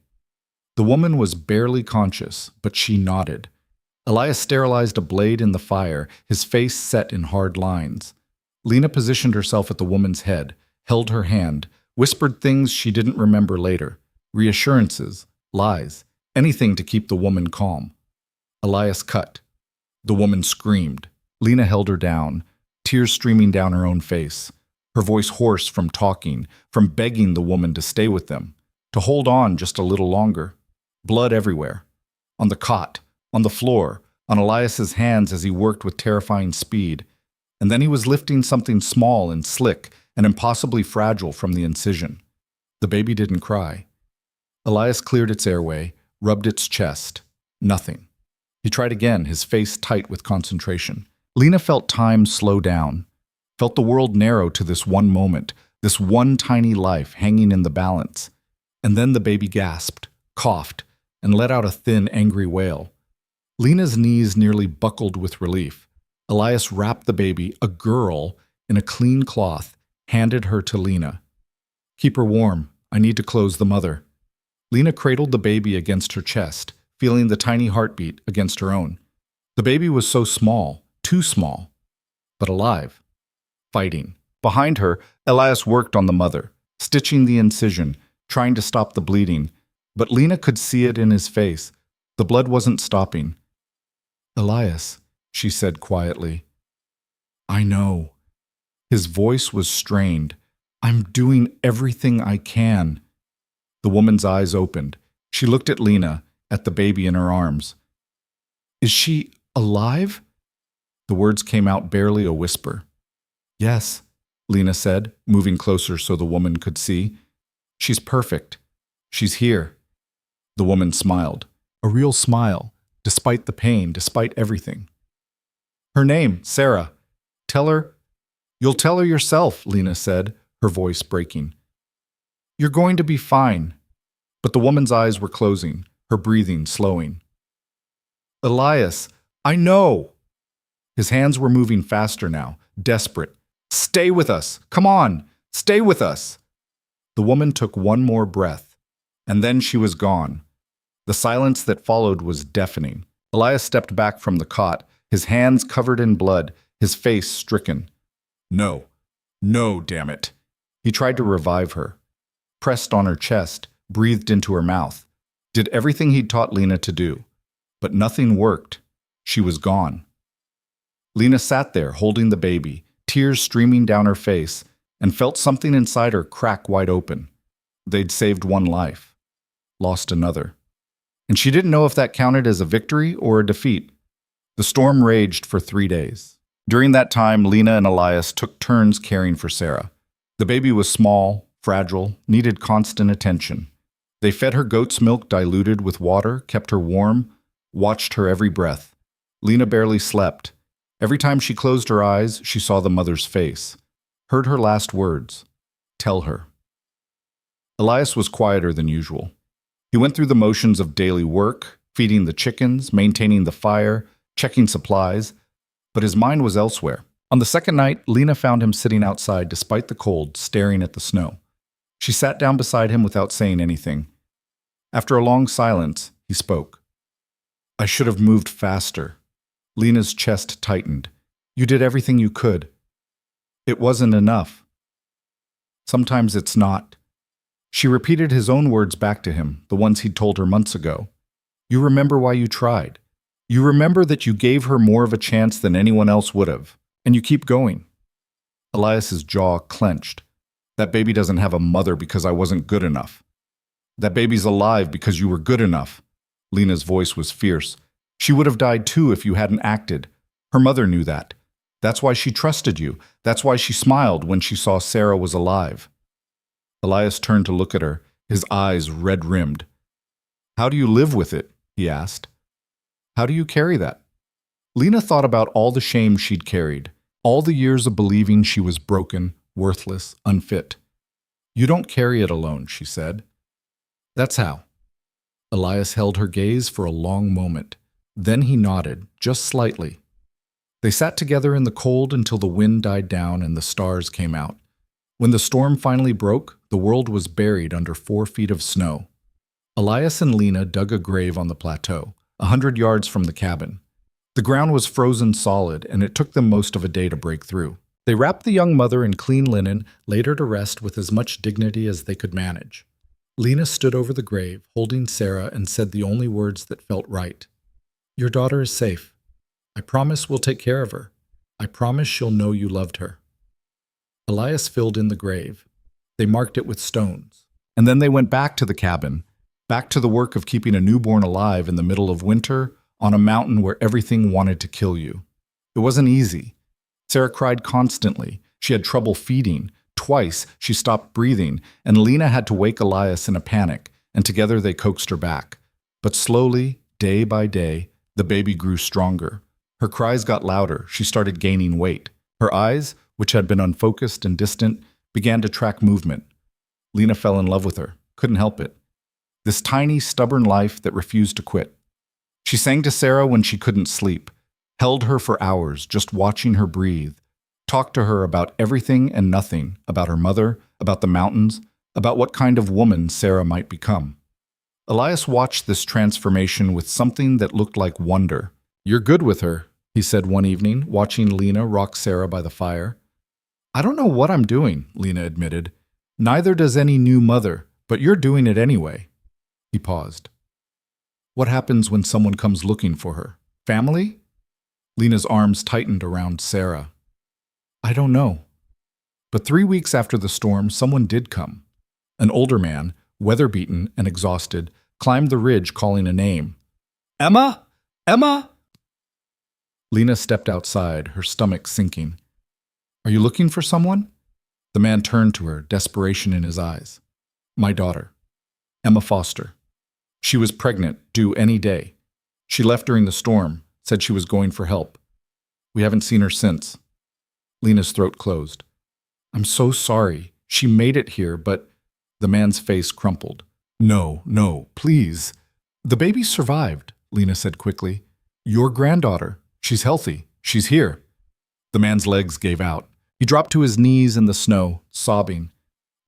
Speaker 1: The woman was barely conscious, but she nodded. Elias sterilized a blade in the fire, his face set in hard lines. Lena positioned herself at the woman's head, held her hand, whispered things she didn't remember later, reassurances, lies, anything to keep the woman calm. Elias cut. The woman screamed. Lena held her down, tears streaming down her own face, her voice hoarse from talking, from begging the woman to stay with them, to hold on just a little longer. Blood everywhere. On the cot, on the floor, on Elias's hands as he worked with terrifying speed. And then he was lifting something small and slick and impossibly fragile from the incision. The baby didn't cry. Elias cleared its airway, rubbed its chest. Nothing. He tried again, his face tight with concentration. Lena felt time slow down, felt the world narrow to this one moment, this one tiny life hanging in the balance. And then the baby gasped, coughed, and let out a thin, angry wail. Lena's knees nearly buckled with relief. Elias wrapped the baby, a girl, in a clean cloth, handed her to Lena. "Keep her warm. I need to close the mother." Lena cradled the baby against her chest, feeling the tiny heartbeat against her own. The baby was so small, too small, but alive, fighting. Behind her, Elias worked on the mother, stitching the incision, trying to stop the bleeding, but Lena could see it in his face. The blood wasn't stopping. "Elias," she said quietly. "I know." His voice was strained. "I'm doing everything I can." The woman's eyes opened. She looked at Lena, at the baby in her arms. "Is she alive?" The words came out barely a whisper. "Yes," Lena said, moving closer so the woman could see. "She's perfect. She's here." The woman smiled. A real smile, despite the pain, despite everything. "Her name, Sarah. Tell her—" "You'll tell her yourself," Lena said, her voice breaking. "You're going to be fine." But the woman's eyes were closing, her breathing slowing. "Elias, I know!" His hands were moving faster now, desperate. "Stay with us! Come on! Stay with us!" The woman took one more breath, and then she was gone. The silence that followed was deafening. Elias stepped back from the cot, his hands covered in blood, his face stricken. "No. No, damn it." He tried to revive her. Pressed on her chest, breathed into her mouth. Did everything he'd taught Lena to do. But nothing worked. She was gone. Lena sat there, holding the baby, tears streaming down her face, and felt something inside her crack wide open. They'd saved one life. Lost another. And she didn't know if that counted as a victory or a defeat. The storm raged for 3 days. During that time, Lena and Elias took turns caring for Sarah. The baby was small, fragile, needed constant attention. They fed her goat's milk diluted with water, kept her warm, watched her every breath. Lena barely slept. Every time she closed her eyes, she saw the mother's face, heard her last words. Tell her. Elias was quieter than usual. He went through the motions of daily work, feeding the chickens, maintaining the fire, checking supplies, but his mind was elsewhere. On the second night, Lena found him sitting outside despite the cold, staring at the snow. She sat down beside him without saying anything. After a long silence, he spoke. I should have moved faster. Lena's chest tightened. You did everything you could. It wasn't enough. Sometimes it's not. She repeated his own words back to him, the ones he'd told her months ago. You remember why you tried. You remember that you gave her more of a chance than anyone else would have, and you keep going. Elias's jaw clenched. That baby doesn't have a mother because I wasn't good enough. That baby's alive because you were good enough. Lena's voice was fierce. She would have died too if you hadn't acted. Her mother knew that. That's why she trusted you. That's why she smiled when she saw Sarah was alive. Elias turned to look at her, his eyes red-rimmed. How do you live with it? He asked. How do you carry that? Lena thought about all the shame she'd carried, all the years of believing she was broken, worthless, unfit. You don't carry it alone, she said. That's how. Elias held her gaze for a long moment. Then he nodded, just slightly. They sat together in the cold until the wind died down and the stars came out. When the storm finally broke, the world was buried under 4 feet of snow. Elias and Lena dug a grave on the plateau, 100 yards from the cabin. The ground was frozen solid, and it took them most of a day to break through. They wrapped the young mother in clean linen, laid her to rest with as much dignity as they could manage. Lena stood over the grave, holding Sarah, and said the only words that felt right. Your daughter is safe. I promise we'll take care of her. I promise she'll know you loved her. Elias filled in the grave. They marked it with stones. And then they went back to the cabin, back to the work of keeping a newborn alive in the middle of winter on a mountain where everything wanted to kill you. It wasn't easy. Sarah cried constantly. She had trouble feeding. Twice, she stopped breathing, and Lena had to wake Elias in a panic, and together they coaxed her back. But slowly, day by day, the baby grew stronger. Her cries got louder. She started gaining weight. Her eyes, which had been unfocused and distant, began to track movement. Lena fell in love with her, couldn't help it. This tiny, stubborn life that refused to quit. She sang to Sarah when she couldn't sleep, held her for hours, just watching her breathe, talked to her about everything and nothing, about her mother, about the mountains, about what kind of woman Sarah might become. Elias watched this transformation with something that looked like wonder. You're good with her, he said one evening, watching Lena rock Sarah by the fire. I don't know what I'm doing, Lena admitted. Neither does any new mother, but you're doing it anyway. He paused. What happens when someone comes looking for her? Family? Lena's arms tightened around Sarah. I don't know. But 3 weeks after the storm, someone did come. An older man, weather-beaten and exhausted, climbed the ridge calling a name. Emma? Emma? Lena stepped outside, her stomach sinking. Are you looking for someone? The man turned to her, desperation in his eyes. My daughter, Emma Foster. She was pregnant, due any day. She left during the storm, said she was going for help. We haven't seen her since. Lena's throat closed. I'm so sorry. She made it here, but... The man's face crumpled. No, please. The baby survived, Lena said quickly. Your granddaughter. She's healthy. She's here. The man's legs gave out. He dropped to his knees in the snow, sobbing.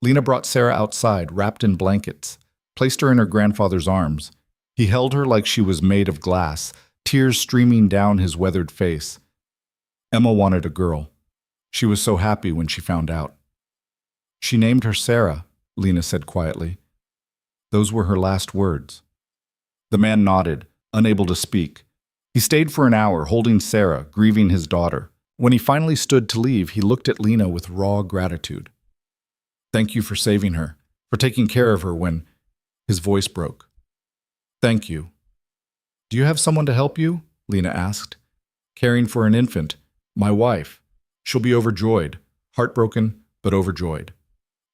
Speaker 1: Lena brought Sarah outside, wrapped in blankets, placed her in her grandfather's arms. He held her like she was made of glass, tears streaming down his weathered face. Emma wanted a girl. She was so happy when she found out. She named her Sarah, Lena said quietly. Those were her last words. The man nodded, unable to speak. He stayed for an hour, holding Sarah, grieving his daughter. When he finally stood to leave, he looked at Lena with raw gratitude. Thank you for saving her, for taking care of her when... His voice broke. Thank you. Do you have someone to help you? Lena asked. Caring for an infant. My wife. She'll be overjoyed. Heartbroken, but overjoyed.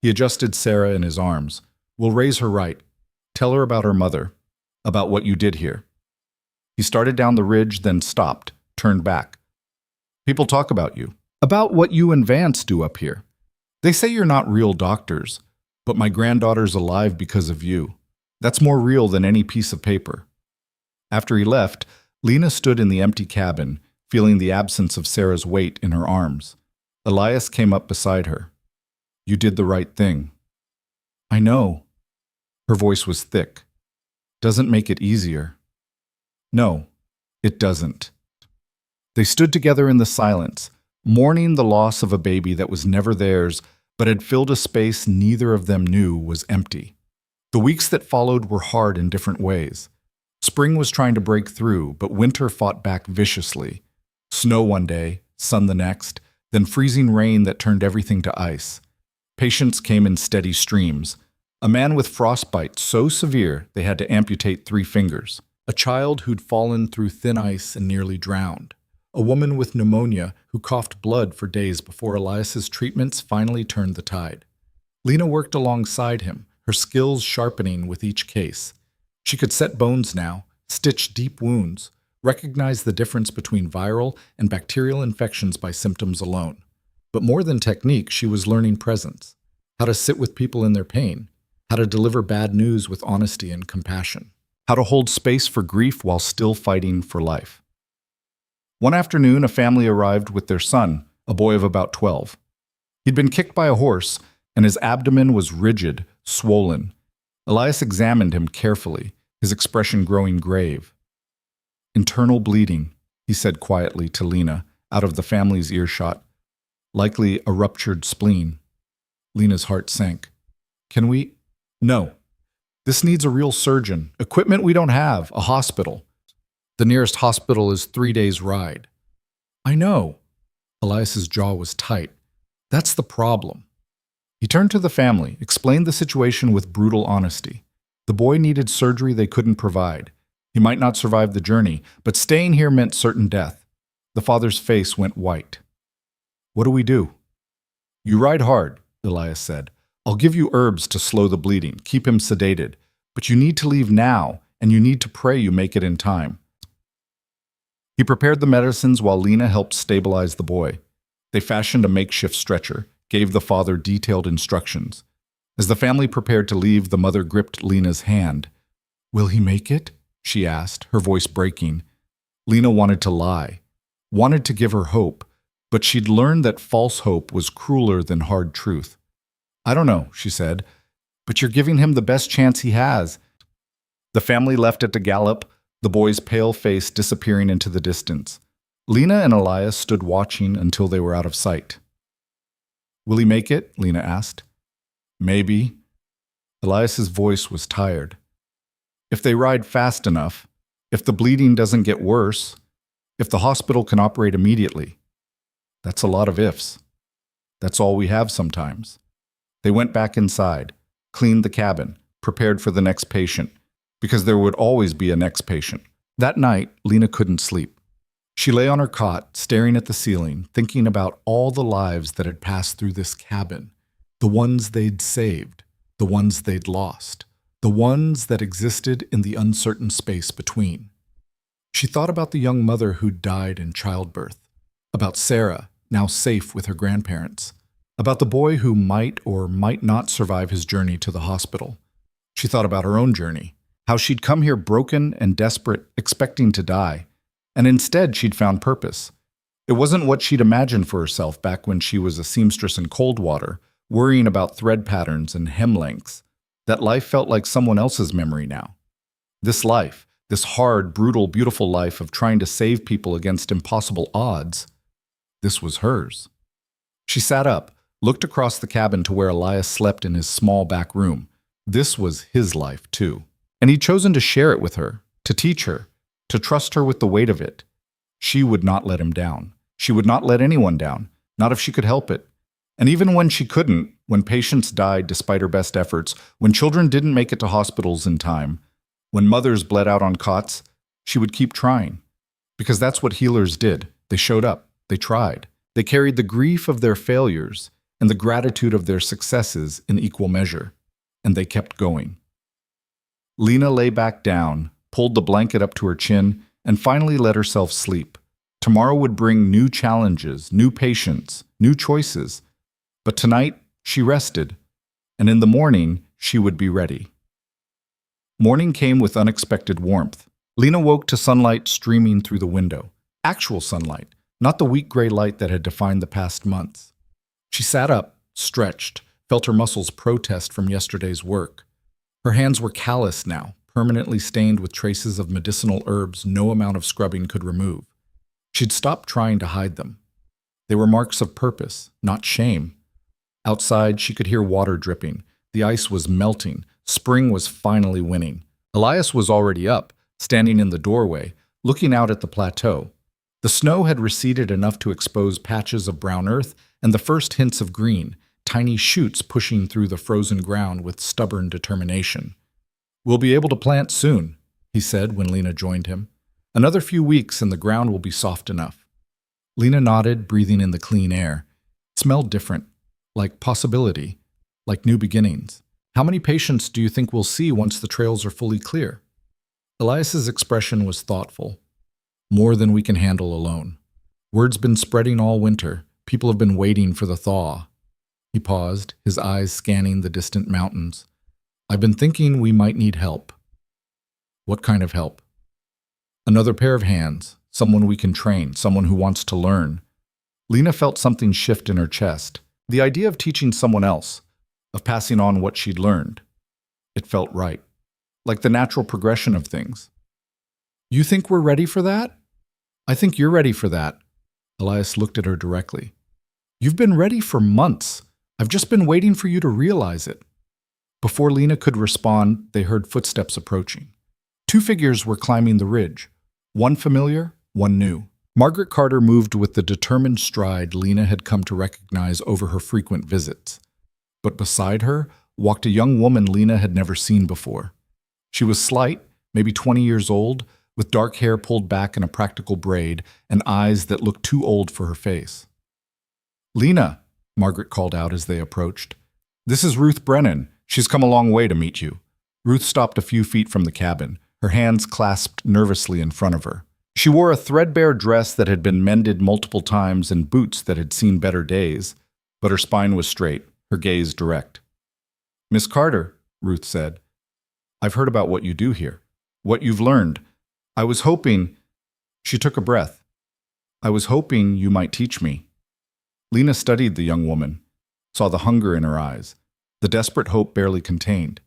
Speaker 1: He adjusted Sarah in his arms. We'll raise her right. Tell her about her mother, about what you did here. He started down the ridge, then stopped, turned back. People talk about you, about what you and Vance do up here. They say you're not real doctors, but my granddaughter's alive because of you. That's more real than any piece of paper. After he left, Lena stood in the empty cabin, feeling the absence of Sarah's weight in her arms. Elias came up beside her. You did the right thing. I know. Her voice was thick. Doesn't make it easier. No, it doesn't. They stood together in the silence, mourning the loss of a baby that was never theirs, but had filled a space neither of them knew was empty. The weeks that followed were hard in different ways. Spring was trying to break through, but winter fought back viciously. Snow one day, sun the next, then freezing rain that turned everything to ice. Patients came in steady streams. A man with frostbite so severe they had to amputate 3 fingers. A child who'd fallen through thin ice and nearly drowned. A woman with pneumonia who coughed blood for days before Elias's treatments finally turned the tide. Lena worked alongside him, her skills sharpening with each case. She could set bones now, stitch deep wounds, recognize the difference between viral and bacterial infections by symptoms alone. But more than technique, she was learning presence, how to sit with people in their pain, how to deliver bad news with honesty and compassion, how to hold space for grief while still fighting for life. One afternoon, a family arrived with their son, a boy of about 12. He'd been kicked by a horse, and his abdomen was rigid, swollen. Elias examined him carefully, his expression growing grave. Internal bleeding, he said quietly to Lena, out of the family's earshot. Likely a ruptured spleen. Lena's heart sank. Can we? No. This needs a real surgeon, equipment we don't have, a hospital. The nearest hospital is 3 days' ride. I know. Elias's jaw was tight. That's the problem. He turned to the family, explained the situation with brutal honesty. The boy needed surgery they couldn't provide. He might not survive the journey, but staying here meant certain death. The father's face went white. What do we do? You ride hard, Elias said. I'll give you herbs to slow the bleeding, keep him sedated. But you need to leave now, and you need to pray you make it in time. He prepared the medicines while Lena helped stabilize the boy. They fashioned a makeshift stretcher, gave the father detailed instructions. As the family prepared to leave, the mother gripped Lena's hand. Will he make it? She asked, her voice breaking. Lena wanted to lie, wanted to give her hope, but she'd learned that false hope was crueler than hard truth. I don't know, she said, but you're giving him the best chance he has. The family left at a gallop, the boy's pale face disappearing into the distance. Lena and Elias stood watching until they were out of sight. Will he make it? Lena asked. Maybe. Elias's voice was tired. If they ride fast enough, if the bleeding doesn't get worse, if the hospital can operate immediately. That's a lot of ifs. That's all we have sometimes. They went back inside, cleaned the cabin, prepared for the next patient, because there would always be a next patient. That night, Lena couldn't sleep. She lay on her cot, staring at the ceiling, thinking about all the lives that had passed through this cabin, the ones they'd saved, the ones they'd lost, the ones that existed in the uncertain space between. She thought about the young mother who'd died in childbirth, about Sarah, now safe with her grandparents, about the boy who might or might not survive his journey to the hospital. She thought about her own journey, how she'd come here broken and desperate, expecting to die, and instead she'd found purpose. It wasn't what she'd imagined for herself back when she was a seamstress in Coldwater, worrying about thread patterns and hem lengths. That life felt like someone else's memory now. This life, this hard, brutal, beautiful life of trying to save people against impossible odds, this was hers. She sat up, looked across the cabin to where Elias slept in his small back room. This was his life, too. And he'd chosen to share it with her, to teach her, to trust her with the weight of it. She would not let him down. She would not let anyone down, not if she could help it. And even when she couldn't, when patients died despite her best efforts, when children didn't make it to hospitals in time, when mothers bled out on cots, she would keep trying. Because that's what healers did. They showed up. They tried. They carried the grief of their failures and the gratitude of their successes in equal measure. And they kept going. Lena lay back down, pulled the blanket up to her chin, and finally let herself sleep. Tomorrow would bring new challenges, new patients, new choices. But tonight, she rested, and in the morning, she would be ready. Morning came with unexpected warmth. Lena woke to sunlight streaming through the window. Actual sunlight, not the weak gray light that had defined the past months. She sat up, stretched, felt her muscles protest from yesterday's work. Her hands were calloused now, permanently stained with traces of medicinal herbs no amount of scrubbing could remove. She'd stopped trying to hide them. They were marks of purpose, not shame. Outside, she could hear water dripping. The ice was melting. Spring was finally winning. Elias was already up, standing in the doorway, looking out at the plateau. The snow had receded enough to expose patches of brown earth and the first hints of green, tiny shoots pushing through the frozen ground with stubborn determination. "We'll be able to plant soon," he said when Lena joined him. "Another few weeks and the ground will be soft enough." Lena nodded, breathing in the clean air. It smelled different, like possibility, like new beginnings. "How many patients do you think we'll see once the trails are fully clear?" Elias's expression was thoughtful. "More than we can handle alone. Word's been spreading all winter. People have been waiting for the thaw." He paused, his eyes scanning the distant mountains. "I've been thinking we might need help." "What kind of help?" "Another pair of hands, someone we can train, someone who wants to learn." Lena felt something shift in her chest. The idea of teaching someone else, of passing on what she'd learned. It felt right, like the natural progression of things. "You think we're ready for that?" "I think you're ready for that." Elias looked at her directly. "You've been ready for months. I've just been waiting for you to realize it." Before Lena could respond, they heard footsteps approaching. Two figures were climbing the ridge, one familiar, one new. Margaret Carter moved with the determined stride Lena had come to recognize over her frequent visits. But beside her walked a young woman Lena had never seen before. She was slight, maybe 20 years old, with dark hair pulled back in a practical braid and eyes that looked too old for her face. "Lena," Margaret called out as they approached. "This is Ruth Brennan. She's come a long way to meet you." Ruth stopped a few feet from the cabin, her hands clasped nervously in front of her. She wore a threadbare dress that had been mended multiple times and boots that had seen better days, but her spine was straight, her gaze direct. "Miss Carter," Ruth said, "I've heard about what you do here, what you've learned. I was hoping—" She took a breath. "I was hoping you might teach me." Lena studied the young woman, saw the hunger in her eyes, the desperate hope barely contained.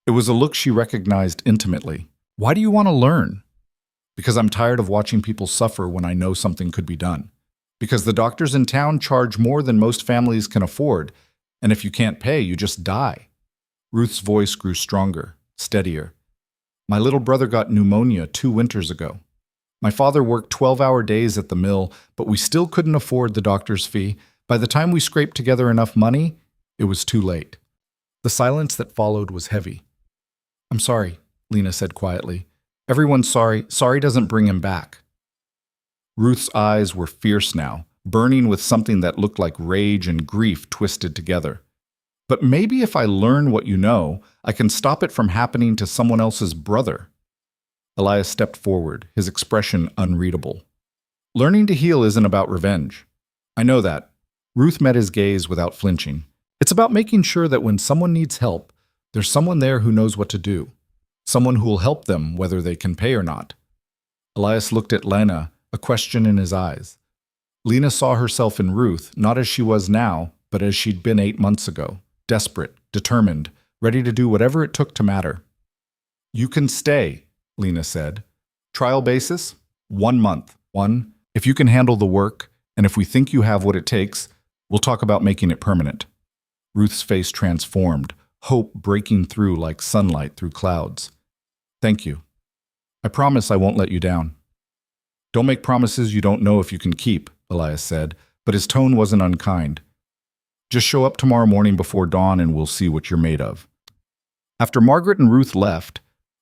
Speaker 1: It was a look she recognized intimately. "Why do you want to learn?" "Because I'm tired of watching people suffer when I know something could be done. Because the doctors in town charge more than most families can afford, and if you can't pay, you just die." Ruth's voice grew stronger, steadier. "My little brother got pneumonia 2 winters ago. My father worked 12-hour days at the mill, but we still couldn't afford the doctor's fee. By the time we scraped together enough money, it was too late." The silence that followed was heavy. "I'm sorry," Lena said quietly. "Everyone's sorry. Sorry doesn't bring him back." Ruth's eyes were fierce now, burning with something that looked like rage and grief twisted together. "But maybe if I learn what you know, I can stop it from happening to someone else's brother." Elias stepped forward, his expression unreadable. "Learning to heal isn't about revenge. I know that." Ruth met his gaze without flinching. "It's about making sure that when someone needs help, there's someone there who knows what to do. Someone who will help them whether they can pay or not." Elias looked at Lena, a question in his eyes. Lena saw herself in Ruth, not as she was now, but as she'd been 8 months ago, desperate, determined, ready to do whatever it took to matter. "You can stay," Lena said. "Trial basis? 1 month. If you can handle the work, and if we think you have what it takes, we'll talk about making it permanent." Ruth's face transformed, hope breaking through like sunlight through clouds. "Thank you. I promise I won't let you down." "Don't make promises you don't know if you can keep," Elias said, but his tone wasn't unkind. "Just show up tomorrow morning before dawn and we'll see what you're made of." After Margaret and Ruth left,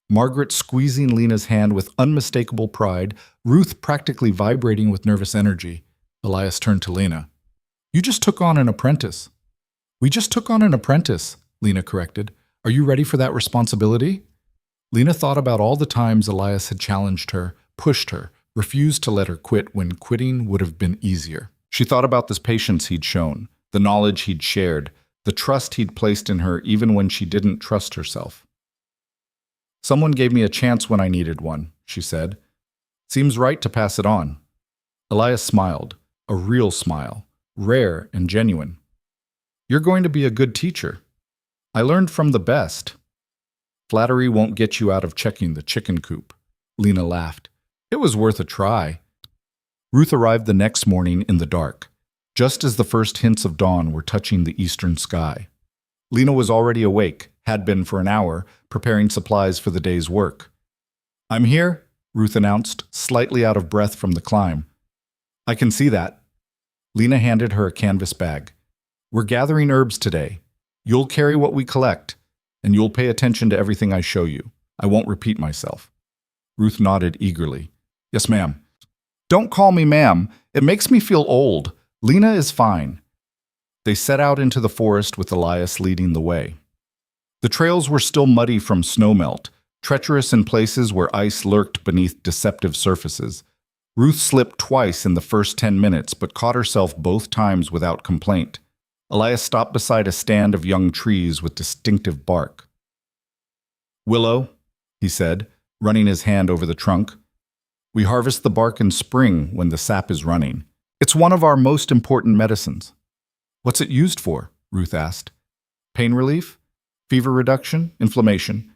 Speaker 1: Margaret squeezing Lena's hand with unmistakable pride, Ruth practically vibrating with nervous energy, Elias turned to Lena. "You just took on an apprentice." "We just took on an apprentice," Lena corrected. "Are you ready for that responsibility?" Lena thought about all the times Elias had challenged her, pushed her, refused to let her quit when quitting would have been easier. She thought about the patience he'd shown, the knowledge he'd shared, the trust he'd placed in her even when she didn't trust herself. "Someone gave me a chance when I needed one," she said. "Seems right to pass it on." Elias smiled, a real smile, rare and genuine. "You're going to be a good teacher. I learned from the best." "Flattery won't get you out of checking the chicken coop." Lena laughed. "It was worth a try." Ruth arrived the next morning in the dark, just as the first hints of dawn were touching the eastern sky. Lena was already awake, had been for an hour, preparing supplies for the day's work. "I'm here," Ruth announced, slightly out of breath from the climb. "I can see that." Lena handed her a canvas bag. "We're gathering herbs today. You'll carry what we collect, and you'll pay attention to everything I show you. I won't repeat myself." Ruth nodded eagerly. "Yes, ma'am." "Don't call me ma'am. It makes me feel old. Lena is fine." They set out into the forest with Elias leading the way. The trails were still muddy from snowmelt, treacherous in places where ice lurked beneath deceptive surfaces. Ruth slipped twice in the first 10 minutes, but caught herself both times without complaint. Elias stopped beside a stand of young trees with distinctive bark. "Willow," he said, running his hand over the trunk. "We harvest the bark in spring when the sap is running. It's one of our most important medicines." "What's it used for?" Ruth asked. "Pain relief? Fever reduction? Inflammation?"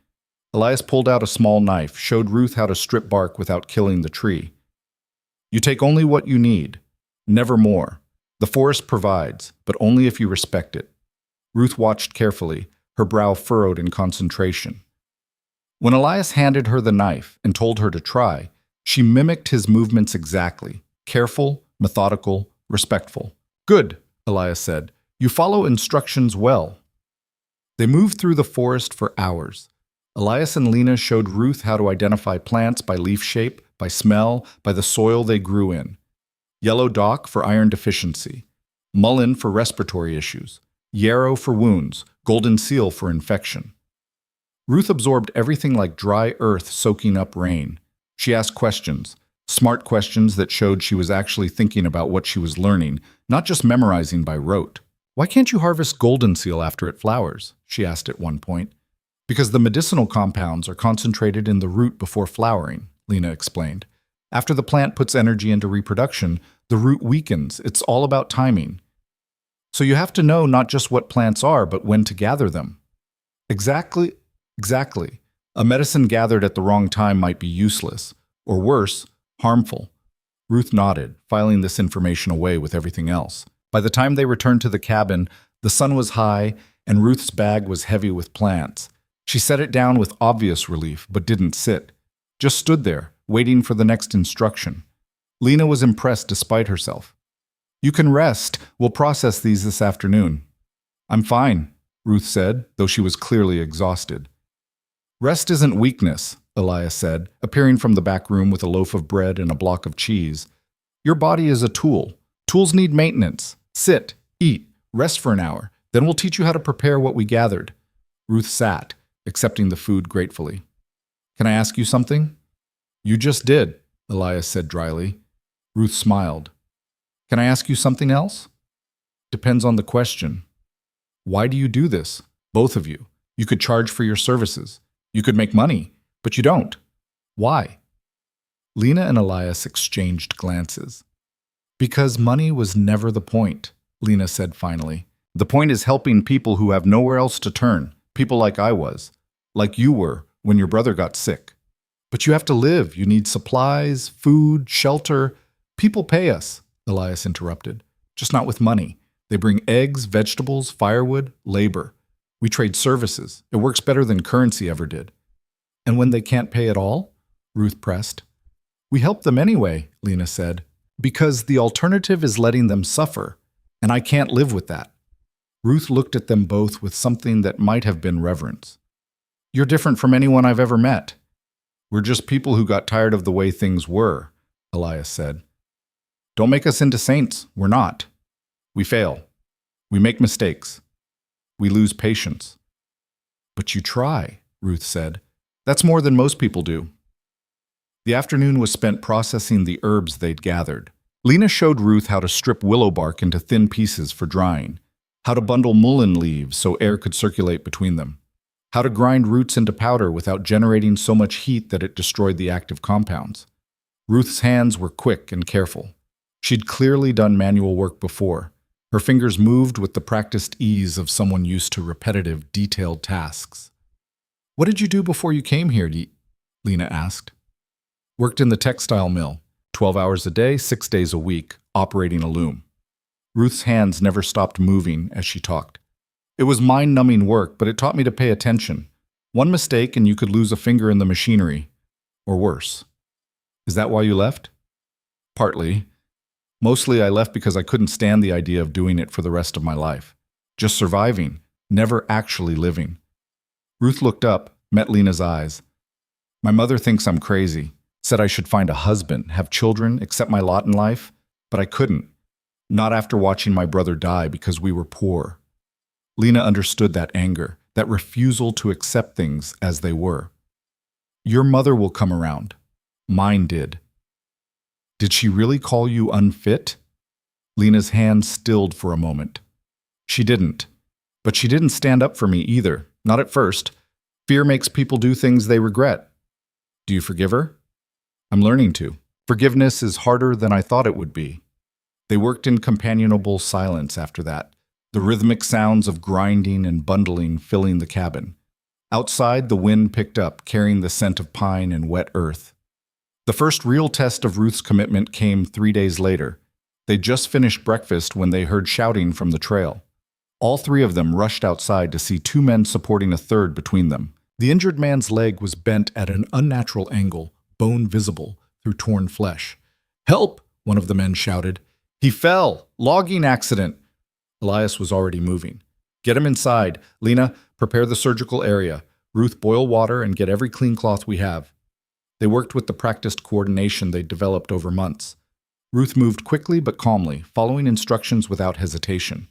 Speaker 1: Elias pulled out a small knife, showed Ruth how to strip bark without killing the tree. "You take only what you need, never more. The forest provides, but only if you respect it." Ruth watched carefully, her brow furrowed in concentration. When Elias handed her the knife and told her to try, she mimicked his movements exactly, careful, methodical, respectful. "Good," Elias said. "You follow instructions well." They moved through the forest for hours. Elias and Lena showed Ruth how to identify plants by leaf shape, by smell, by the soil they grew in. Yellow dock for iron deficiency, mullein for respiratory issues, yarrow for wounds, golden seal for infection. Ruth absorbed everything like dry earth soaking up rain. She asked questions, smart questions that showed she was actually thinking about what she was learning, not just memorizing by rote. "Why can't you harvest golden seal after it flowers?" she asked at one point. "Because the medicinal compounds are concentrated in the root before flowering," Lena explained. "After the plant puts energy into reproduction, the root weakens. It's all about timing. So you have to know not just what plants are, but when to gather them." Exactly. A medicine gathered at the wrong time might be useless, or worse, harmful. Ruth nodded, filing this information away with everything else. By the time they returned to the cabin, the sun was high, and Ruth's bag was heavy with plants. She set it down with obvious relief, but didn't sit. Just stood there, waiting for the next instruction. Lena was impressed despite herself. "You can rest. We'll process these this afternoon." "I'm fine," Ruth said, though she was clearly exhausted. "Rest isn't weakness," Elias said, appearing from the back room with a loaf of bread and a block of cheese. "Your body is a tool. Tools need maintenance. Sit, eat, rest for an hour. Then we'll teach you how to prepare what we gathered." Ruth sat, accepting the food gratefully. "Can I ask you something?" "You just did," Elias said dryly. Ruth smiled. "Can I ask you something else?" "Depends on the question." "Why do you do this? Both of you. You could charge for your services. You could make money, but you don't. Why?" Lena and Elias exchanged glances. "Because money was never the point," Lena said finally. "The point is helping people who have nowhere else to turn, people like I was, like you were when your brother got sick. But you have to live. You need supplies, food, shelter. People pay us," Elias interrupted, "just not with money. They bring eggs, vegetables, firewood, labor. We trade services. It works better than currency ever did." "And when they can't pay at all?" Ruth pressed. "We help them anyway," Lena said, "because the alternative is letting them suffer, and I can't live with that." Ruth looked at them both with something that might have been reverence. "You're different from anyone I've ever met." "We're just people who got tired of the way things were," Elias said. "Don't make us into saints. We're not. We fail. We make mistakes. We lose patience." "But you try," Ruth said. That's more than most people do. The afternoon was spent processing the herbs they'd gathered. Lena showed Ruth how to strip willow bark into thin pieces for drying, how to bundle mullein leaves so air could circulate between them, how to grind roots into powder without generating so much heat that it destroyed the active compounds. Ruth's hands were quick and careful. She'd clearly done manual work before. Her fingers moved with the practiced ease of someone used to repetitive, detailed tasks. "What did you do before you came here?" Lena asked. "Worked in the textile mill, 12 hours a day, 6 days a week, operating a loom." Ruth's hands never stopped moving as she talked. "It was mind-numbing work, but it taught me to pay attention. One mistake and you could lose a finger in the machinery. Or worse." "Is that why you left?" "Partly. Mostly I left because I couldn't stand the idea of doing it for the rest of my life. Just surviving, never actually living." Ruth looked up, met Lena's eyes. "My mother thinks I'm crazy. Said I should find a husband, have children, accept my lot in life, but I couldn't. Not after watching my brother die because we were poor." Lena understood that anger, that refusal to accept things as they were. "Your mother will come around. Mine did." "Did she really call you unfit?" Lena's hand stilled for a moment. "She didn't. But she didn't stand up for me either, not at first. Fear makes people do things they regret." "Do you forgive her?" "I'm learning to. Forgiveness is harder than I thought it would be." They worked in companionable silence after that, the rhythmic sounds of grinding and bundling filling the cabin. Outside, the wind picked up, carrying the scent of pine and wet earth. The first real test of Ruth's commitment came 3 days later. They'd just finished breakfast when they heard shouting from the trail. All three of them rushed outside to see two men supporting a third between them. The injured man's leg was bent at an unnatural angle, bone visible through torn flesh. "Help!" one of the men shouted. "He fell! Logging accident!" Elias was already moving. "Get him inside. Lena, prepare the surgical area. Ruth, boil water and get every clean cloth we have." They worked with the practiced coordination they'd developed over months. Ruth moved quickly but calmly, following instructions without hesitation.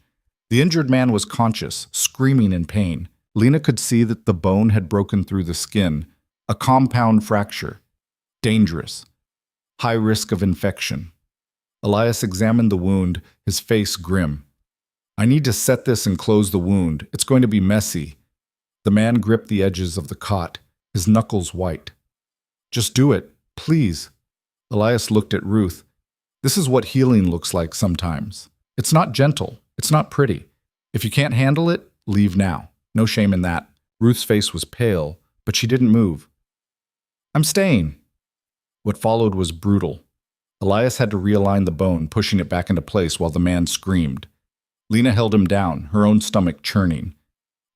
Speaker 1: The injured man was conscious, screaming in pain. Lena could see that the bone had broken through the skin, a compound fracture. Dangerous. High risk of infection. Elias examined the wound, his face grim. "I need to set this and close the wound. It's going to be messy." The man gripped the edges of the cot, his knuckles white. "Just do it, please." Elias looked at Ruth. "This is what healing looks like sometimes. It's not gentle. It's not pretty. If you can't handle it, leave now. No shame in that." Ruth's face was pale, but she didn't move. "I'm staying." What followed was brutal. Elias had to realign the bone, pushing it back into place while the man screamed. Lena held him down, her own stomach churning.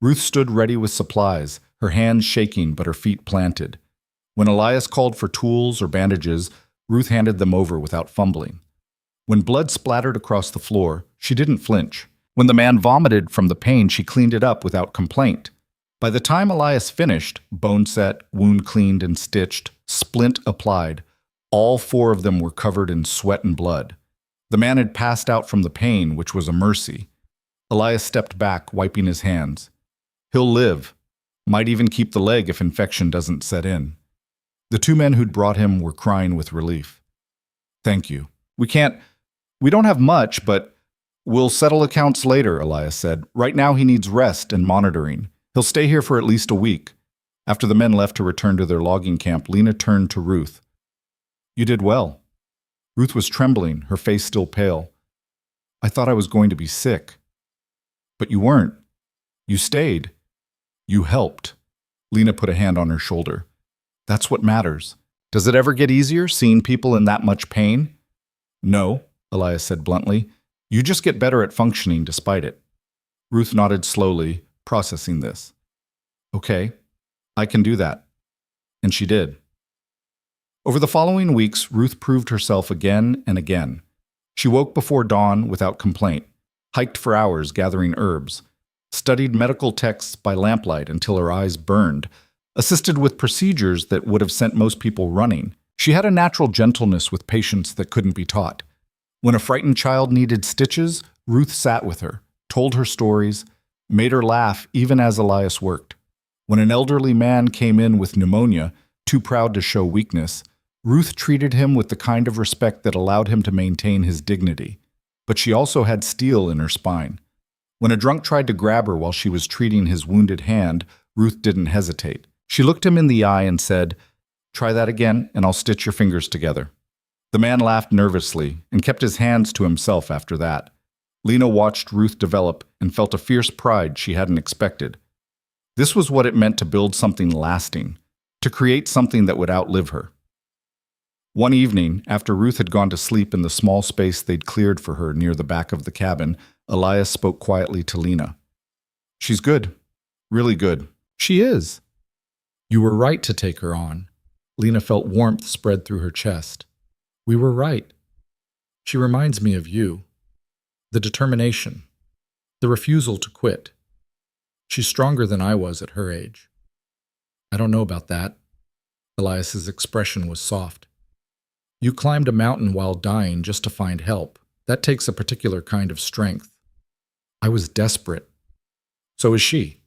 Speaker 1: Ruth stood ready with supplies, her hands shaking but her feet planted. When Elias called for tools or bandages, Ruth handed them over without fumbling. When blood splattered across the floor, she didn't flinch. When the man vomited from the pain, she cleaned it up without complaint. By the time Elias finished, bone set, wound cleaned and stitched, splint applied, all four of them were covered in sweat and blood. The man had passed out from the pain, which was a mercy. Elias stepped back, wiping his hands. "He'll live. Might even keep the leg if infection doesn't set in." The two men who'd brought him were crying with relief. "Thank you. We don't have much, but we'll settle accounts later," Elias said. "Right now he needs rest and monitoring. He'll stay here for at least a week." After the men left to return to their logging camp, Lena turned to Ruth. "You did well." Ruth was trembling, her face still pale. "I thought I was going to be sick." "But you weren't. You stayed. You helped." Lena put a hand on her shoulder. "That's what matters. Does it ever get easier, seeing people in that much pain?" "No," Elias said bluntly. "You just get better at functioning despite it." Ruth nodded slowly, processing this. "Okay, I can do that." And she did. Over the following weeks, Ruth proved herself again and again. She woke before dawn without complaint, hiked for hours gathering herbs, studied medical texts by lamplight until her eyes burned, assisted with procedures that would have sent most people running. She had a natural gentleness with patients that couldn't be taught. When a frightened child needed stitches, Ruth sat with her, told her stories, made her laugh even as Elias worked. When an elderly man came in with pneumonia, too proud to show weakness, Ruth treated him with the kind of respect that allowed him to maintain his dignity. But she also had steel in her spine. When a drunk tried to grab her while she was treating his wounded hand, Ruth didn't hesitate. She looked him in the eye and said, "Try that again, and I'll stitch your fingers together." The man laughed nervously and kept his hands to himself after that. Lena watched Ruth develop and felt a fierce pride she hadn't expected. This was what it meant to build something lasting, to create something that would outlive her. One evening, after Ruth had gone to sleep in the small space they'd cleared for her near the back of the cabin, Elias spoke quietly to Lena. "She's good. Really good."
Speaker 2: "She is." "You were right to take her on." Lena felt warmth spread through her chest. "We were right. She reminds me of you. The determination. The refusal to quit. She's stronger than I was at her age." "I don't know about that." Elias's expression was soft. "You climbed a mountain while dying just to find help. That takes a particular kind of strength. I was desperate. So is she.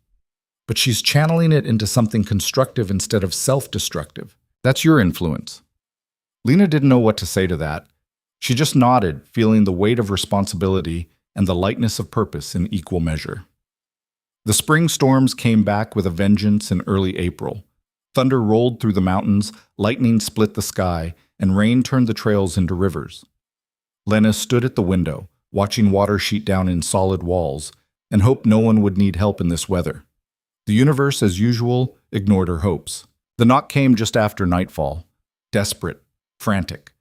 Speaker 2: But she's channeling it into something constructive instead of self-destructive.
Speaker 1: That's your influence." Lena didn't know what to say to that. She just nodded, feeling the weight of responsibility and the lightness of purpose in equal measure. The spring storms came back with a vengeance in early April. Thunder rolled through the mountains, lightning split the sky, and rain turned the trails into rivers. Lena stood at the window, watching water sheet down in solid walls, and hoped no one would need help in this weather. The universe, as usual, ignored her hopes. The knock came just after nightfall, desperate, frantic.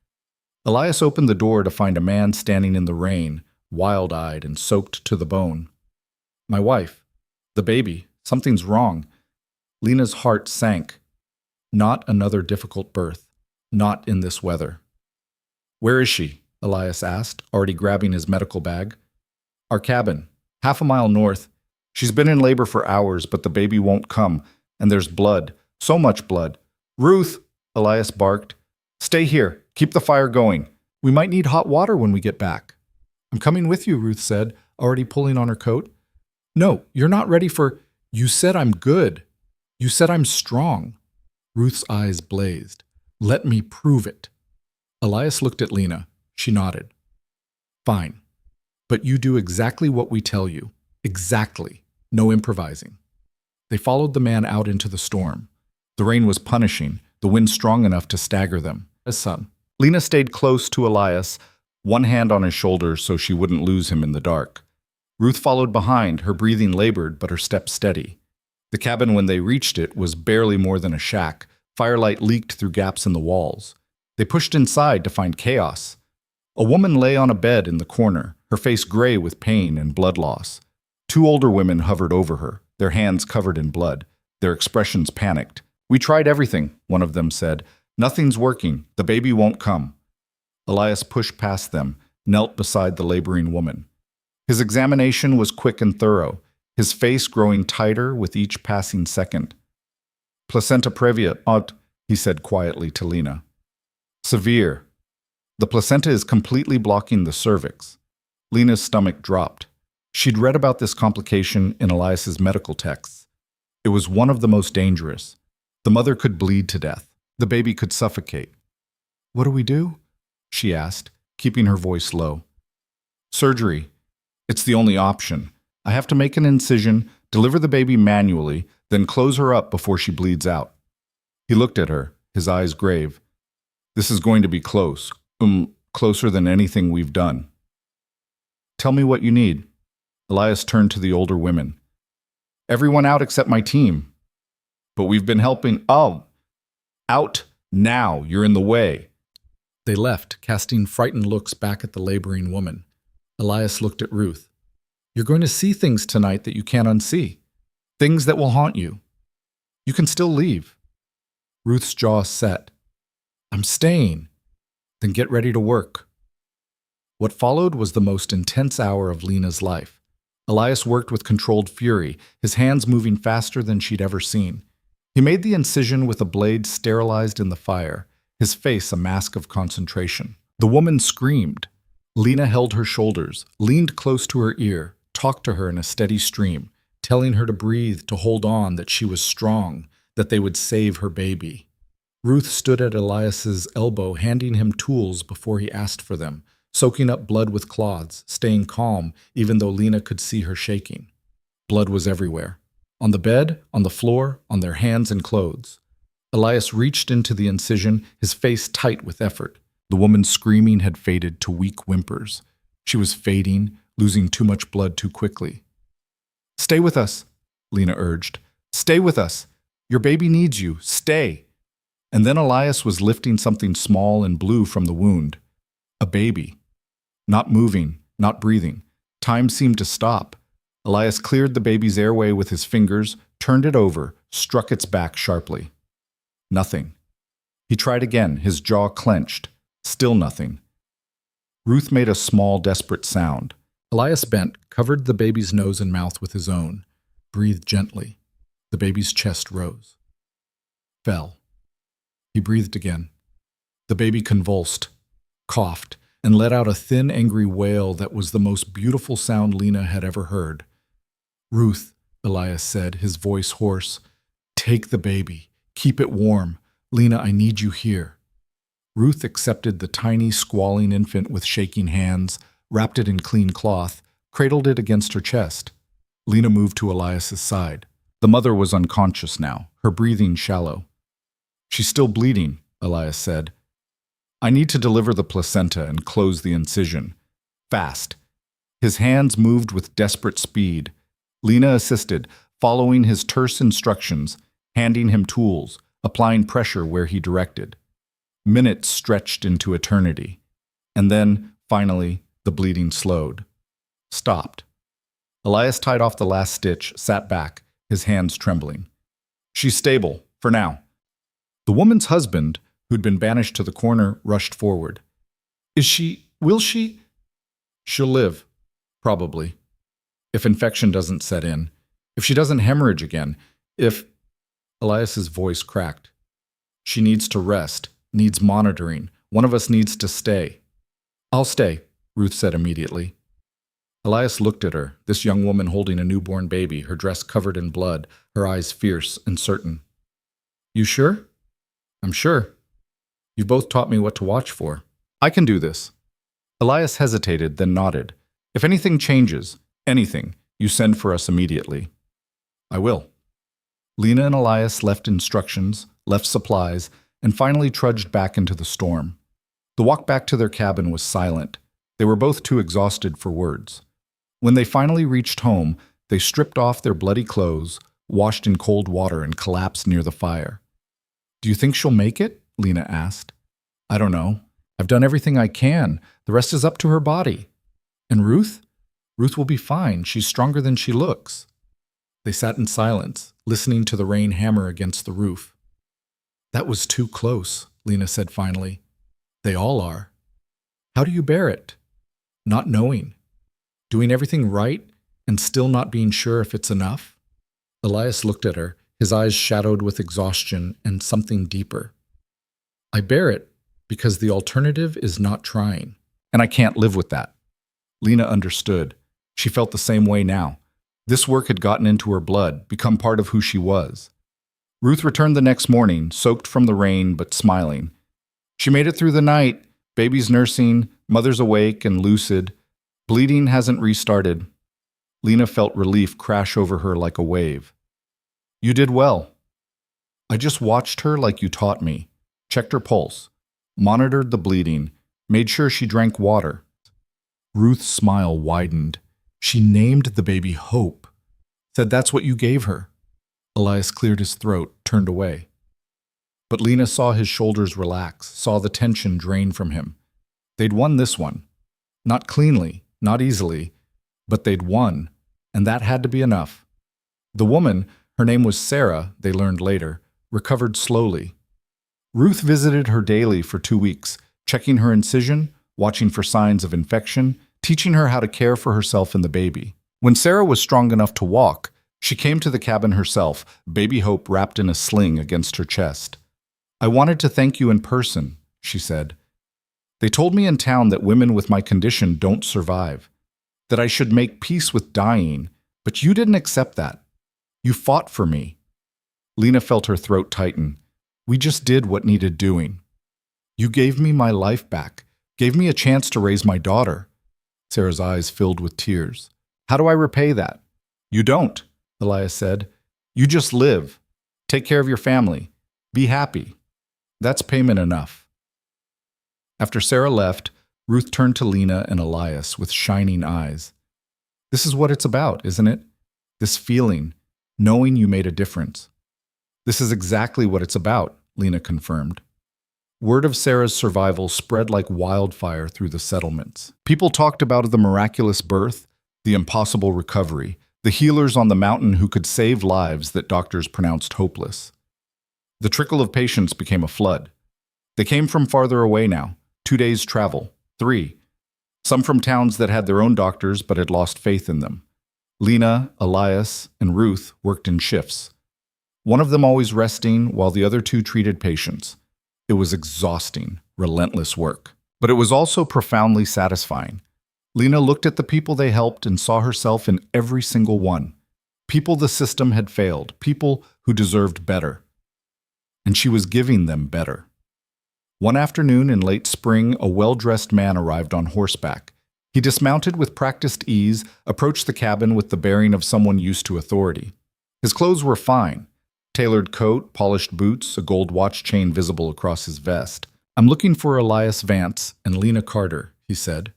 Speaker 1: Elias opened the door to find a man standing in the rain, wild-eyed and soaked to the bone. "My wife. The baby. Something's wrong." Lena's heart sank. Not another difficult birth. Not in this weather. "Where is she?" Elias asked, already grabbing his medical bag. "Our cabin. Half a mile north. She's been in labor for hours, but the baby won't come, and there's blood. So much blood." "Ruth!" Elias barked. "Stay here. Keep the fire going. We might need hot water when we get back."
Speaker 2: "I'm coming with you," Ruth said, already pulling on her coat. "No, you're not ready for—" "You said I'm good. You said I'm strong." Ruth's eyes blazed. "Let me prove it." Elias looked at Lena. She nodded. "Fine. But you do exactly what we tell you. Exactly. No improvising." They followed the man out into the storm. The rain was punishing, the wind strong enough to stagger them. Son. Lena stayed close to Elias, one hand on his shoulder so she wouldn't lose him in the dark. Ruth followed behind, her breathing labored but her steps steady. The cabin, when they reached it, was barely more than a shack. Firelight leaked through gaps in the walls. They pushed inside to find chaos. A woman lay on a bed in the corner, her face gray with pain and blood loss. Two older women hovered over her, their hands covered in blood, their expressions panicked. "We tried everything," one of them said. "Nothing's working. The baby won't come." Elias pushed past them, knelt beside the laboring woman. His examination was quick and thorough, his face growing tighter with each passing second. "Placenta previa, he said quietly to Lena. "Severe. The placenta is completely blocking the cervix." Lena's stomach dropped. She'd read about this complication in Elias's medical texts. It was one of the most dangerous. The mother could bleed to death. The baby could suffocate. "What do we do?" she asked, keeping her voice low. "Surgery. It's the only option. I have to make an incision, deliver the baby manually, then close her up before she bleeds out." He looked at her, his eyes grave. "This is going to be close. Closer than anything we've done." "Tell me what you need." Elias turned to the older women. "Everyone out except my team." "But we've been helping—" "Oh, out now. You're in the way." They left, casting frightened looks back at the laboring woman. Elias looked at Ruth. "You're going to see things tonight that you can't unsee. Things that will haunt you. You can still leave." Ruth's jaw set. "I'm staying." "Then get ready to work." What followed was the most intense hour of Lena's life. Elias worked with controlled fury, his hands moving faster than she'd ever seen. He made the incision with a blade sterilized in the fire, his face a mask of concentration. The woman screamed. Lena held her shoulders, leaned close to her ear, talked to her in a steady stream. telling her to breathe, to hold on, that she was strong, that they would save her baby. Ruth stood at Elias's elbow, handing him tools before he asked for them, soaking up blood with cloths, staying calm even though Lena could see her shaking. Blood was everywhere. On the bed, on the floor, on their hands and clothes. Elias reached into the incision, his face tight with effort. The woman's screaming had faded to weak whimpers. She was fading, losing too much blood too quickly. "Stay with us," Lena urged. "Stay with us. Your baby needs you. Stay." And then Elias was lifting something small and blue from the wound. A baby. Not moving, not breathing. Time seemed to stop. Elias cleared the baby's airway with his fingers, turned it over, struck its back sharply. Nothing. He tried again, his jaw clenched. Still nothing. Ruth made a small, desperate sound. Elias bent, covered the baby's nose and mouth with his own, breathed gently. The baby's chest rose. Fell. He breathed again. The baby convulsed, coughed, and let out a thin, angry wail that was the most beautiful sound Lena had ever heard. "Ruth," Elias said, his voice hoarse, "take the baby. Keep it warm. Lena, I need you here." Ruth accepted the tiny, squalling infant with shaking hands, wrapped it in clean cloth, cradled it against her chest. Lena moved to Elias's side. The mother was unconscious now, her breathing shallow. "She's still bleeding," Elias said. "I need to deliver the placenta and close the incision. Fast." His hands moved with desperate speed. Lena assisted, following his terse instructions, handing him tools, applying pressure where he directed. Minutes stretched into eternity. And then, finally, the bleeding slowed. Stopped. Elias tied off the last stitch, sat back, his hands trembling. "She's stable, for now." The woman's husband, who'd been banished to the corner, rushed forward. Will she? "She'll live, probably. If infection doesn't set in. If she doesn't hemorrhage again. If—" Elias's voice cracked. "She needs to rest, needs monitoring. One of us needs to stay." "I'll stay," Ruth said immediately. Elias looked at her, this young woman holding a newborn baby, her dress covered in blood, her eyes fierce and certain. "You sure?" "I'm sure. You've both taught me what to watch for. I can do this." Elias hesitated, then nodded. "If anything changes, anything, you send for us immediately." "I will." Lena and Elias left instructions, left supplies, and finally trudged back into the storm. The walk back to their cabin was silent. They were both too exhausted for words. When they finally reached home, they stripped off their bloody clothes, washed in cold water, and collapsed near the fire. "Do you think she'll make it?" Lena asked. "I don't know. I've done everything I can. The rest is up to her body." "And Ruth? Ruth will be fine. She's stronger than she looks." They sat in silence, listening to the rain hammer against the roof. "That was too close," Lena said finally. "They all are. How do you bear it? Not knowing. Doing everything right and still not being sure if it's enough?" Elias looked at her, his eyes shadowed with exhaustion and something deeper. "I bear it because the alternative is not trying, and I can't live with that." Lena understood. She felt the same way now. This work had gotten into her blood, become part of who she was. Ruth returned the next morning, soaked from the rain but smiling. "She made it through the night. Baby's nursing, mother's awake and lucid. Bleeding hasn't restarted." Lena felt relief crash over her like a wave. "You did well. I just watched her like you taught me, checked her pulse, monitored the bleeding, made sure she drank water." Ruth's smile widened. She named the baby Hope, said that's what you gave her. Elias cleared his throat, turned away. But Lena saw his shoulders relax, saw the tension drain from him. They'd won this one. Not cleanly, not easily, but they'd won, and that had to be enough. The woman, her name was Sarah, they learned later, recovered slowly. Ruth visited her daily for 2 weeks, checking her incision, watching for signs of infection, teaching her how to care for herself and the baby. When Sarah was strong enough to walk, she came to the cabin herself, baby Hope wrapped in a sling against her chest. "I wanted to thank you in person," she said. "They told me in town that women with my condition don't survive, that I should make peace with dying,
Speaker 1: But you didn't accept that. You fought for me. Lena felt her throat tighten. We just did what needed doing. You gave me my life back, gave me a chance to raise my daughter. Sarah's eyes filled with tears. How do I repay that? You don't, Elias said. You just live. Take care of your family. Be happy. That's payment enough. After Sarah left, Ruth turned to Lena and Elias with shining eyes. This is what it's about, isn't it? This feeling, knowing you made a difference. This is exactly what it's about, Lena confirmed. Word of Sarah's survival spread like wildfire through the settlements. People talked about the miraculous birth, the impossible recovery, the healers on the mountain who could save lives that doctors pronounced hopeless. The trickle of patients became a flood. They came from farther away now, 2 days' travel, 3. Some from towns that had their own doctors but had lost faith in them. Lena, Elias, and Ruth worked in shifts. One of them always resting while the other 2 treated patients. It was exhausting, relentless work. But it was also profoundly satisfying. Lena looked at the people they helped and saw herself in every single one. People the system had failed, people who deserved better. And she was giving them better. One afternoon in late spring, a well-dressed man arrived on horseback. He dismounted with practiced ease, approached the cabin with the bearing of someone used to authority. His clothes were fine. Tailored coat, polished boots, a gold watch chain visible across his vest. I'm looking for Elias Vance and Lena Carter, he said.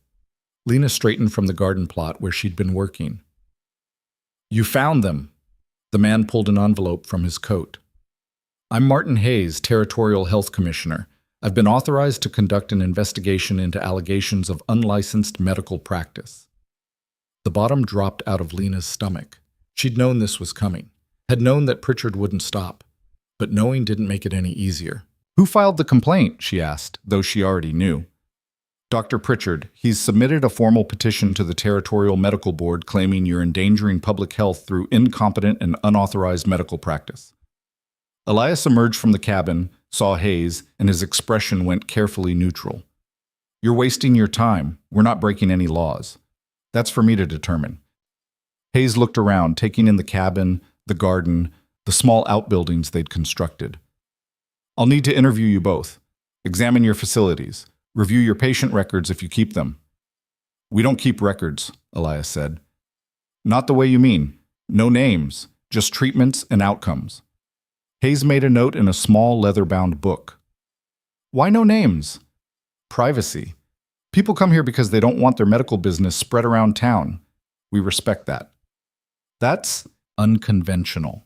Speaker 1: Lena straightened from the garden plot where she'd been working. You found them. The man pulled an envelope from his coat. I'm Martin Hayes, Territorial Health Commissioner. I've been authorized to conduct an investigation into allegations of unlicensed medical practice. The bottom dropped out of Lena's stomach. She'd known this was coming, had known that Pritchard wouldn't stop, but knowing didn't make it any easier. Who filed the complaint? She asked, though she already knew. Dr. Pritchard, he's submitted a formal petition to the Territorial Medical Board claiming you're endangering public health through incompetent and unauthorized medical practice. Elias emerged from the cabin, saw Hayes, and his expression went carefully neutral. You're wasting your time. We're not breaking any laws. That's for me to determine. Hayes looked around, taking in the cabin, the garden, the small outbuildings they'd constructed. I'll need to interview you both. Examine your facilities. Review your patient records if you keep them. We don't keep records, Elias said. Not the way you mean. No names, just treatments and outcomes. Hayes made a note in a small leather-bound book. Why no names? Privacy. People come here because they don't want their medical business spread around town. We respect that. That's unconventional.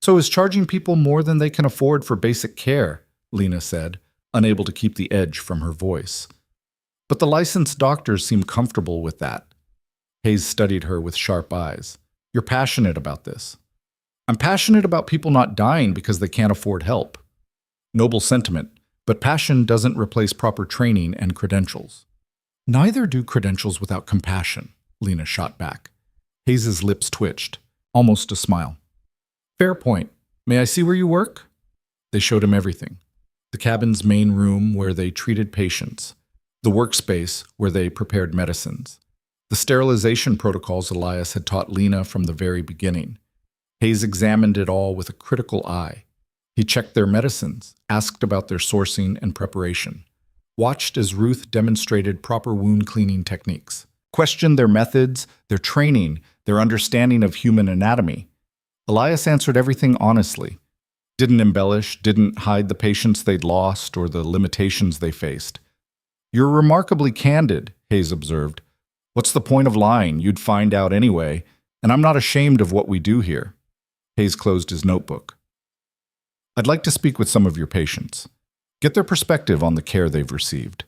Speaker 1: So is charging people more than they can afford for basic care, Lena said, unable to keep the edge from her voice. But the licensed doctors seem comfortable with that. Hayes studied her with sharp eyes. You're passionate about this. I'm passionate about people not dying because they can't afford help. Noble sentiment, but passion doesn't replace proper training and credentials. Neither do credentials without compassion, Lena shot back. Hayes's lips twitched, almost a smile. Fair point. May I see where you work? They showed him everything. The cabin's main room where they treated patients, the workspace where they prepared medicines, the sterilization protocols Elias had taught Lena from the very beginning. Hayes examined it all with a critical eye. He checked their medicines, asked about their sourcing and preparation, watched as Ruth demonstrated proper wound cleaning techniques, questioned their methods, their training, their understanding of human anatomy. Elias answered everything honestly. Didn't embellish, didn't hide the patients they'd lost or the limitations they faced. You're remarkably candid, Hayes observed. What's the point of lying? You'd find out anyway, and I'm not ashamed of what we do here. Hayes closed his notebook. I'd like to speak with some of your patients. Get their perspective on the care they've received.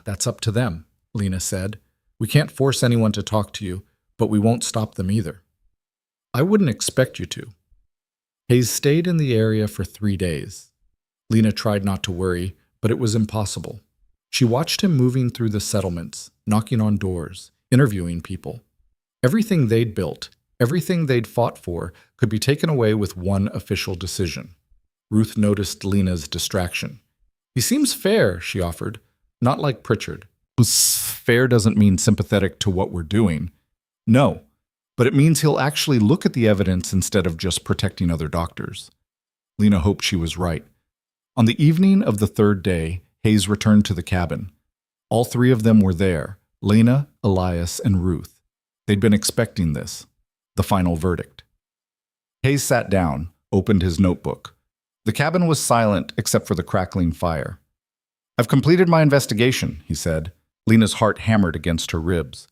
Speaker 1: That's up to them, Lena said. We can't force anyone to talk to you, but we won't stop them either. I wouldn't expect you to. Hayes stayed in the area for 3 days. Lena tried not to worry, but it was impossible. She watched him moving through the settlements, knocking on doors, interviewing people. Everything they'd built, everything they'd fought for, could be taken away with one official decision. Ruth noticed Lena's distraction. He seems fair, she offered, not like Pritchard. Fair doesn't mean sympathetic to what we're doing. No, but it means he'll actually look at the evidence instead of just protecting other doctors. Lena hoped she was right. On the evening of the third day, Hayes returned to the cabin. All three of them were there, Lena, Elias, and Ruth. They'd been expecting this, the final verdict. Hayes sat down, opened his notebook. The cabin was silent except for the crackling fire. "I've completed my investigation," he said. Lena's heart hammered against her ribs.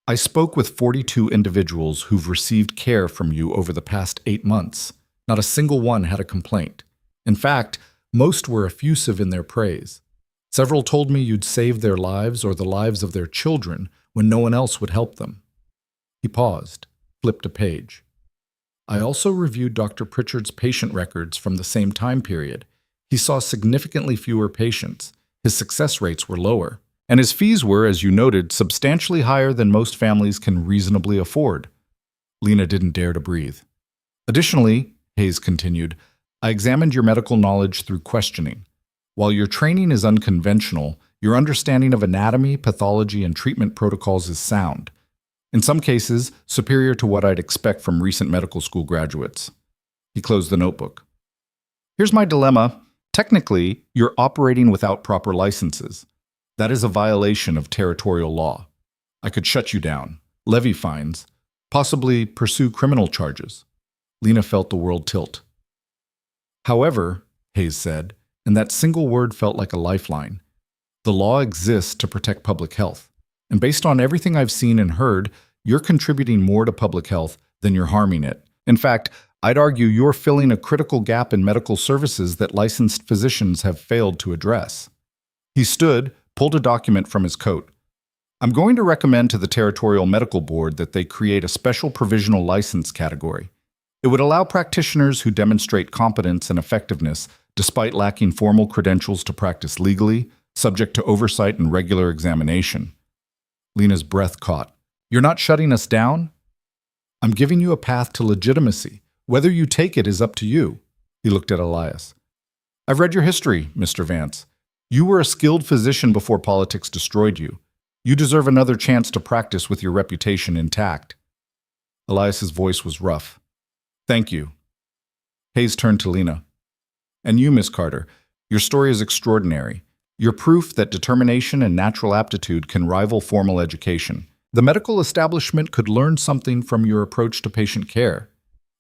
Speaker 1: "I spoke with 42 individuals who've received care from you over the past 8 months. Not a single one had a complaint. In fact, most were effusive in their praise. Several told me you'd save their lives or the lives of their children when no one else would help them." He paused, flipped a page. "I also reviewed Dr. Pritchard's patient records from the same time period. He saw significantly fewer patients. His success rates were lower. And his fees were, as you noted, substantially higher than most families can reasonably afford." Lena didn't dare to breathe. "Additionally," Hayes continued, "I examined your medical knowledge through questioning. While your training is unconventional, your understanding of anatomy, pathology, and treatment protocols is sound. In some cases, superior to what I'd expect from recent medical school graduates." He closed the notebook. "Here's my dilemma. Technically, you're operating without proper licenses. That is a violation of territorial law. I could shut you down, levy fines, possibly pursue criminal charges." Lena felt the world tilt. "However," Hayes said, and that single word felt like a lifeline, "the law exists to protect public health. And based on everything I've seen and heard, you're contributing more to public health than you're harming it. In fact, I'd argue you're filling a critical gap in medical services that licensed physicians have failed to address." He stood, pulled a document from his coat. "I'm going to recommend to the Territorial Medical Board that they create a special provisional license category. It would allow practitioners who demonstrate competence and effectiveness despite lacking formal credentials to practice legally, subject to oversight and regular examination." Lena's breath caught. "You're not shutting us down?" "I'm giving you a path to legitimacy. Whether you take it is up to you." He looked at Elias. "I've read your history, Mr. Vance. You were a skilled physician before politics destroyed you. You deserve another chance to practice with your reputation intact." Elias's voice was rough. "Thank you." Hayes turned to Lena. "And you, Miss Carter, your story is extraordinary. You're proof that determination and natural aptitude can rival formal education. The medical establishment could learn something from your approach to patient care."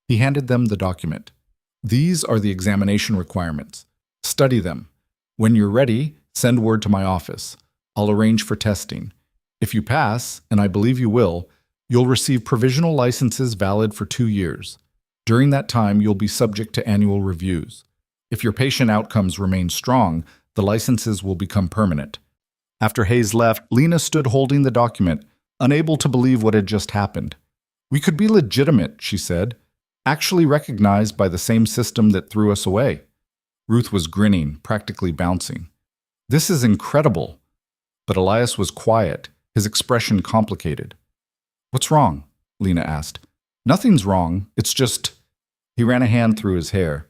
Speaker 1: He handed them the document. "These are the examination requirements. Study them. When you're ready, send word to my office. I'll arrange for testing. If you pass, and I believe you will, you'll receive provisional licenses valid for 2 years. During that time, you'll be subject to annual reviews. If your patient outcomes remain strong, the licenses will become permanent." After Hayes left, Lena stood holding the document, unable to believe what had just happened. "We could be legitimate," she said, "actually recognized by the same system that threw us away." Ruth was grinning, practically bouncing. "This is incredible." But Elias was quiet, his expression complicated. "What's wrong?" Lena asked. "Nothing's wrong, it's just—" He ran a hand through his hair.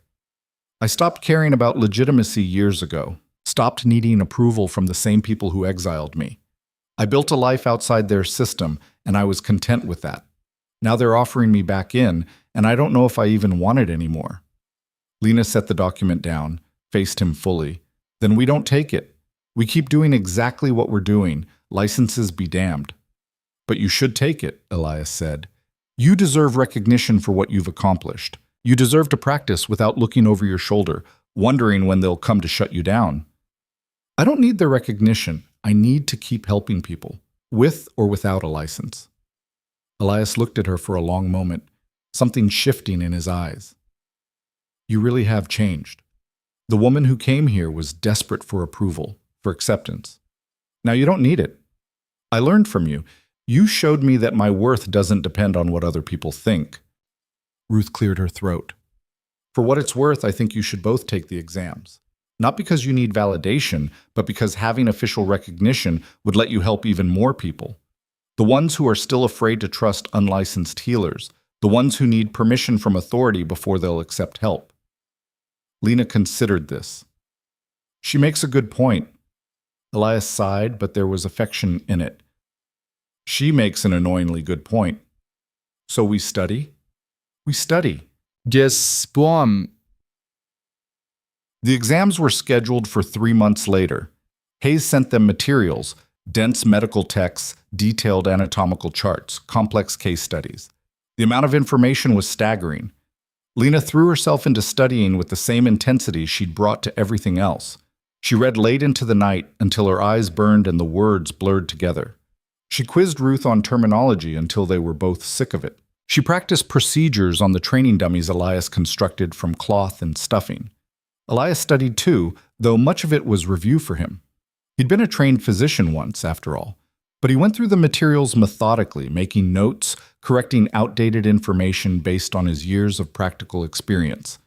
Speaker 1: "I stopped caring about legitimacy years ago, stopped needing approval from the same people who exiled me. I built a life outside their system, and I was content with that. Now they're offering me back in, and I don't know if I even want it anymore." Lena set the document down, faced him fully. "Then we don't take it. We keep doing exactly what we're doing. Licenses be damned." "But you should take it," Elias said. "You deserve recognition for what you've accomplished. You deserve to practice without looking over your shoulder, wondering when they'll come to shut you down." "I don't need their recognition. I need to keep helping people, with or without a license." Elias looked at her for a long moment, something shifting in his eyes. "You really have changed. The woman who came here was desperate for approval, for acceptance. Now you don't need it. I learned from you. You showed me that my worth doesn't depend on what other people think." Ruth cleared her throat. "For what it's worth, I think you should both take the exams. Not because you need validation, but because having official recognition would let you help even more people. The ones who are still afraid to trust unlicensed healers, the ones who need permission from authority before they'll accept help." Lena considered this. "She makes a good point." Elias sighed, but there was affection in it. "She makes an annoyingly good point." So we study? We study.
Speaker 2: Yes, 보험.
Speaker 1: The exams were scheduled for 3 months later. Hayes sent them materials, dense medical texts, detailed anatomical charts, complex case studies. The amount of information was staggering. Lena threw herself into studying with the same intensity she'd brought to everything else. She read late into the night until her eyes burned and the words blurred together. She quizzed Ruth on terminology until they were both sick of it. She practiced procedures on the training dummies Elias constructed from cloth and stuffing. Elias studied too, though much of it was review for him. He'd been a trained physician once, after all, but he went through the materials methodically, making notes, correcting outdated information based on his years of practical experience.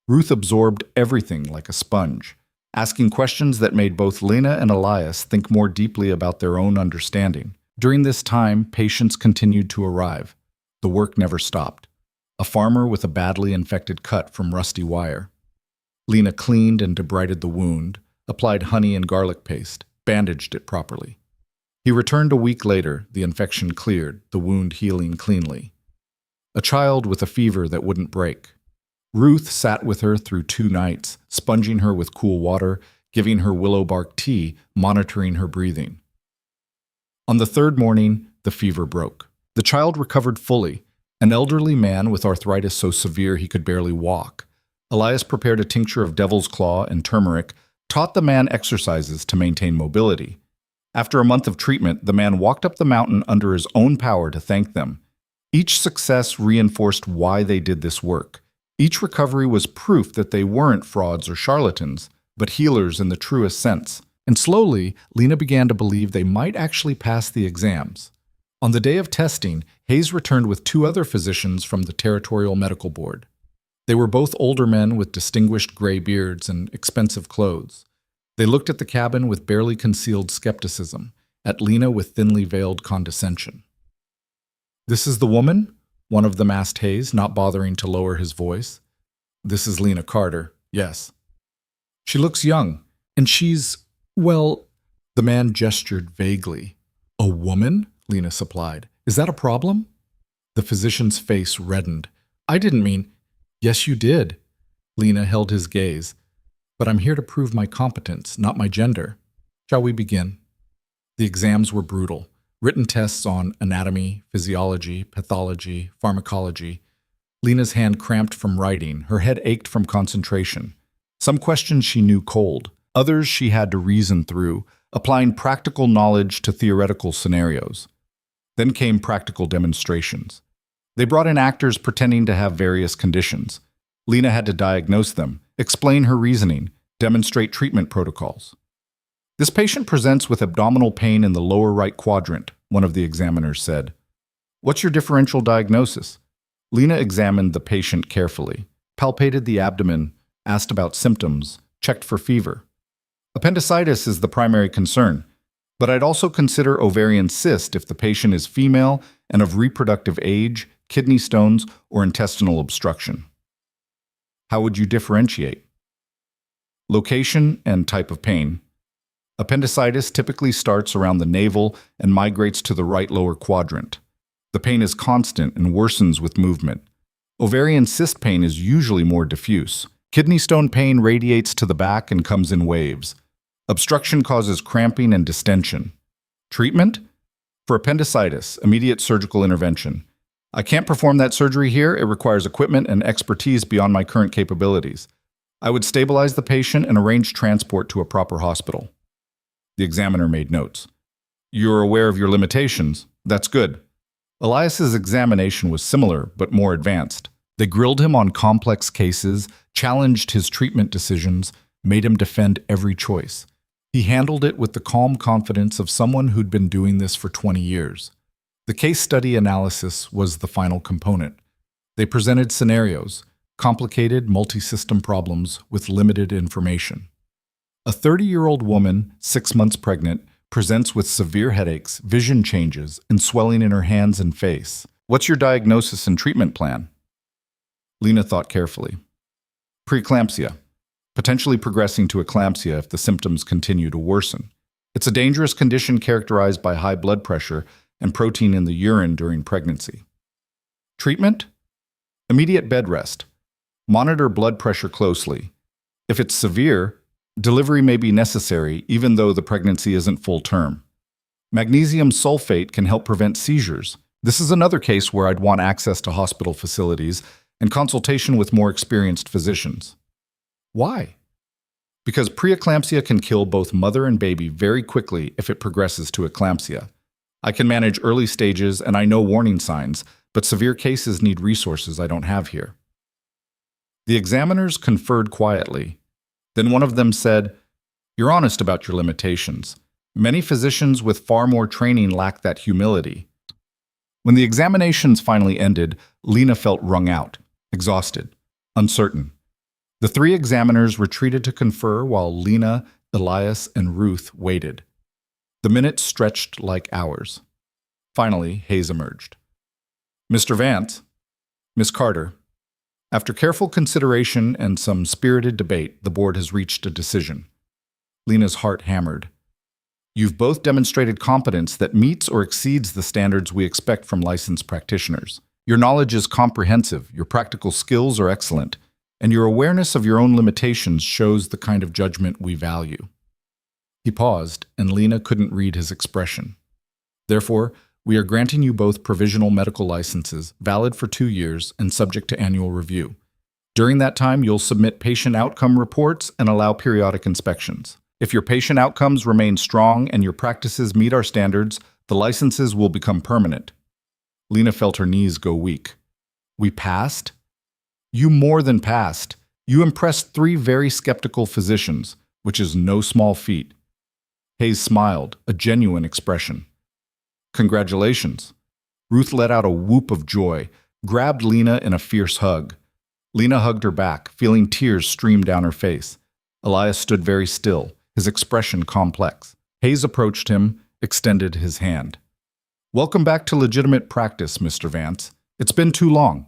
Speaker 1: Ruth absorbed everything like a sponge, asking questions that made both Lena and Elias think more deeply about their own understanding. During this time, patients continued to arrive. The work never stopped. A farmer with a badly infected cut from rusty wire. Lena cleaned and debrided the wound, applied honey and garlic paste, bandaged it properly. He returned a week later, the infection cleared, the wound healing cleanly. A child with a fever that wouldn't break. Ruth sat with her through 2 nights, sponging her with cool water, giving her willow bark tea, monitoring her breathing. On the 3rd morning, the fever broke. The child recovered fully, an elderly man with arthritis so severe he could barely walk. Elias prepared a tincture of devil's claw and turmeric, taught the man exercises to maintain mobility. After a month of treatment, the man walked up the mountain under his own power to thank them. Each success reinforced why they did this work. Each recovery was proof that they weren't frauds or charlatans, but healers in the truest sense. And slowly, Lena began to believe they might actually pass the exams. On the day of testing, Hayes returned with 2 other physicians from the Territorial Medical Board. They were both older men with distinguished gray beards and expensive clothes. They looked at the cabin with barely concealed skepticism, at Lena with thinly veiled condescension. "This is the woman?" one of them asked Hayes, not bothering to lower his voice. "This is Lena Carter, yes." "She looks young, and she's, well," the man gestured vaguely. "A woman?" Lena supplied. "Is that a problem?" The physician's face reddened. "I didn't mean—" "Yes, you did." Lena held his gaze. "But I'm here to prove my competence, not my gender. Shall we begin?" The exams were brutal. Written tests on anatomy, physiology, pathology, pharmacology. Lena's hand cramped from writing. Her head ached from concentration. Some questions she knew cold. Others she had to reason through, applying practical knowledge to theoretical scenarios. Then came practical demonstrations. They brought in actors pretending to have various conditions. Lena had to diagnose them, explain her reasoning, demonstrate treatment protocols. "This patient presents with abdominal pain in the lower right quadrant," one of the examiners said. "What's your differential diagnosis?" Lena examined the patient carefully, palpated the abdomen, asked about symptoms, checked for fever. "Appendicitis is the primary concern, but I'd also consider ovarian cyst if the patient is female and of reproductive age, kidney stones, or intestinal obstruction." "How would you differentiate?" "Location and type of pain. Appendicitis typically starts around the navel and migrates to the right lower quadrant. The pain is constant and worsens with movement. Ovarian cyst pain is usually more diffuse. Kidney stone pain radiates to the back and comes in waves. Obstruction causes cramping and distension. Treatment? For appendicitis, immediate surgical intervention. I can't perform that surgery here. It requires equipment and expertise beyond my current capabilities. I would stabilize the patient and arrange transport to a proper hospital." The examiner made notes. "You're aware of your limitations. That's good." Elias's examination was similar, but more advanced. They grilled him on complex cases, challenged his treatment decisions, made him defend every choice. He handled it with the calm confidence of someone who'd been doing this for 20 years. The case study analysis was the final component. They presented scenarios, complicated multi-system problems with limited information. A 30-year-old woman, 6 months pregnant, presents with severe headaches, vision changes, and swelling in her hands and face. "What's your diagnosis and treatment plan?" Lena thought carefully. "Preeclampsia, potentially progressing to eclampsia if the symptoms continue to worsen. It's a dangerous condition characterized by high blood pressure and protein in the urine during pregnancy. Treatment? Immediate bed rest. Monitor blood pressure closely. If it's severe, delivery may be necessary even though the pregnancy isn't full term. Magnesium sulfate can help prevent seizures. This is another case where I'd want access to hospital facilities and consultation with more experienced physicians. Why? Because preeclampsia can kill both mother and baby very quickly if it progresses to eclampsia. I can manage early stages and I know warning signs, but severe cases need resources I don't have here. The examiners conferred quietly. Then one of them said, "You're honest about your limitations. Many physicians with far more training lack that humility." When the examinations finally ended, Lena felt wrung out, exhausted, uncertain. The three examiners retreated to confer while Lena, Elias, and Ruth waited. The minutes stretched like hours. Finally, Hayes emerged. "Mr. Vance, Miss Carter, after careful consideration and some spirited debate, the board has reached a decision." Lena's heart hammered. "You've both demonstrated competence that meets or exceeds the standards we expect from licensed practitioners. Your knowledge is comprehensive, your practical skills are excellent, and your awareness of your own limitations shows the kind of judgment we value." He paused, and Lena couldn't read his expression. "Therefore, we are granting you both provisional medical licenses, valid for 2 years and subject to annual review. During that time, you'll submit patient outcome reports and allow periodic inspections. If your patient outcomes remain strong and your practices meet our standards, the licenses will become permanent." Lena felt her knees go weak. "We passed?" "You more than passed. You impressed 3 very skeptical physicians, which is no small feat." Hayes smiled, a genuine expression. "Congratulations." Ruth let out a whoop of joy, grabbed Lena in a fierce hug. Lena hugged her back, feeling tears stream down her face. Elias stood very still, his expression complex. Hayes approached him, extended his hand. "Welcome back to legitimate practice, Mr. Vance. It's been too long."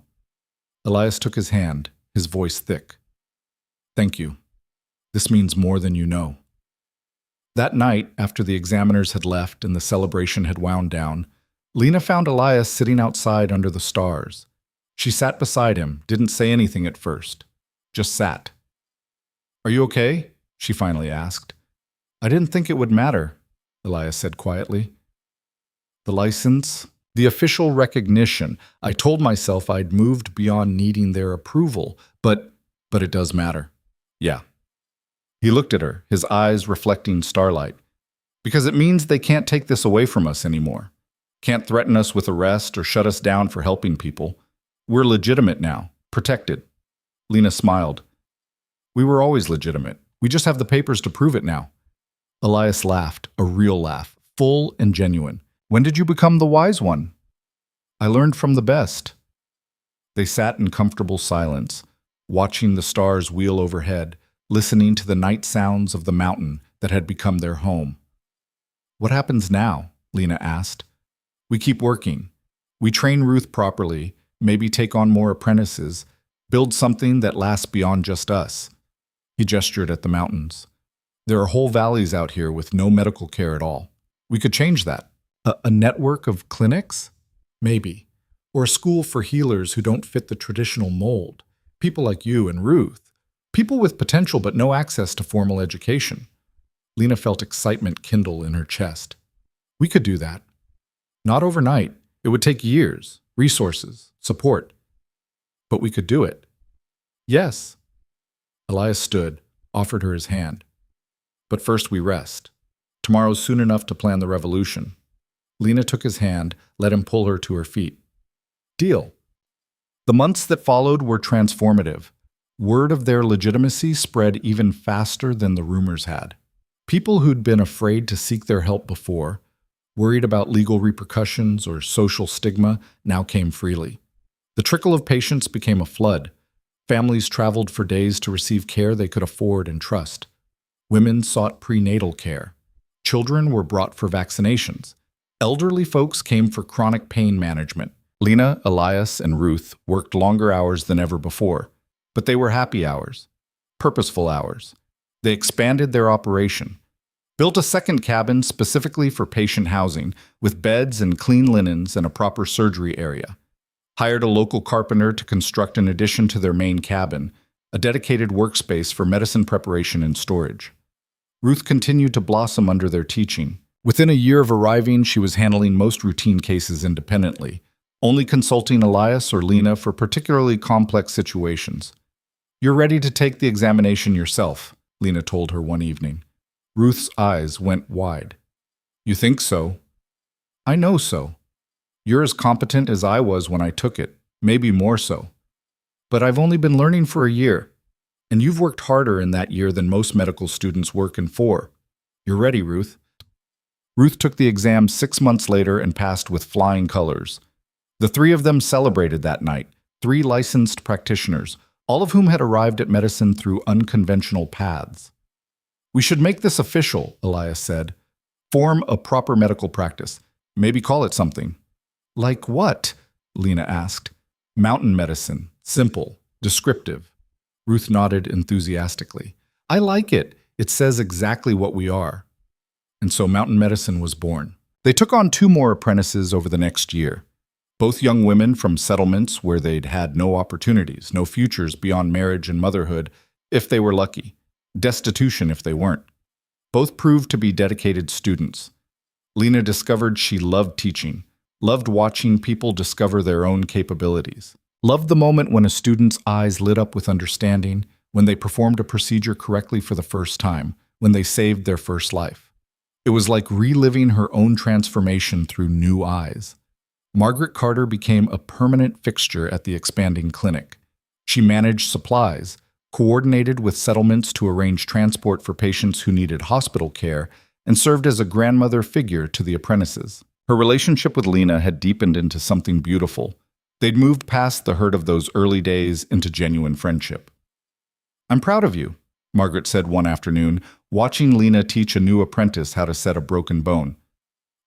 Speaker 1: Elias took his hand, his voice thick. "Thank you. This means more than you know." That night, after the examiners had left and the celebration had wound down, Lena found Elias sitting outside under the stars. She sat beside him, didn't say anything at first, just sat. "Are you okay?" she finally asked. "I didn't think it would matter," Elias said quietly. "The license, the official recognition, I told myself I'd moved beyond needing their approval, but it does matter. Yeah." He looked at her, his eyes reflecting starlight. "Because it means they can't take this away from us anymore. Can't threaten us with arrest or shut us down for helping people. We're legitimate now, protected." Lena smiled. "We were always legitimate. We just have the papers to prove it now." Elias laughed, a real laugh, full and genuine. "When did you become the wise one?" "I learned from the best." They sat in comfortable silence, watching the stars wheel overhead, listening to the night sounds of the mountain that had become their home. "What happens now?" Lena asked. "We keep working. We train Ruth properly, maybe take on more apprentices, build something that lasts beyond just us." He gestured at the mountains. "There are whole valleys out here with no medical care at all. We could change that. A network of clinics? Maybe. Or a school for healers who don't fit the traditional mold. People like you and Ruth. People with potential but no access to formal education." Lena felt excitement kindle in her chest. "We could do that. Not overnight. It would take years, resources, support. But we could do it." "Yes." Elias stood, offered her his hand. "But first we rest. Tomorrow's soon enough to plan the revolution." Lena took his hand, let him pull her to her feet. "Deal." The months that followed were transformative. Word of their legitimacy spread even faster than the rumors had. People who'd been afraid to seek their help before, worried about legal repercussions or social stigma, now came freely. The trickle of patients became a flood. Families traveled for days to receive care they could afford and trust. Women sought prenatal care. Children were brought for vaccinations. Elderly folks came for chronic pain management. Lena, Elias, and Ruth worked longer hours than ever before. But they were happy hours, purposeful hours. They expanded their operation, built a second cabin specifically for patient housing, with beds and clean linens and a proper surgery area. hired a local carpenter to construct an addition to their main cabin, a dedicated workspace for medicine preparation and storage. Ruth continued to blossom under their teaching. Within a year of arriving, she was handling most routine cases independently, only consulting Elias or Lena for particularly complex situations. "You're ready to take the examination yourself," Lena told her one evening. Ruth's eyes went wide. "You think so?" "I know so. You're as competent as I was when I took it, maybe more so. But I've only been learning for a year, and you've worked harder in that year than most medical students work in 4. You're ready, Ruth." Ruth took the exam 6 months later and passed with flying colors. The 3 of them celebrated that night, 3 licensed practitioners, all of whom had arrived at medicine through unconventional paths. "We should make this official," Elias said. "Form a proper medical practice. Maybe call it something." "Like what?" Lena asked. "Mountain medicine. Simple. Descriptive." Ruth nodded enthusiastically. "I like it. It says exactly what we are." And so mountain medicine was born. They took on 2 more apprentices over the next year. Both young women from settlements where they'd had no opportunities, no futures beyond marriage and motherhood, if they were lucky, destitution if they weren't. Both proved to be dedicated students. Lena discovered she loved teaching, loved watching people discover their own capabilities, loved the moment when a student's eyes lit up with understanding, when they performed a procedure correctly for the first time, when they saved their first life. It was like reliving her own transformation through new eyes. Margaret Carter became a permanent fixture at the expanding clinic. She managed supplies, coordinated with settlements to arrange transport for patients who needed hospital care, and served as a grandmother figure to the apprentices. Her relationship with Lena had deepened into something beautiful. They'd moved past the hurt of those early days into genuine friendship. "I'm proud of you," Margaret said one afternoon, watching Lena teach a new apprentice how to set a broken bone.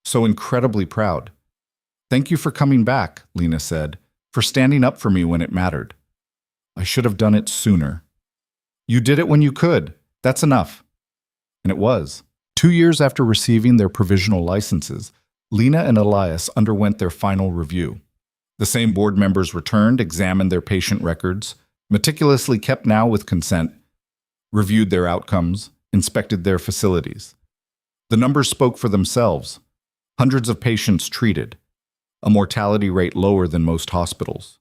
Speaker 1: "So incredibly proud." "Thank you for coming back," Lena said, "for standing up for me when it mattered." "I should have done it sooner." "You did it when you could. That's enough." And it was. 2 years after receiving their provisional licenses, Lena and Elias underwent their final review. The same board members returned, examined their patient records, meticulously kept now with consent, reviewed their outcomes, inspected their facilities. The numbers spoke for themselves. Hundreds of patients treated, a mortality rate lower than most hospitals.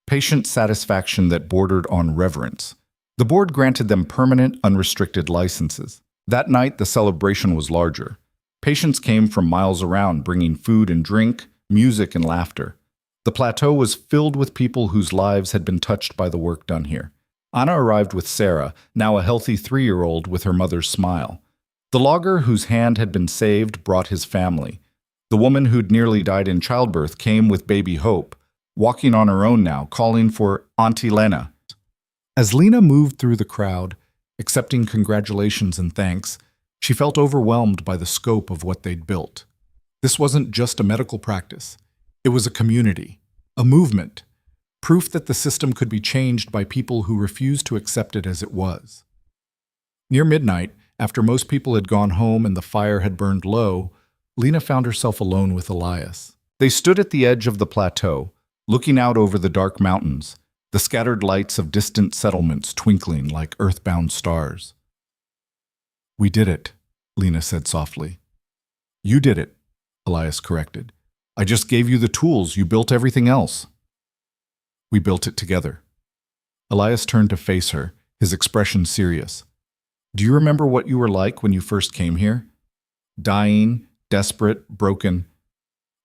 Speaker 1: Patient satisfaction that bordered on reverence. The board granted them permanent, unrestricted licenses. That night, the celebration was larger. Patients came from miles around, bringing food and drink, music and laughter. The plateau was filled with people whose lives had been touched by the work done here. Anna arrived with Sarah, now a healthy 3-year-old with her mother's smile. The logger whose hand had been saved brought his family. The woman who'd nearly died in childbirth came with baby Hope, walking on her own now, calling for Auntie Lena. As Lena moved through the crowd, accepting congratulations and thanks, she felt overwhelmed by the scope of what they'd built. This wasn't just a medical practice. It was a community, a movement, proof that the system could be changed by people who refused to accept it as it was. Near midnight, after most people had gone home and the fire had burned low, Lena found herself alone with Elias. They stood at the edge of the plateau, looking out over the dark mountains, the scattered lights of distant settlements twinkling like earthbound stars. "We did it," Lena said softly. "You did it," Elias corrected. "I just gave you the tools. You built everything else." "We built it together." Elias turned to face her, his expression serious. "Do you remember what you were like when you first came here? Dying, desperate, broken,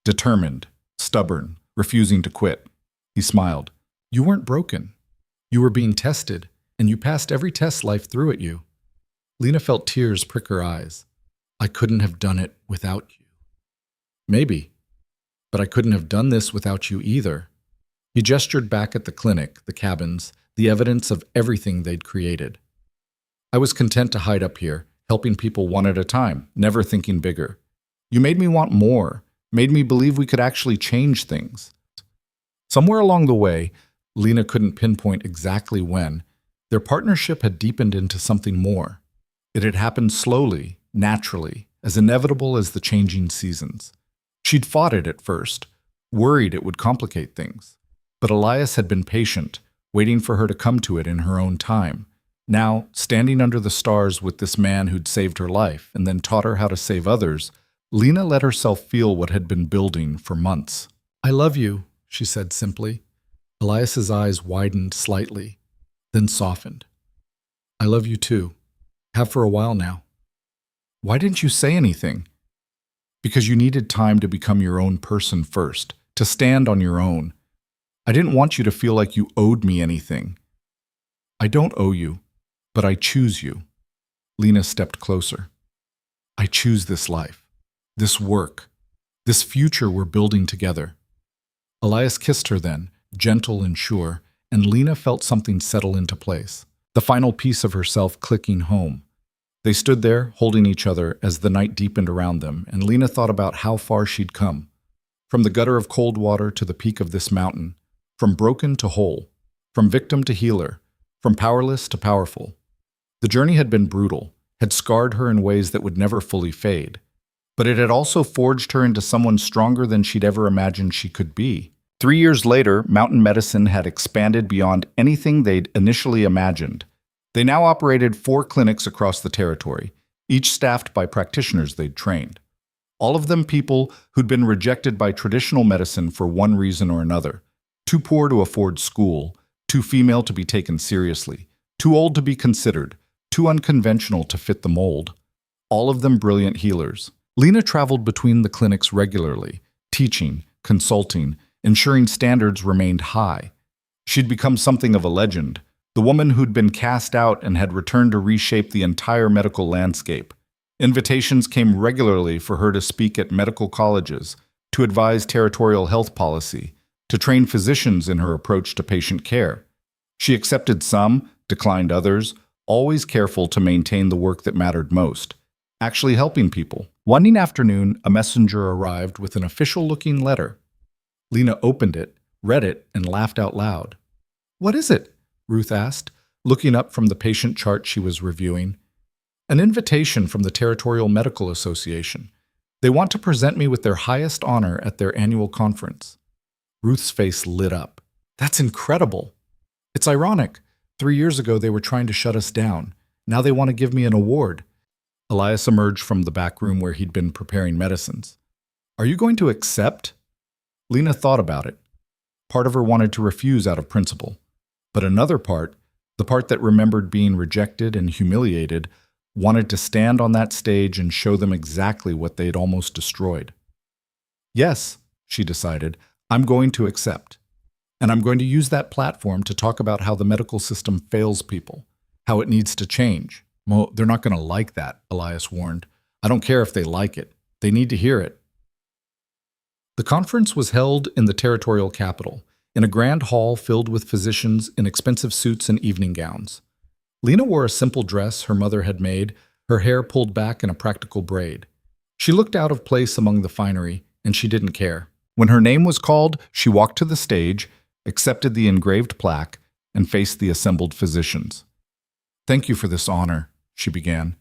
Speaker 1: determined, stubborn, refusing to quit." He smiled. "You weren't broken. You were being tested, and you passed every test life threw at you." Lena felt tears prick her eyes. "I couldn't have done it without you." "Maybe, but I couldn't have done this without you either." He gestured back at the clinic, the cabins, the evidence of everything they'd created. "I was content to hide up here, helping people one at a time, never thinking bigger. You made me want more, made me believe we could actually change things." Somewhere along the way, Lena couldn't pinpoint exactly when, their partnership had deepened into something more. It had happened slowly, naturally, as inevitable as the changing seasons. She'd fought it at first, worried it would complicate things. But Elias had been patient, waiting for her to come to it in her own time. Now, standing under the stars with this man who'd saved her life and then taught her how to save others, Lena let herself feel what had been building for months.
Speaker 2: "I love you," she said simply. Elias's eyes widened slightly, then softened. "I love you too. Have for a while now."
Speaker 1: "Why didn't you say anything?" "Because you needed time to become your own person first, to stand on your own. I didn't want you to feel like you owed me anything." "I don't owe you, but I choose you." Lena stepped closer. "I choose this life, this work, this future we're building together." Elias kissed her then, gentle and sure, and Lena felt something settle into place, the final piece of herself clicking home. They stood there, holding each other as the night deepened around them, and Lena thought about how far she'd come. From the gutter of cold water to the peak of this mountain, from broken to whole, from victim to healer, from powerless to powerful. The journey had been brutal, had scarred her in ways that would never fully fade, but it had also forged her into someone stronger than she'd ever imagined she could be. 3 years later, mountain medicine had expanded beyond anything they'd initially imagined. They now operated 4 clinics across the territory, each staffed by practitioners they'd trained. All of them people who'd been rejected by traditional medicine for one reason or another. Too poor to afford school, too female to be taken seriously, too old to be considered, too unconventional to fit the mold. All of them brilliant healers. Lena traveled between the clinics regularly, teaching, consulting, ensuring standards remained high. She'd become something of a legend, the woman who'd been cast out and had returned to reshape the entire medical landscape. Invitations came regularly for her to speak at medical colleges, to advise territorial health policy, to train physicians in her approach to patient care. She accepted some, declined others, always careful to maintain the work that mattered most, actually helping people. One afternoon, a messenger arrived with an official-looking letter. Lena opened it, read it, and laughed out loud. "What is it?" Ruth asked, looking up from the patient chart she was reviewing. "An invitation from the Territorial Medical Association. They want to present me with their highest honor at their annual conference." Ruth's face lit up. "That's incredible. It's ironic. 3 years ago they were trying to shut us down. Now they want to give me an award." Elias emerged from the back room where he'd been preparing medicines. "Are you going to accept?" Lena thought about it. Part of her wanted to refuse out of principle. But another part, the part that remembered being rejected and humiliated, wanted to stand on that stage and show them exactly what they'd almost destroyed. "Yes," she decided, "I'm going to accept. And I'm going to use that platform to talk about how the medical system fails people, how it needs to change." "Well, they're not going to like that," Elias warned. "I don't care if they like it. They need to hear it." The conference was held in the territorial capital, in a grand hall filled with physicians in expensive suits and evening gowns. Lena wore a simple dress her mother had made, her hair pulled back in a practical braid. She looked out of place among the finery, and she didn't care. When her name was called, she walked to the stage, accepted the engraved plaque, and faced the assembled physicians. "Thank you for this honor," she began,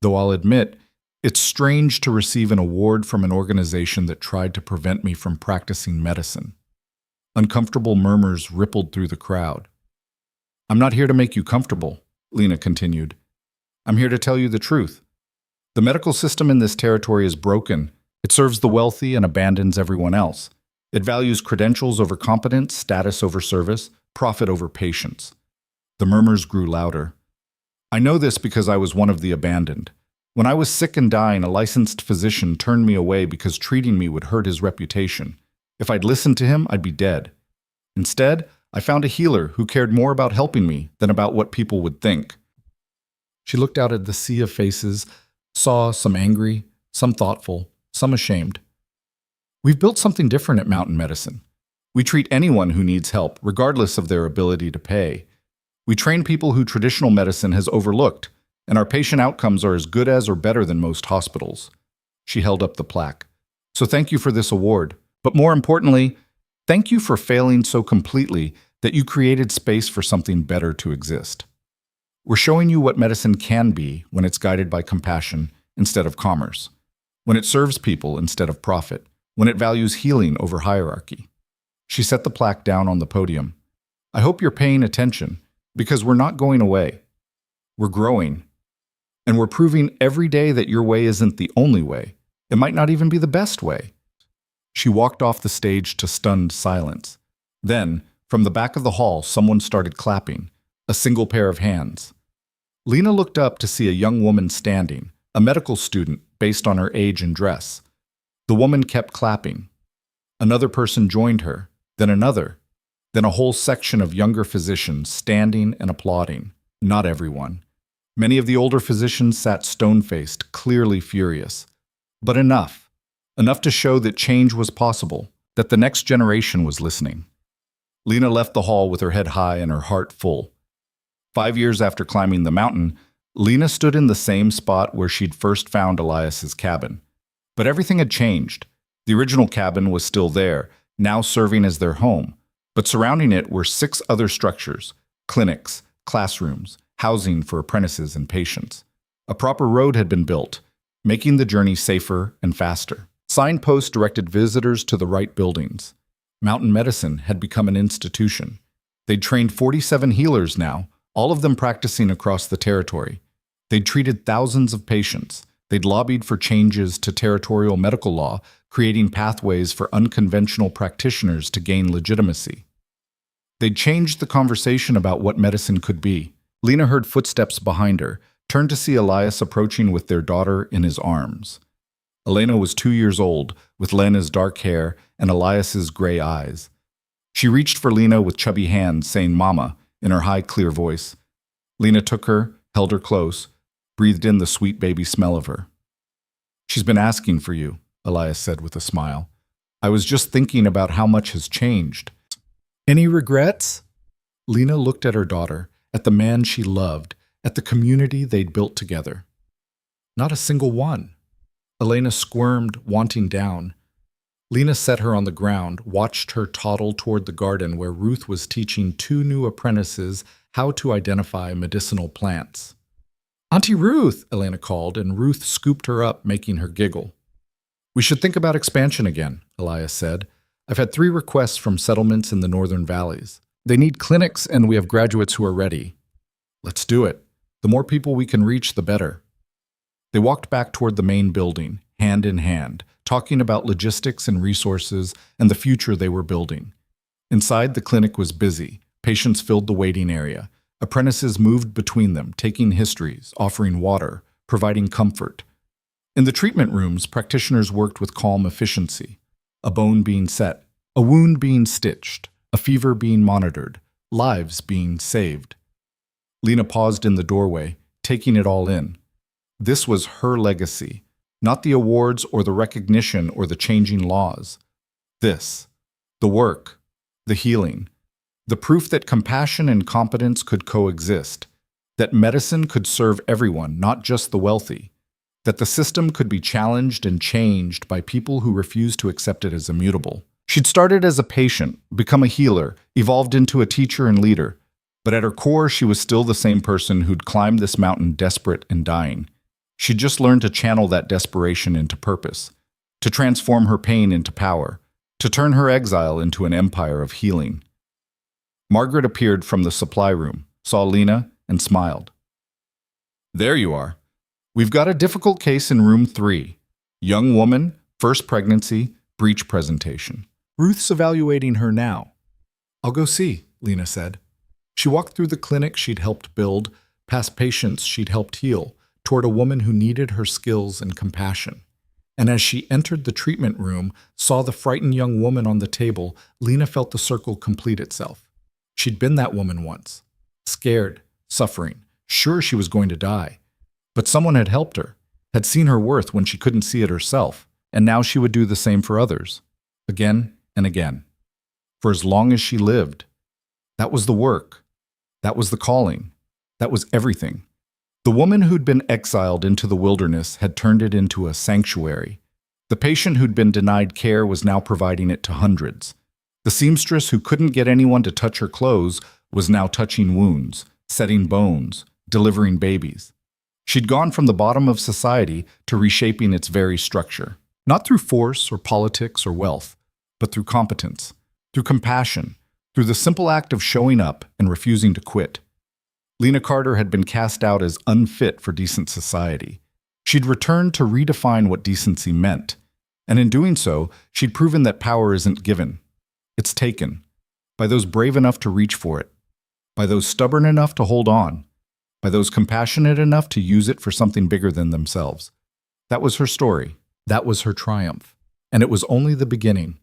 Speaker 1: "though I'll admit, it's strange to receive an award from an organization that tried to prevent me from practicing medicine." Uncomfortable murmurs rippled through the crowd. "I'm not here to make you comfortable," Lena continued. "I'm here to tell you the truth. The medical system in this territory is broken. It serves the wealthy and abandons everyone else. It values credentials over competence, status over service, profit over patience." The murmurs grew louder. "I know this because I was one of the abandoned. When I was sick and dying, a licensed physician turned me away because treating me would hurt his reputation. If I'd listened to him, I'd be dead. Instead, I found a healer who cared more about helping me than about what people would think." She looked out at the sea of faces, saw some angry, some thoughtful, some ashamed. "We've built something different at Mountain Medicine. We treat anyone who needs help, regardless of their ability to pay. We train people who traditional medicine has overlooked, and our patient outcomes are as good as or better than most hospitals." She held up the plaque. "So thank you for this award. But more importantly, thank you for failing so completely that you created space for something better to exist. We're showing you what medicine can be when it's guided by compassion instead of commerce, when it serves people instead of profit, when it values healing over hierarchy. She set the plaque down on the podium. I hope you're paying attention, because we're not going away. We're growing. And we're proving every day that your way isn't the only way. It might not even be the best way. She walked off the stage to stunned silence. Then, from the back of the hall, someone started clapping, a single pair of hands. Lena looked up to see a young woman standing, a medical student based on her age and dress. The woman kept clapping. Another person joined her, then another, then a whole section of younger physicians standing and applauding. Not everyone. Many of the older physicians sat stone-faced, clearly furious. But enough. Enough to show that change was possible, that the next generation was listening. Lena left the hall with her head high and her heart full. 5 years after climbing the mountain, Lena stood in the same spot where she'd first found Elias's cabin. But everything had changed. The original cabin was still there, now serving as their home. But surrounding it were 6 other structures: clinics, classrooms, housing for apprentices and patients. A proper road had been built, making the journey safer and faster. Signposts directed visitors to the right buildings. Mountain medicine had become an institution. They'd trained 47 healers now, all of them practicing across the territory. They'd treated thousands of patients. They'd lobbied for changes to territorial medical law, creating pathways for unconventional practitioners to gain legitimacy. They'd changed the conversation about what medicine could be. Lena heard footsteps behind her, turned to see Elias approaching with their daughter in his arms. Elena was 2 years old, with Lena's dark hair and Elias's gray eyes. She reached for Lena with chubby hands, saying "Mama," in her high, clear voice. Lena took her, held her close, breathed in the sweet baby smell of her. "She's been asking for you," Elias said with a smile. "I was just thinking about how much has changed." "Any regrets?" Lena looked at her daughter, at the man she loved, at the community they'd built together. "Not a single one." Elena squirmed, wanting down. Lena set her on the ground, watched her toddle toward the garden where Ruth was teaching 2 new apprentices how to identify medicinal plants. "Auntie Ruth," Elena called, and Ruth scooped her up, making her giggle. "We should think about expansion again," Elias said. "I've had 3 requests from settlements in the northern valleys. They need clinics, and we have graduates who are ready. Let's do it. The more people we can reach, the better." They walked back toward the main building, hand in hand, talking about logistics and resources and the future they were building. Inside, the clinic was busy. Patients filled the waiting area. Apprentices moved between them, taking histories, offering water, providing comfort. In the treatment rooms, practitioners worked with calm efficiency. A bone being set, a wound being stitched, a fever being monitored, lives being saved. Lena paused in the doorway, taking it all in. This was her legacy, not the awards or the recognition or the changing laws. This, the work, the healing, the proof that compassion and competence could coexist, that medicine could serve everyone, not just the wealthy, that the system could be challenged and changed by people who refused to accept it as immutable. She'd started as a patient, become a healer, evolved into a teacher and leader, but at her core she was still the same person who'd climbed this mountain desperate and dying. She'd just learned to channel that desperation into purpose, to transform her pain into power, to turn her exile into an empire of healing. Margaret appeared from the supply room, saw Lena, and smiled. "There you are. We've got a difficult case in room 3. Young woman, first pregnancy, breech presentation. Ruth's evaluating her now." "I'll go see," Lena said. She walked through the clinic she'd helped build, past patients she'd helped heal, toward a woman who needed her skills and compassion. And as she entered the treatment room, saw the frightened young woman on the table, Lena felt the circle complete itself. She'd been that woman once, scared, suffering, sure she was going to die. But someone had helped her, had seen her worth when she couldn't see it herself, and now she would do the same for others, again and again, for as long as she lived. That was the work. That was the calling. That was everything. The woman who'd been exiled into the wilderness had turned it into a sanctuary. The patient who'd been denied care was now providing it to hundreds. The seamstress who couldn't get anyone to touch her clothes was now touching wounds, setting bones, delivering babies. She'd gone from the bottom of society to reshaping its very structure. Not through force or politics or wealth, but through competence, through compassion, through the simple act of showing up and refusing to quit. Lena Carter had been cast out as unfit for decent society. She'd returned to redefine what decency meant, and in doing so, she'd proven that power isn't given. It's taken, by those brave enough to reach for it, by those stubborn enough to hold on, by those compassionate enough to use it for something bigger than themselves. That was her story. That was her triumph. And it was only the beginning.